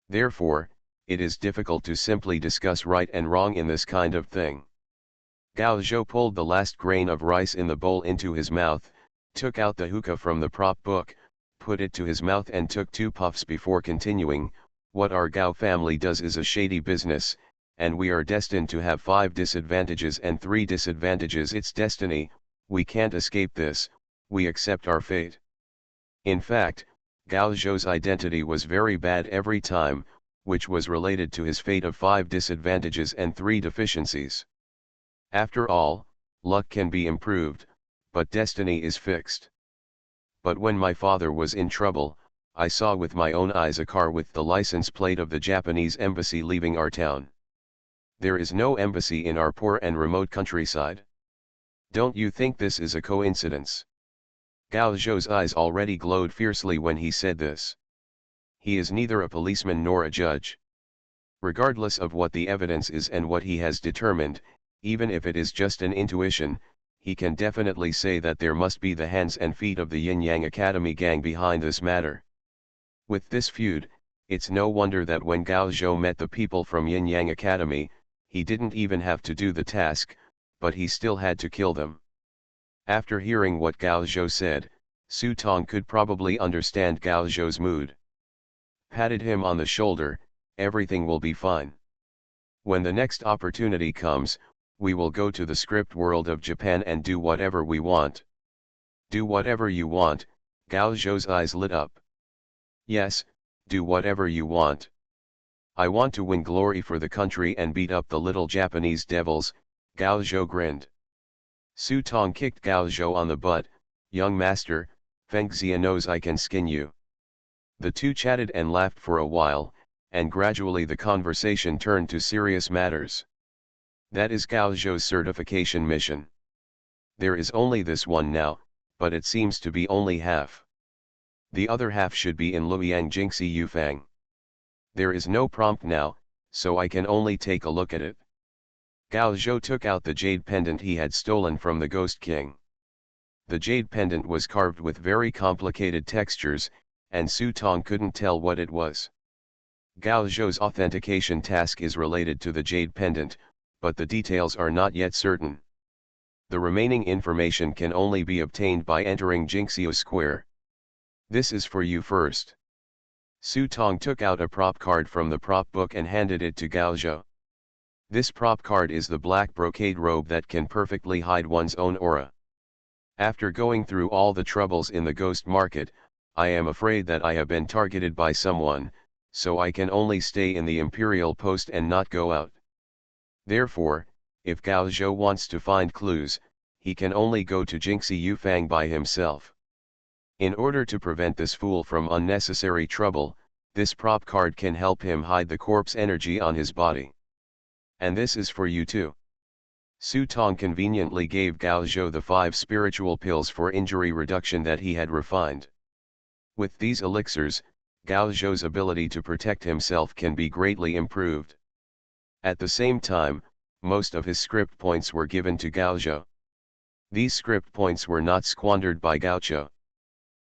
Therefore, it is difficult to simply discuss right and wrong in this kind of thing. Gao Zhou pulled the last grain of rice in the bowl into his mouth, took out the hookah from the prop book, put it to his mouth and took 2 puffs before continuing, "What our Gao family does is a shady business, and we are destined to have 5 disadvantages and 3 disadvantages. It's destiny, we can't escape this, we accept our fate." In fact, Gao Zhou's identity was very bad every time, which was related to his fate of 5 disadvantages and 3 deficiencies. After all, luck can be improved, but destiny is fixed. But when my father was in trouble, I saw with my own eyes a car with the license plate of the Japanese embassy leaving our town. There is no embassy in our poor and remote countryside. Don't you think this is a coincidence? Gao Zhou's eyes already glowed fiercely when he said this. He is neither a policeman nor a judge. Regardless of what the evidence is and what he has determined, even if it is just an intuition, he can definitely say that there must be the hands and feet of the Yin-Yang Academy gang behind this matter. With this feud, it's no wonder that when Gao Zhou met the people from Yin-Yang Academy, he didn't even have to do the task, but he still had to kill them. After hearing what Gao Zhou said, Su Tong could probably understand Gao Zhou's mood. Patted him on the shoulder, "Everything will be fine. When the next opportunity comes, we will go to the script world of Japan and do whatever we want." "Do whatever you want," Gao Zhou's eyes lit up. "Yes, do whatever you want. I want to win glory for the country and beat up the little Japanese devils," Gao Zhou grinned. Su Tong kicked Gao Zhou on the butt. "Young master, Feng Xia knows I can skin you." The two chatted and laughed for a while, and gradually the conversation turned to serious matters. That is Gao Zhou's certification mission. There is only this one now, but it seems to be only half. The other half should be in Luoyang Jingxi Yufang. There is no prompt now, so I can only take a look at it. Gao Zhou took out the jade pendant he had stolen from the Ghost King. The jade pendant was carved with very complicated textures, and Su Tong couldn't tell what it was. Gao Zhou's authentication task is related to the jade pendant, but the details are not yet certain. The remaining information can only be obtained by entering Jinxiu Square. This is for you first. Su Tong took out a prop card from the prop book and handed it to Gao Zhou. This prop card is the black brocade robe that can perfectly hide one's own aura. After going through all the troubles in the ghost market, I am afraid that I have been targeted by someone, so I can only stay in the Imperial Post and not go out. Therefore, if Gao Zhou wants to find clues, he can only go to Jinxi Yufang by himself. In order to prevent this fool from unnecessary trouble, this prop card can help him hide the corpse energy on his body. And this is for you too. Su Tong conveniently gave Gao Zhou the 5 spiritual pills for injury reduction that he had refined. With these elixirs, Gao Zhou's ability to protect himself can be greatly improved. At the same time, most of his script points were given to Gao Zhou. These script points were not squandered by Gao Zhou.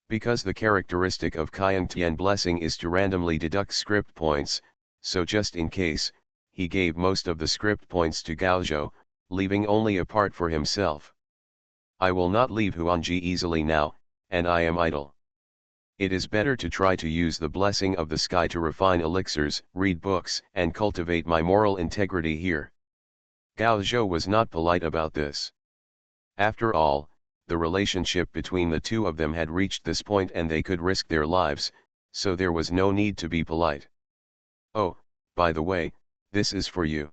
Because the characteristic of Qian Tian blessing is to randomly deduct script points, so just in case, he gave most of the script points to Gao Zhou, leaving only a part for himself. I will not leave Huangji easily now, and I am idle. It is better to try to use the blessing of the sky to refine elixirs, read books, and cultivate my moral integrity here. Gao Zhou was not polite about this. After all, the relationship between the two of them had reached this point and they could risk their lives, so there was no need to be polite. Oh, by the way, this is for you.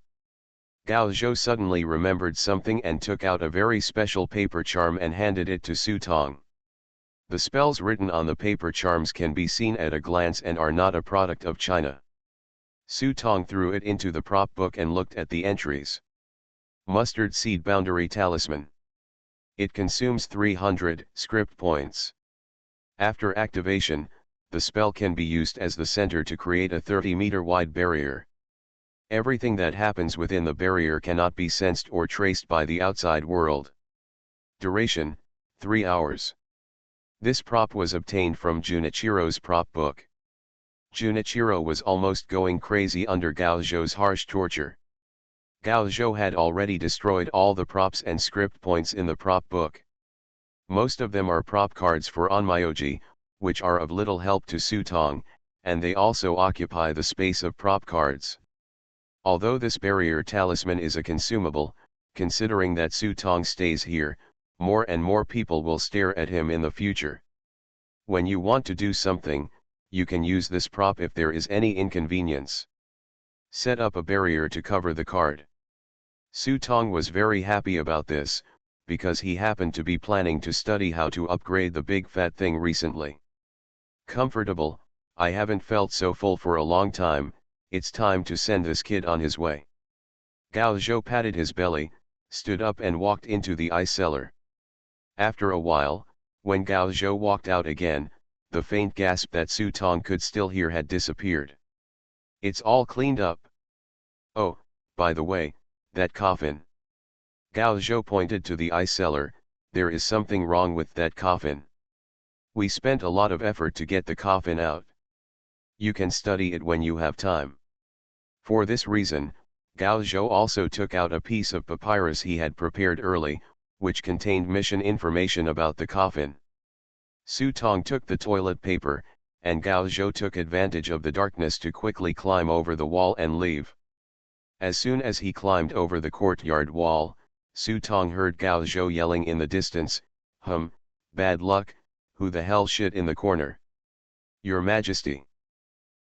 Gao Zhou suddenly remembered something and took out a very special paper charm and handed it to Su Tong. The spells written on the paper charms can be seen at a glance and are not a product of China. Su Tong threw it into the prop book and looked at the entries. Mustard Seed Boundary Talisman. It consumes 300 script points. After activation, the spell can be used as the center to create a 30-meter wide barrier. Everything that happens within the barrier cannot be sensed or traced by the outside world. Duration, 3 hours. This prop was obtained from Junichiro's prop book. Junichiro was almost going crazy under Gao Zhou's harsh torture. Gao Zhou had already destroyed all the props and script points in the prop book. Most of them are prop cards for Onmyoji, which are of little help to Su Tong, and they also occupy the space of prop cards. Although this barrier talisman is a consumable, considering that Su Tong stays here, more and more people will stare at him in the future. When you want to do something, you can use this prop if there is any inconvenience. Set up a barrier to cover the card. Su Tong was very happy about this, because he happened to be planning to study how to upgrade the big fat thing recently. Comfortable, I haven't felt so full for a long time, it's time to send this kid on his way. Gao Zhou patted his belly, stood up and walked into the ice cellar. After a while, when Gao Zhou walked out again, the faint gasp that Su Tong could still hear had disappeared. It's all cleaned up. Oh, by the way, that coffin. Gao Zhou pointed to the ice cellar. There is something wrong with that coffin. We spent a lot of effort to get the coffin out. You can study it when you have time. For this reason, Gao Zhou also took out a piece of papyrus he had prepared early, which contained mission information about the coffin. Su Tong took the toilet paper, and Gao Zhou took advantage of the darkness to quickly climb over the wall and leave. As soon as he climbed over the courtyard wall, Su Tong heard Gao Zhou yelling in the distance, bad luck, who the hell shit in the corner? Your Majesty.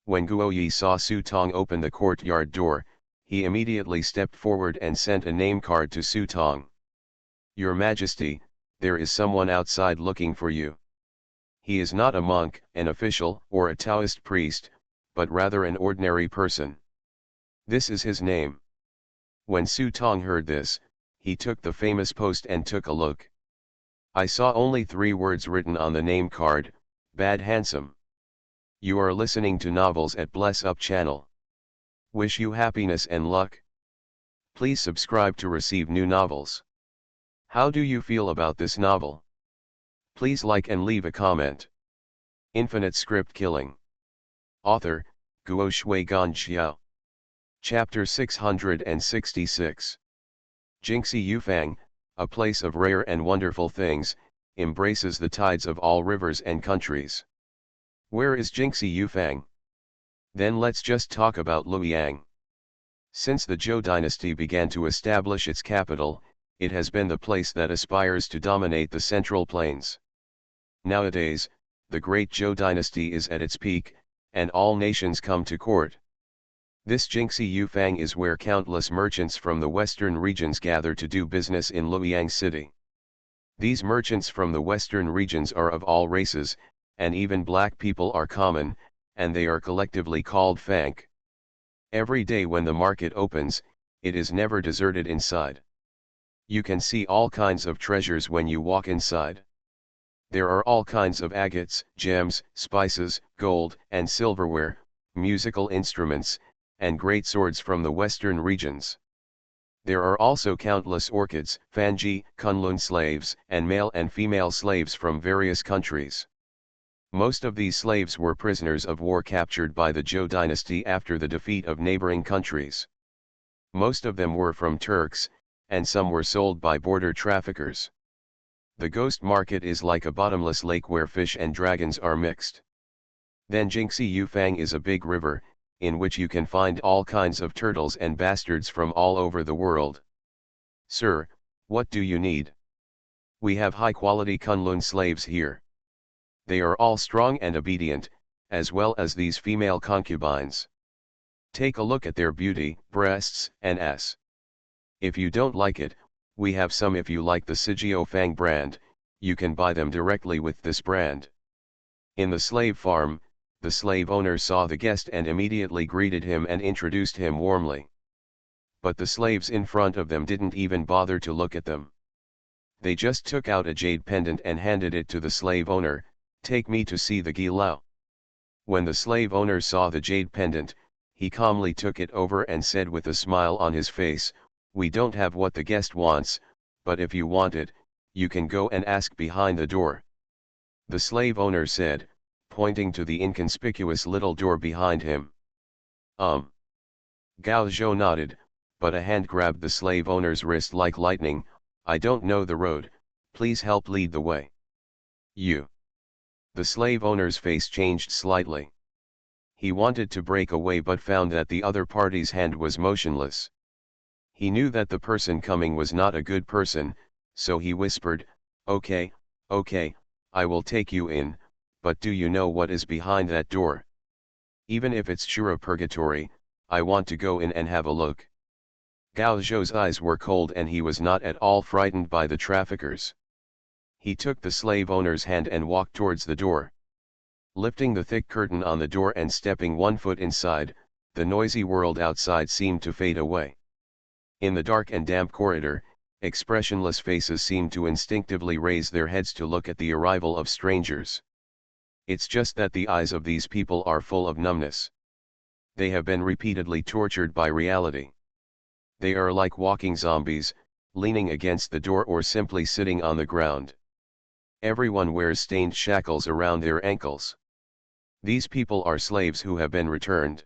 When Guoyi saw Su Tong open the courtyard door, he immediately stepped forward and sent a name card to Su Tong. Your Majesty, there is someone outside looking for you. He is not a monk, an official, or a Taoist priest, but rather an ordinary person. This is his name. When Su Tong heard this, he took the famous post and took a look. I saw only 3 words written on the name card, Bad Handsome. You are listening to Novels at Bless Up channel. Wish you happiness and luck. Please subscribe to receive new novels. How do you feel about this novel? Please like and leave a comment. Infinite script killing. Author, Guo Shui Gan Xiao. Chapter 666. Jingxi Yufang, a place of rare and wonderful things, embraces the tides of all rivers and countries. Where is Jingxi Yufang? Then let's just talk about Luoyang. Since the Zhou dynasty began to establish its capital, it has been the place that aspires to dominate the central plains. Nowadays, the great Zhou dynasty is at its peak, and all nations come to court. This Jingxi Yufang is where countless merchants from the western regions gather to do business in Luoyang city. These merchants from the western regions are of all races, and even black people are common, and they are collectively called Fank. Every day when the market opens, it is never deserted inside. You can see all kinds of treasures when you walk inside. There are all kinds of agates, gems, spices, gold and silverware, musical instruments, and great swords from the western regions. There are also countless orchids, fanji, kunlun slaves, and male and female slaves from various countries. Most of these slaves were prisoners of war captured by the Zhou dynasty after the defeat of neighboring countries. Most of them were from Turks, and some were sold by border traffickers. The ghost market is like a bottomless lake where fish and dragons are mixed. Then Jingxi Yufang is a big river, in which you can find all kinds of turtles and bastards from all over the world. Sir, what do you need? We have high-quality Kunlun slaves here. They are all strong and obedient, as well as these female concubines. Take a look at their beauty, breasts, and ass. If you don't like it, we have some. If you like the Sigio Fang brand, you can buy them directly with this brand. In the slave farm, the slave owner saw the guest and immediately greeted him and introduced him warmly. But the slaves in front of them didn't even bother to look at them. They just took out a jade pendant and handed it to the slave owner. Take me to see the Gilao. When the slave owner saw the jade pendant, he calmly took it over and said with a smile on his face, "We don't have what the guest wants, but if you want it, you can go and ask behind the door." The slave owner said, pointing to the inconspicuous little door behind him. Gao Zhou nodded, but a hand grabbed the slave owner's wrist like lightning. "I don't know the road, please help lead the way." You. The slave owner's face changed slightly. He wanted to break away but found that the other party's hand was motionless. He knew that the person coming was not a good person, so he whispered, okay, I will take you in, but do you know what is behind that door? Even if it's sure purgatory, I want to go in and have a look." Gao Zhou's eyes were cold and he was not at all frightened by the traffickers. He took the slave owner's hand and walked towards the door. Lifting the thick curtain on the door and stepping one foot inside, the noisy world outside seemed to fade away. In the dark and damp corridor, expressionless faces seemed to instinctively raise their heads to look at the arrival of strangers. It's just that the eyes of these people are full of numbness. They have been repeatedly tortured by reality. They are like walking zombies, leaning against the door or simply sitting on the ground. Everyone wears stained shackles around their ankles. These people are slaves who have been returned.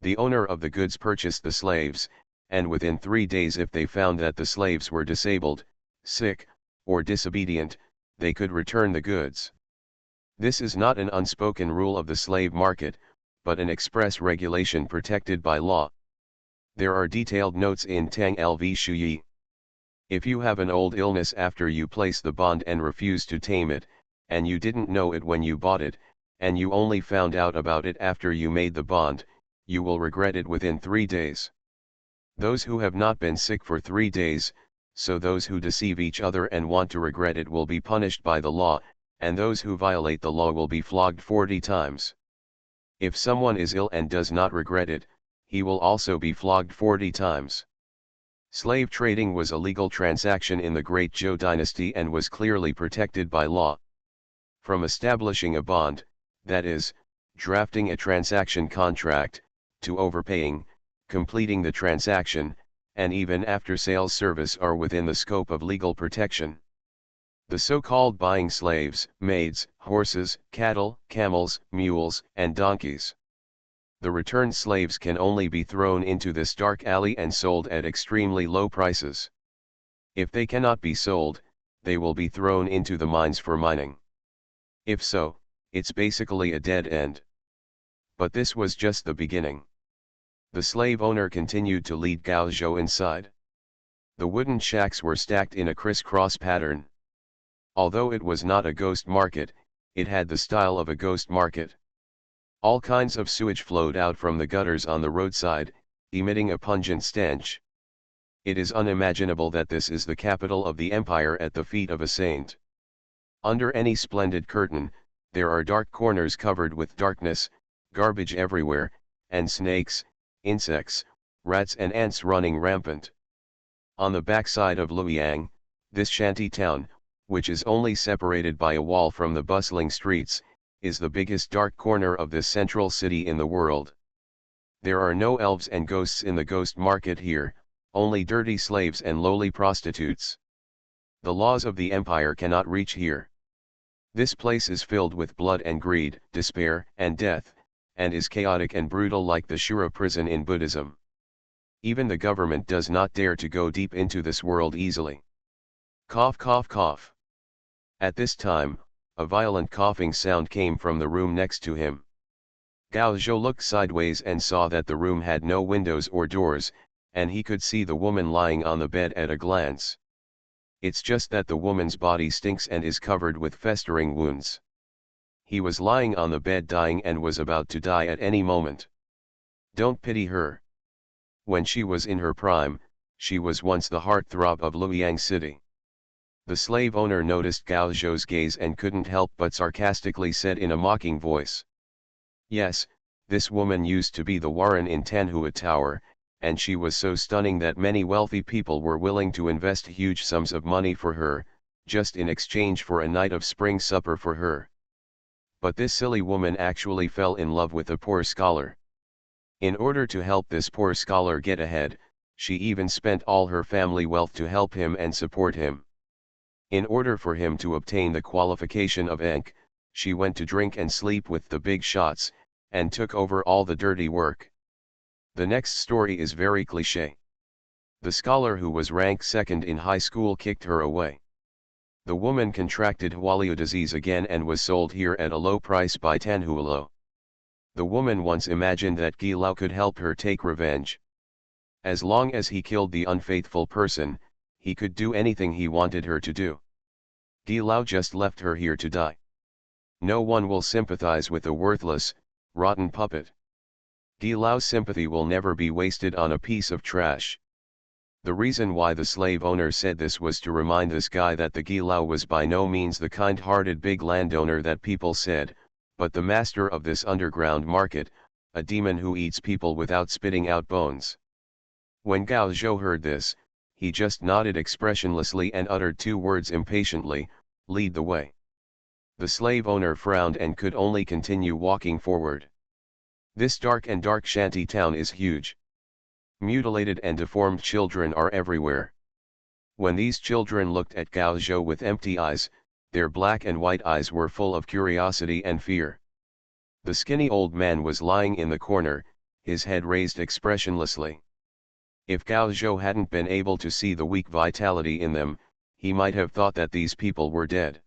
The owner of the goods purchased the slaves, and within 3 days if they found that the slaves were disabled, sick, or disobedient, they could return the goods. This is not an unspoken rule of the slave market, but an express regulation protected by law. There are detailed notes in Tang Lv Shuyi. If you have an old illness after you place the bond and refuse to tame it, and you didn't know it when you bought it, and you only found out about it after you made the bond, you will regret it within 3 days. Those who have not been sick for 3 days, so those who deceive each other and want to regret it will be punished by the law, and those who violate the law will be flogged 40 times. If someone is ill and does not regret it, he will also be flogged 40 times. Slave trading was a legal transaction in the Great Zhou dynasty and was clearly protected by law. From establishing a bond, that is, drafting a transaction contract, to overpaying, completing the transaction, and even after-sales service are within the scope of legal protection. The so-called buying slaves, maids, horses, cattle, camels, mules, and donkeys. The returned slaves can only be thrown into this dark alley and sold at extremely low prices. If they cannot be sold, they will be thrown into the mines for mining. If so, it's basically a dead end. But this was just the beginning. The slave owner continued to lead Gao Zhou inside. The wooden shacks were stacked in a crisscross pattern. Although it was not a ghost market, it had the style of a ghost market. All kinds of sewage flowed out from the gutters on the roadside, emitting a pungent stench. It is unimaginable that this is the capital of the empire at the feet of a saint. Under any splendid curtain, there are dark corners covered with darkness, garbage everywhere, and snakes, insects, rats and ants running rampant. On the backside of Luoyang, this shanty town, which is only separated by a wall from the bustling streets, is the biggest dark corner of this central city in the world. There are no elves and ghosts in the ghost market here, only dirty slaves and lowly prostitutes. The laws of the empire cannot reach here. This place is filled with blood and greed, despair and death, and is chaotic and brutal like the Shura prison in Buddhism. Even the government does not dare to go deep into this world easily. Cough, cough, cough. At this time, a violent coughing sound came from the room next to him. Gao Zhou looked sideways and saw that the room had no windows or doors, and he could see the woman lying on the bed at a glance. It's just that the woman's body stinks and is covered with festering wounds. He was lying on the bed dying and was about to die at any moment. Don't pity her. When she was in her prime, she was once the heartthrob of Luoyang City. The slave owner noticed Gao Zhou's gaze and couldn't help but sarcastically said in a mocking voice. Yes, this woman used to be the Warren in Tanhua Tower, and she was so stunning that many wealthy people were willing to invest huge sums of money for her, just in exchange for a night of spring supper for her. But this silly woman actually fell in love with a poor scholar. In order to help this poor scholar get ahead, she even spent all her family wealth to help him and support him. In order for him to obtain the qualification of Enk, she went to drink and sleep with the big shots, and took over all the dirty work. The next story is very cliché. The scholar who was ranked second in high school kicked her away. The woman contracted Hualio disease again and was sold here at a low price by Tanhualo. The woman once imagined that Gi Lao could help her take revenge. As long as he killed the unfaithful person, he could do anything he wanted her to do. Gi Lao just left her here to die. No one will sympathize with a worthless, rotten puppet. Gi Lao's sympathy will never be wasted on a piece of trash. The reason why the slave owner said this was to remind this guy that the Gi Lao was by no means the kind-hearted big landowner that people said, but the master of this underground market, a demon who eats people without spitting out bones. When Gao Zhou heard this, he just nodded expressionlessly and uttered two words impatiently, "Lead the way." The slave owner frowned and could only continue walking forward. This dark shanty town is huge. Mutilated and deformed children are everywhere. When these children looked at Gao Zhou with empty eyes, their black and white eyes were full of curiosity and fear. The skinny old man was lying in the corner, his head raised expressionlessly. If Gao Zhou hadn't been able to see the weak vitality in them, he might have thought that these people were dead.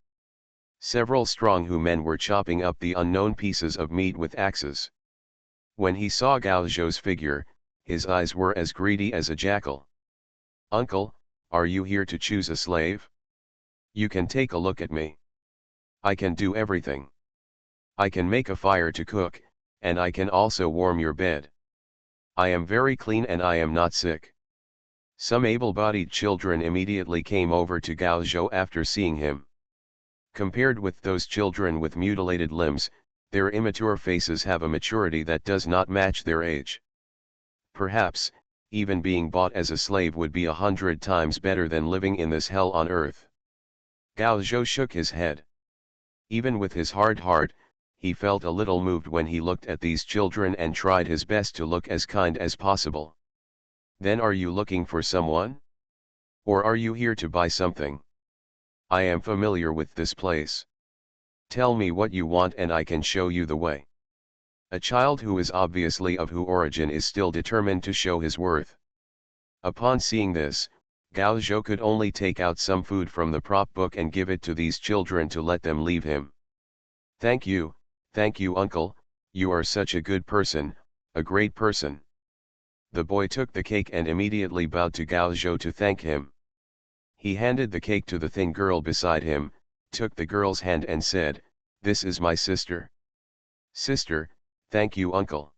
Several strong Hu men were chopping up the unknown pieces of meat with axes. When he saw Gao Zhou's figure, his eyes were as greedy as a jackal. "Uncle, are you here to choose a slave? You can take a look at me. I can do everything. I can make a fire to cook, and I can also warm your bed. I am very clean and I am not sick." Some able-bodied children immediately came over to Gao Zhou after seeing him. Compared with those children with mutilated limbs, their immature faces have a maturity that does not match their age. Perhaps, even being bought as a slave would be 100 times better than living in this hell on earth. Gao Zhou shook his head. Even with his hard heart, he felt a little moved when he looked at these children and tried his best to look as kind as possible. "Then are you looking for someone? Or are you here to buy something?" I am familiar with this place. Tell me what you want and I can show you the way. A child who is obviously of Hu origin is still determined to show his worth. Upon seeing this, Gao Zhou could only take out some food from the prop book and give it to these children to let them leave him. Thank you, uncle, you are such a good person, a great person. The boy took the cake and immediately bowed to Gao Zhou to thank him. He handed the cake to the thin girl beside him, took the girl's hand and said, "This is my sister." "Sister, thank you uncle."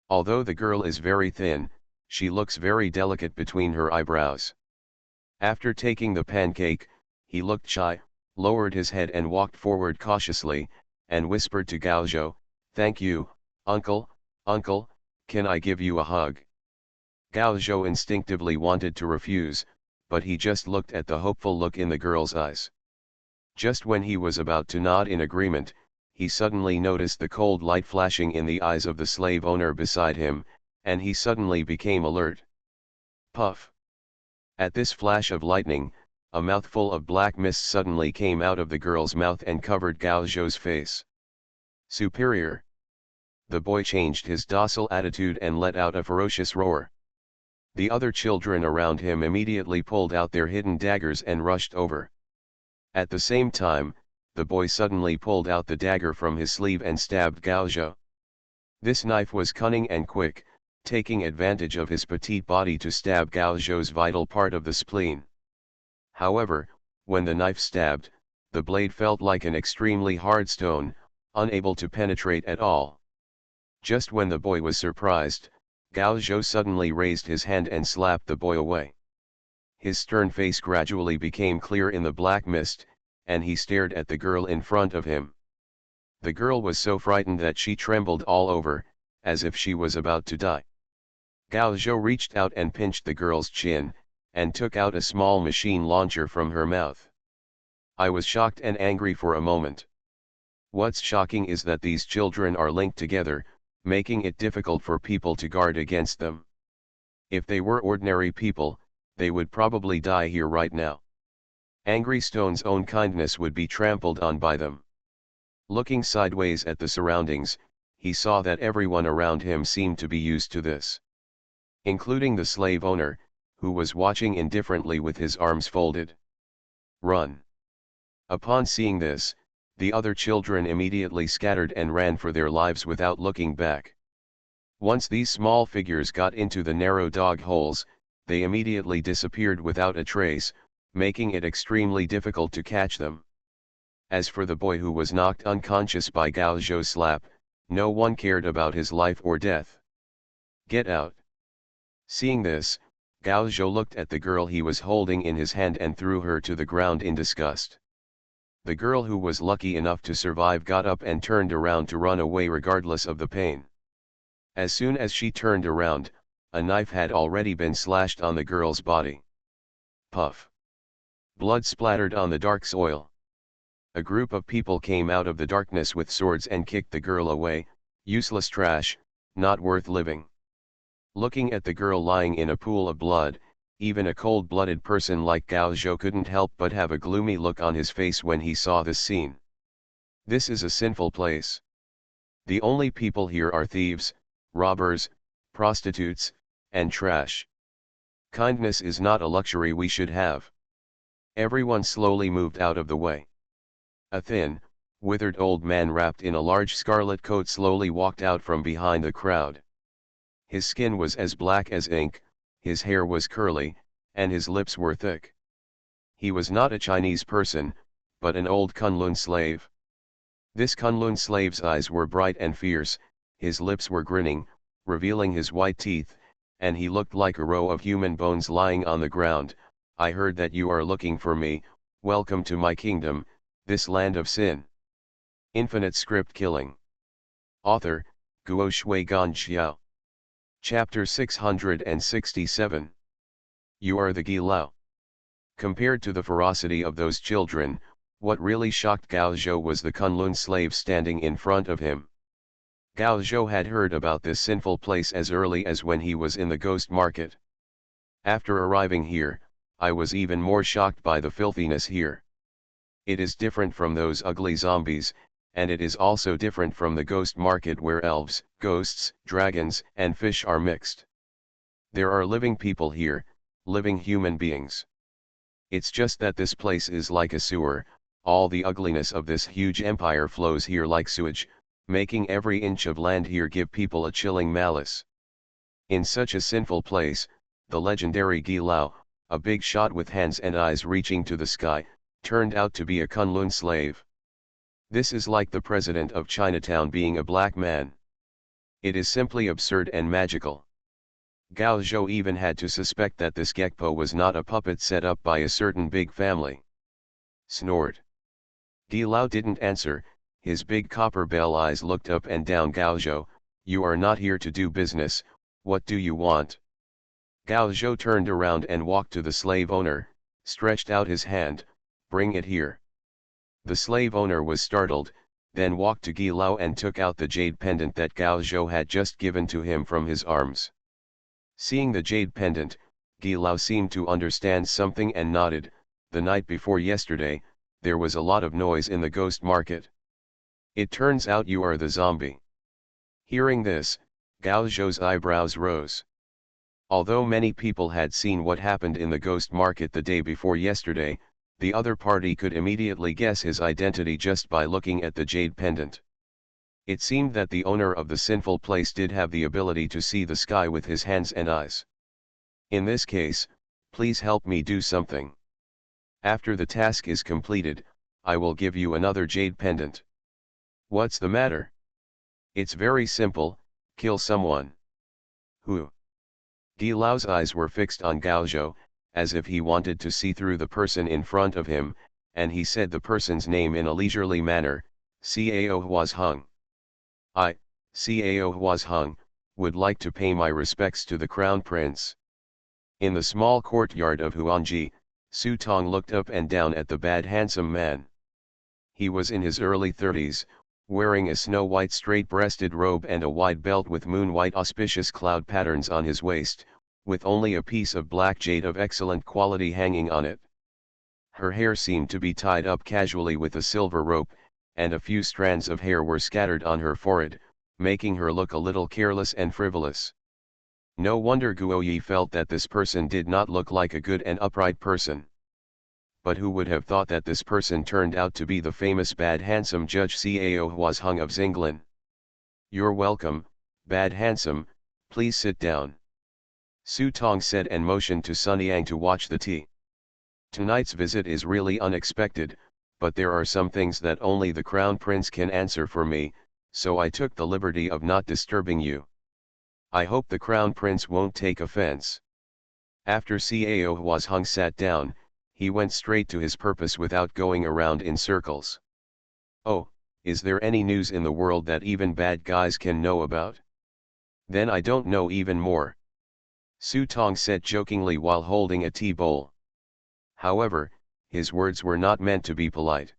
Although the girl is very thin, she looks very delicate between her eyebrows. After taking the pancake, he looked shy, lowered his head and walked forward cautiously, and whispered to Gao Zhou, "Thank you, uncle, can I give you a hug?" Gao Zhou instinctively wanted to refuse, but he just looked at the hopeful look in the girl's eyes. Just when he was about to nod in agreement, he suddenly noticed the cold light flashing in the eyes of the slave owner beside him, and he suddenly became alert. Puff! At this flash of lightning, a mouthful of black mist suddenly came out of the girl's mouth and covered Gao Zhou's face. Superior! The boy changed his docile attitude and let out a ferocious roar. The other children around him immediately pulled out their hidden daggers and rushed over. At the same time, the boy suddenly pulled out the dagger from his sleeve and stabbed Gao Zhou. This knife was cunning and quick, taking advantage of his petite body to stab Gao Zhou's vital part of the spleen. However, when the knife stabbed, the blade felt like an extremely hard stone, unable to penetrate at all. Just when the boy was surprised, Gao Zhou suddenly raised his hand and slapped the boy away. His stern face gradually became clear in the black mist, and he stared at the girl in front of him. The girl was so frightened that she trembled all over, as if she was about to die. Gao Zhou reached out and pinched the girl's chin, and took out a small machine launcher from her mouth. I was shocked and angry for a moment. What's shocking is that these children are linked together, making it difficult for people to guard against them. If they were ordinary people, they would probably die here right now. Angry Stone's own kindness would be trampled on by them. Looking sideways at the surroundings, he saw that everyone around him seemed to be used to this. Including the slave owner, who was watching indifferently with his arms folded. Run! Upon seeing this, the other children immediately scattered and ran for their lives without looking back. Once these small figures got into the narrow dog holes, they immediately disappeared without a trace, making it extremely difficult to catch them. As for the boy who was knocked unconscious by Gao Zhou's slap, no one cared about his life or death. Get out! Seeing this, Gao Zhou looked at the girl he was holding in his hand and threw her to the ground in disgust. The girl who was lucky enough to survive got up and turned around to run away regardless of the pain. As soon as she turned around, a knife had already been slashed on the girl's body. Puff! Blood splattered on the dark soil. A group of people came out of the darkness with swords and kicked the girl away. Useless trash, not worth living. Looking at the girl lying in a pool of blood, even a cold-blooded person like Gao Zhou couldn't help but have a gloomy look on his face when he saw this scene. This is a sinful place. The only people here are thieves, robbers, prostitutes, and trash. Kindness is not a luxury we should have. Everyone slowly moved out of the way. A thin, withered old man wrapped in a large scarlet coat slowly walked out from behind the crowd. His skin was as black as ink, his hair was curly, and his lips were thick. He was not a Chinese person, but an old Kunlun slave. This Kunlun slave's eyes were bright and fierce, his lips were grinning, revealing his white teeth, and he looked like a row of human bones lying on the ground. I heard that you are looking for me, welcome to my kingdom, this land of sin. Infinite script killing. Author, Guo Shui Gan Xiao. Chapter 667. You are the Gi Lao. Compared to the ferocity of those children, what really shocked Gao Zhou was the Kunlun slave standing in front of him. Gao Zhou had heard about this sinful place as early as when he was in the ghost market. After arriving here, I was even more shocked by the filthiness here. It is different from those ugly zombies, and it is also different from the ghost market where elves, ghosts, dragons, and fish are mixed. There are living people here, living human beings. It's just that this place is like a sewer, all the ugliness of this huge empire flows here like sewage, making every inch of land here give people a chilling malice. In such a sinful place, the legendary Gi Lao, a big shot with hands and eyes reaching to the sky, turned out to be a Kunlun slave. This is like the president of Chinatown being a black man. It is simply absurd and magical. Gao Zhou even had to suspect that this Gekpo was not a puppet set up by a certain big family. Snort. Gi Lao didn't answer, his big copper bell eyes looked up and down. Gao Zhou, you are not here to do business, what do you want? Gao Zhou turned around and walked to the slave owner, stretched out his hand, bring it here. The slave owner was startled, then walked to Gi Lao and took out the jade pendant that Gao Zhou had just given to him from his arms. Seeing the jade pendant, Gi Lao seemed to understand something and nodded. The night before yesterday, there was a lot of noise in the ghost market. It turns out you are the zombie. Hearing this, Gao Zhou's eyebrows rose. Although many people had seen what happened in the ghost market the day before yesterday, the other party could immediately guess his identity just by looking at the jade pendant. It seemed that the owner of the sinful place did have the ability to see the sky with his hands and eyes. In this case, please help me do something. After the task is completed, I will give you another jade pendant. What's the matter? It's very simple, kill someone. Who? Gi Lao's eyes were fixed on Gao Zhou, as if he wanted to see through the person in front of him, and he said the person's name in a leisurely manner, Cao Huazheng. I, Cao Huazheng, would like to pay my respects to the crown prince. In the small courtyard of Huangji, Su Tong looked up and down at the bad handsome man. He was in his early 30s, wearing a snow-white straight-breasted robe and a wide belt with moon-white auspicious cloud patterns on his waist, with only a piece of black jade of excellent quality hanging on it. Her hair seemed to be tied up casually with a silver rope, and a few strands of hair were scattered on her forehead, making her look a little careless and frivolous. No wonder Guoyi felt that this person did not look like a good and upright person. But who would have thought that this person turned out to be the famous bad handsome Judge Cao Huazheng of Xinglin? You're welcome, bad handsome, please sit down. Su Tong said and motioned to Sun Yang to watch the tea. Tonight's visit is really unexpected, but there are some things that only the Crown Prince can answer for me, so I took the liberty of not disturbing you. I hope the Crown Prince won't take offense. After Cao Huazheng sat down, he went straight to his purpose without going around in circles. Oh, is there any news in the world that even bad guys can know about? Then I don't know even more. Su Tong said jokingly while holding a tea bowl. However, his words were not meant to be polite.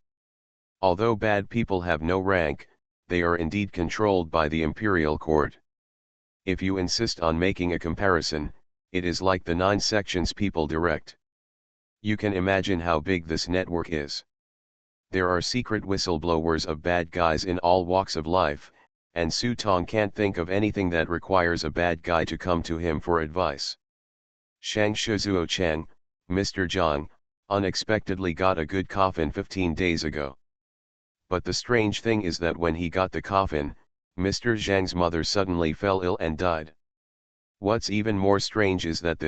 Although bad people have no rank, they are indeed controlled by the imperial court. If you insist on making a comparison, it is like the 9 sections people direct. You can imagine how big this network is. There are secret whistleblowers of bad guys in all walks of life, and Su Tong can't think of anything that requires a bad guy to come to him for advice. Shang Shizuo Chang, Mr. Zhang, unexpectedly got a good coffin 15 days ago. But the strange thing is that when he got the coffin, Mr. Zhang's mother suddenly fell ill and died. What's even more strange is that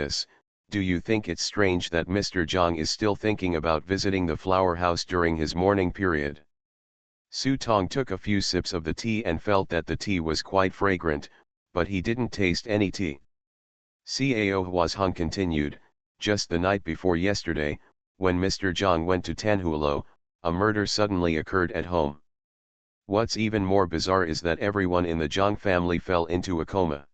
do you think it's strange that Mr. Zhang is still thinking about visiting the flower house during his mourning period? Su Tong took a few sips of the tea and felt that the tea was quite fragrant, but he didn't taste any tea. Cao Huazheng continued, just the night before yesterday, when Mr. Zhang went to Tanhulo, a murder suddenly occurred at home. What's even more bizarre is that everyone in the Zhang family fell into a coma.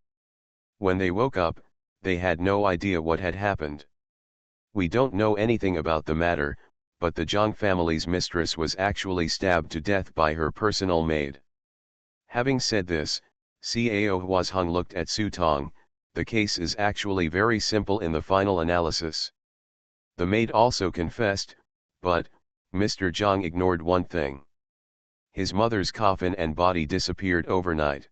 When they woke up, they had no idea what had happened. We don't know anything about the matter, but the Zhang family's mistress was actually stabbed to death by her personal maid. Having said this, Cao Huazheng looked at Su Tong. The case is actually very simple in the final analysis. The maid also confessed, but, Mr. Zhang ignored one thing. His mother's coffin and body disappeared overnight.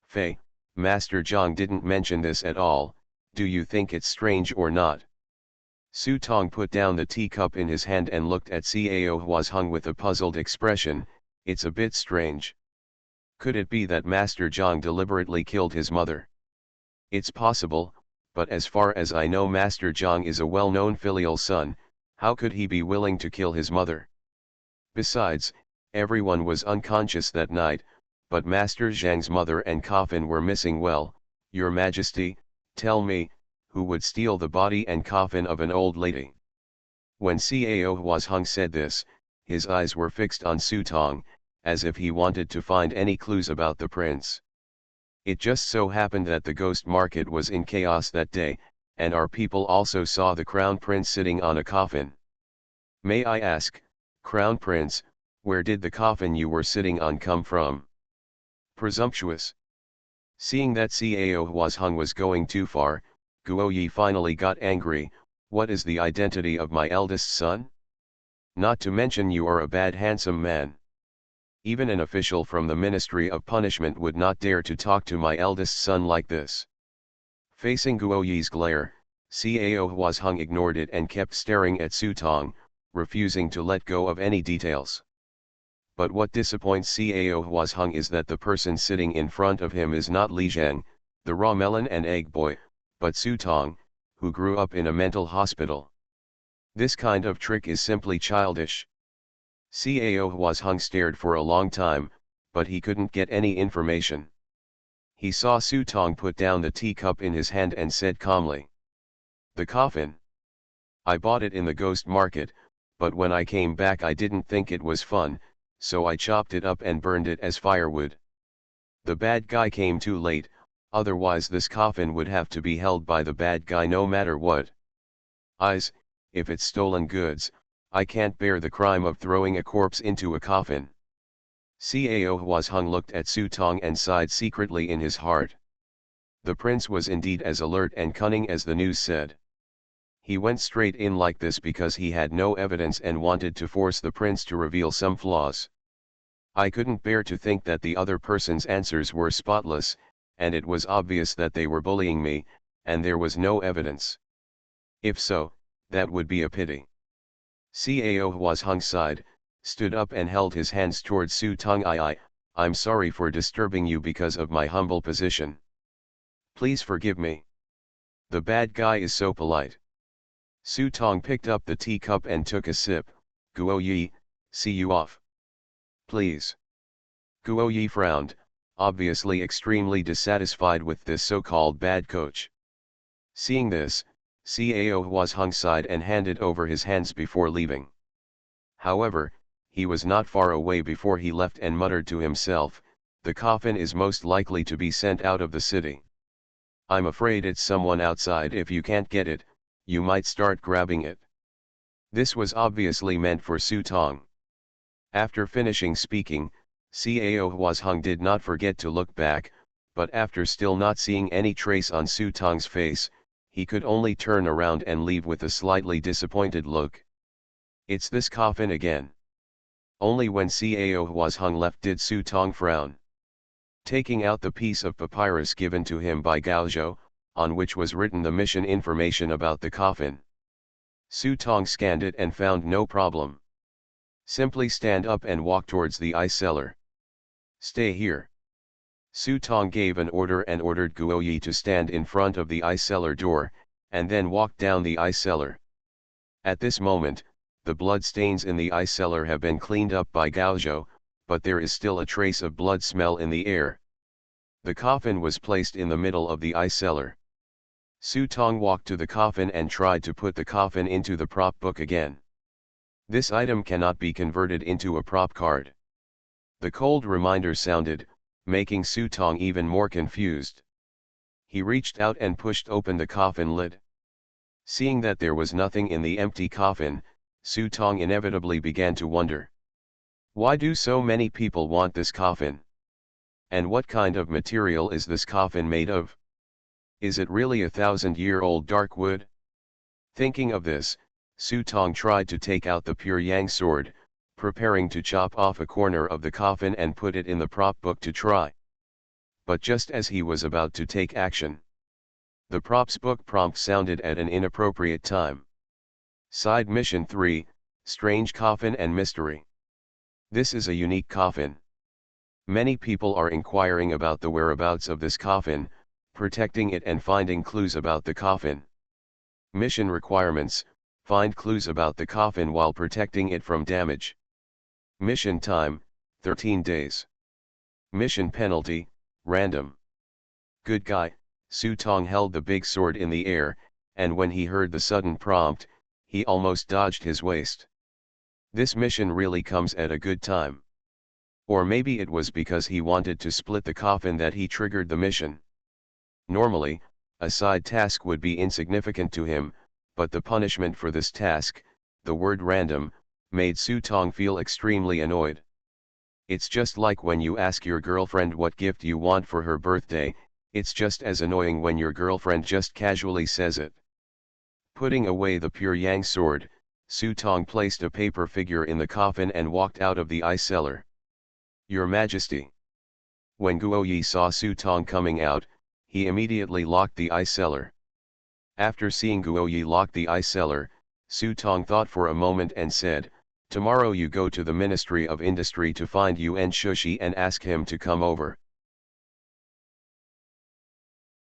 Fei, Master Zhang didn't mention this at all. Do you think it's strange or not? Su Tong put down the teacup in his hand and looked at Cao Huazheng with a puzzled expression. It's a bit strange. Could it be that Master Zhang deliberately killed his mother? It's possible, but as far as I know Master Zhang is a well-known filial son. How could he be willing to kill his mother? Besides, everyone was unconscious that night, but Master Zhang's mother and coffin were missing. Well, Your Majesty, tell me, who would steal the body and coffin of an old lady? When Cao Huazheng said this, his eyes were fixed on Su Tong, as if he wanted to find any clues about the prince. It just so happened that the ghost market was in chaos that day, and our people also saw the crown prince sitting on a coffin. May I ask, Crown Prince, where did the coffin you were sitting on come from? Presumptuous. Seeing that Cao Huazheng was going too far, Guo Yi finally got angry. What is the identity of my eldest son? Not to mention you are a bad handsome man. Even an official from the Ministry of Punishment would not dare to talk to my eldest son like this. Facing Guo Yi's glare, Cao Huazheng ignored it and kept staring at Su Tong, refusing to let go of any details. But what disappoints Cao Huazheng is that the person sitting in front of him is not Li Zhang, the raw melon and egg boy, but Su Tong, who grew up in a mental hospital. This kind of trick is simply childish. Cao Huazheng stared for a long time, but he couldn't get any information. He saw Su Tong put down the teacup in his hand and said calmly, "The coffin. I bought it in the ghost market, but when I came back I didn't think it was fun, so I chopped it up and burned it as firewood. The bad guy came too late, otherwise this coffin would have to be held by the bad guy no matter what. If it's stolen goods, I can't bear the crime of throwing a corpse into a coffin." Cao Huazheng looked at Su Tong and sighed secretly in his heart. The prince was indeed as alert and cunning as the news said. He went straight in like this because he had no evidence and wanted to force the prince to reveal some flaws. I couldn't bear to think that the other person's answers were spotless, and it was obvious that they were bullying me, and there was no evidence. If so, that would be a pity. Cao Huazheng sighed, stood up and held his hands towards Su Tong. I'm sorry for disturbing you because of my humble position. Please forgive me. The bad guy is so polite. Su Tong picked up the teacup and took a sip. Guo Yi, see you off. Please. Guo Yi frowned, obviously extremely dissatisfied with this so-called bad coach. Seeing this, Cao Huazheng sighed and handed over his hands before leaving. However, he was not far away before he left and muttered to himself, "The coffin is most likely to be sent out of the city. I'm afraid it's someone outside. If you can't get it, you might start grabbing it." This was obviously meant for Su Tong. After finishing speaking, Cao Huazheng did not forget to look back, but after still not seeing any trace on Su Tong's face, he could only turn around and leave with a slightly disappointed look. It's this coffin again. Only when Cao Huazheng left did Su Tong frown. Taking out the piece of papyrus given to him by Gao Zhou, on which was written the mission information about the coffin, Su Tong scanned it and found no problem. Simply stand up and walk towards the ice cellar. Stay here. Su Tong gave an order and ordered Guo Yi to stand in front of the ice cellar door, and then walk down the ice cellar. At this moment, the blood stains in the ice cellar have been cleaned up by Gao Zhou, but there is still a trace of blood smell in the air. The coffin was placed in the middle of the ice cellar. Su Tong walked to the coffin and tried to put the coffin into the prop book again. This item cannot be converted into a prop card. The cold reminder sounded, making Su Tong even more confused. He reached out and pushed open the coffin lid. Seeing that there was nothing in the empty coffin, Su Tong inevitably began to wonder. Why do so many people want this coffin? And what kind of material is this coffin made of? Is it really 1,000-year-old dark wood? Thinking of this, Su Tong tried to take out the pure yang sword, preparing to chop off a corner of the coffin and put it in the prop book to try. But just as he was about to take action, the props book prompt sounded at an inappropriate time. Side Mission 3, Strange Coffin and Mystery. This is a unique coffin. Many people are inquiring about the whereabouts of this coffin, protecting it and finding clues about the coffin. Mission requirements: find clues about the coffin while protecting it from damage. Mission time: 13 days. Mission penalty: random. Good guy, Su Tong held the big sword in the air, and when he heard the sudden prompt, he almost dodged his waist. This mission really comes at a good time. Or maybe it was because he wanted to split the coffin that he triggered the mission. Normally, a side task would be insignificant to him, but the punishment for this task, the word random, made Su Tong feel extremely annoyed. It's just like when you ask your girlfriend what gift you want for her birthday, it's just as annoying when your girlfriend just casually says it. Putting away the pure yang sword, Su Tong placed a paper figure in the coffin and walked out of the ice cellar. Your Majesty. When Guo Yi saw Su Tong coming out, he immediately locked the ice cellar. After seeing Guo Yi lock the ice cellar, Su Tong thought for a moment and said, "Tomorrow you go to the Ministry of Industry to find Yuan Shushi and ask him to come over."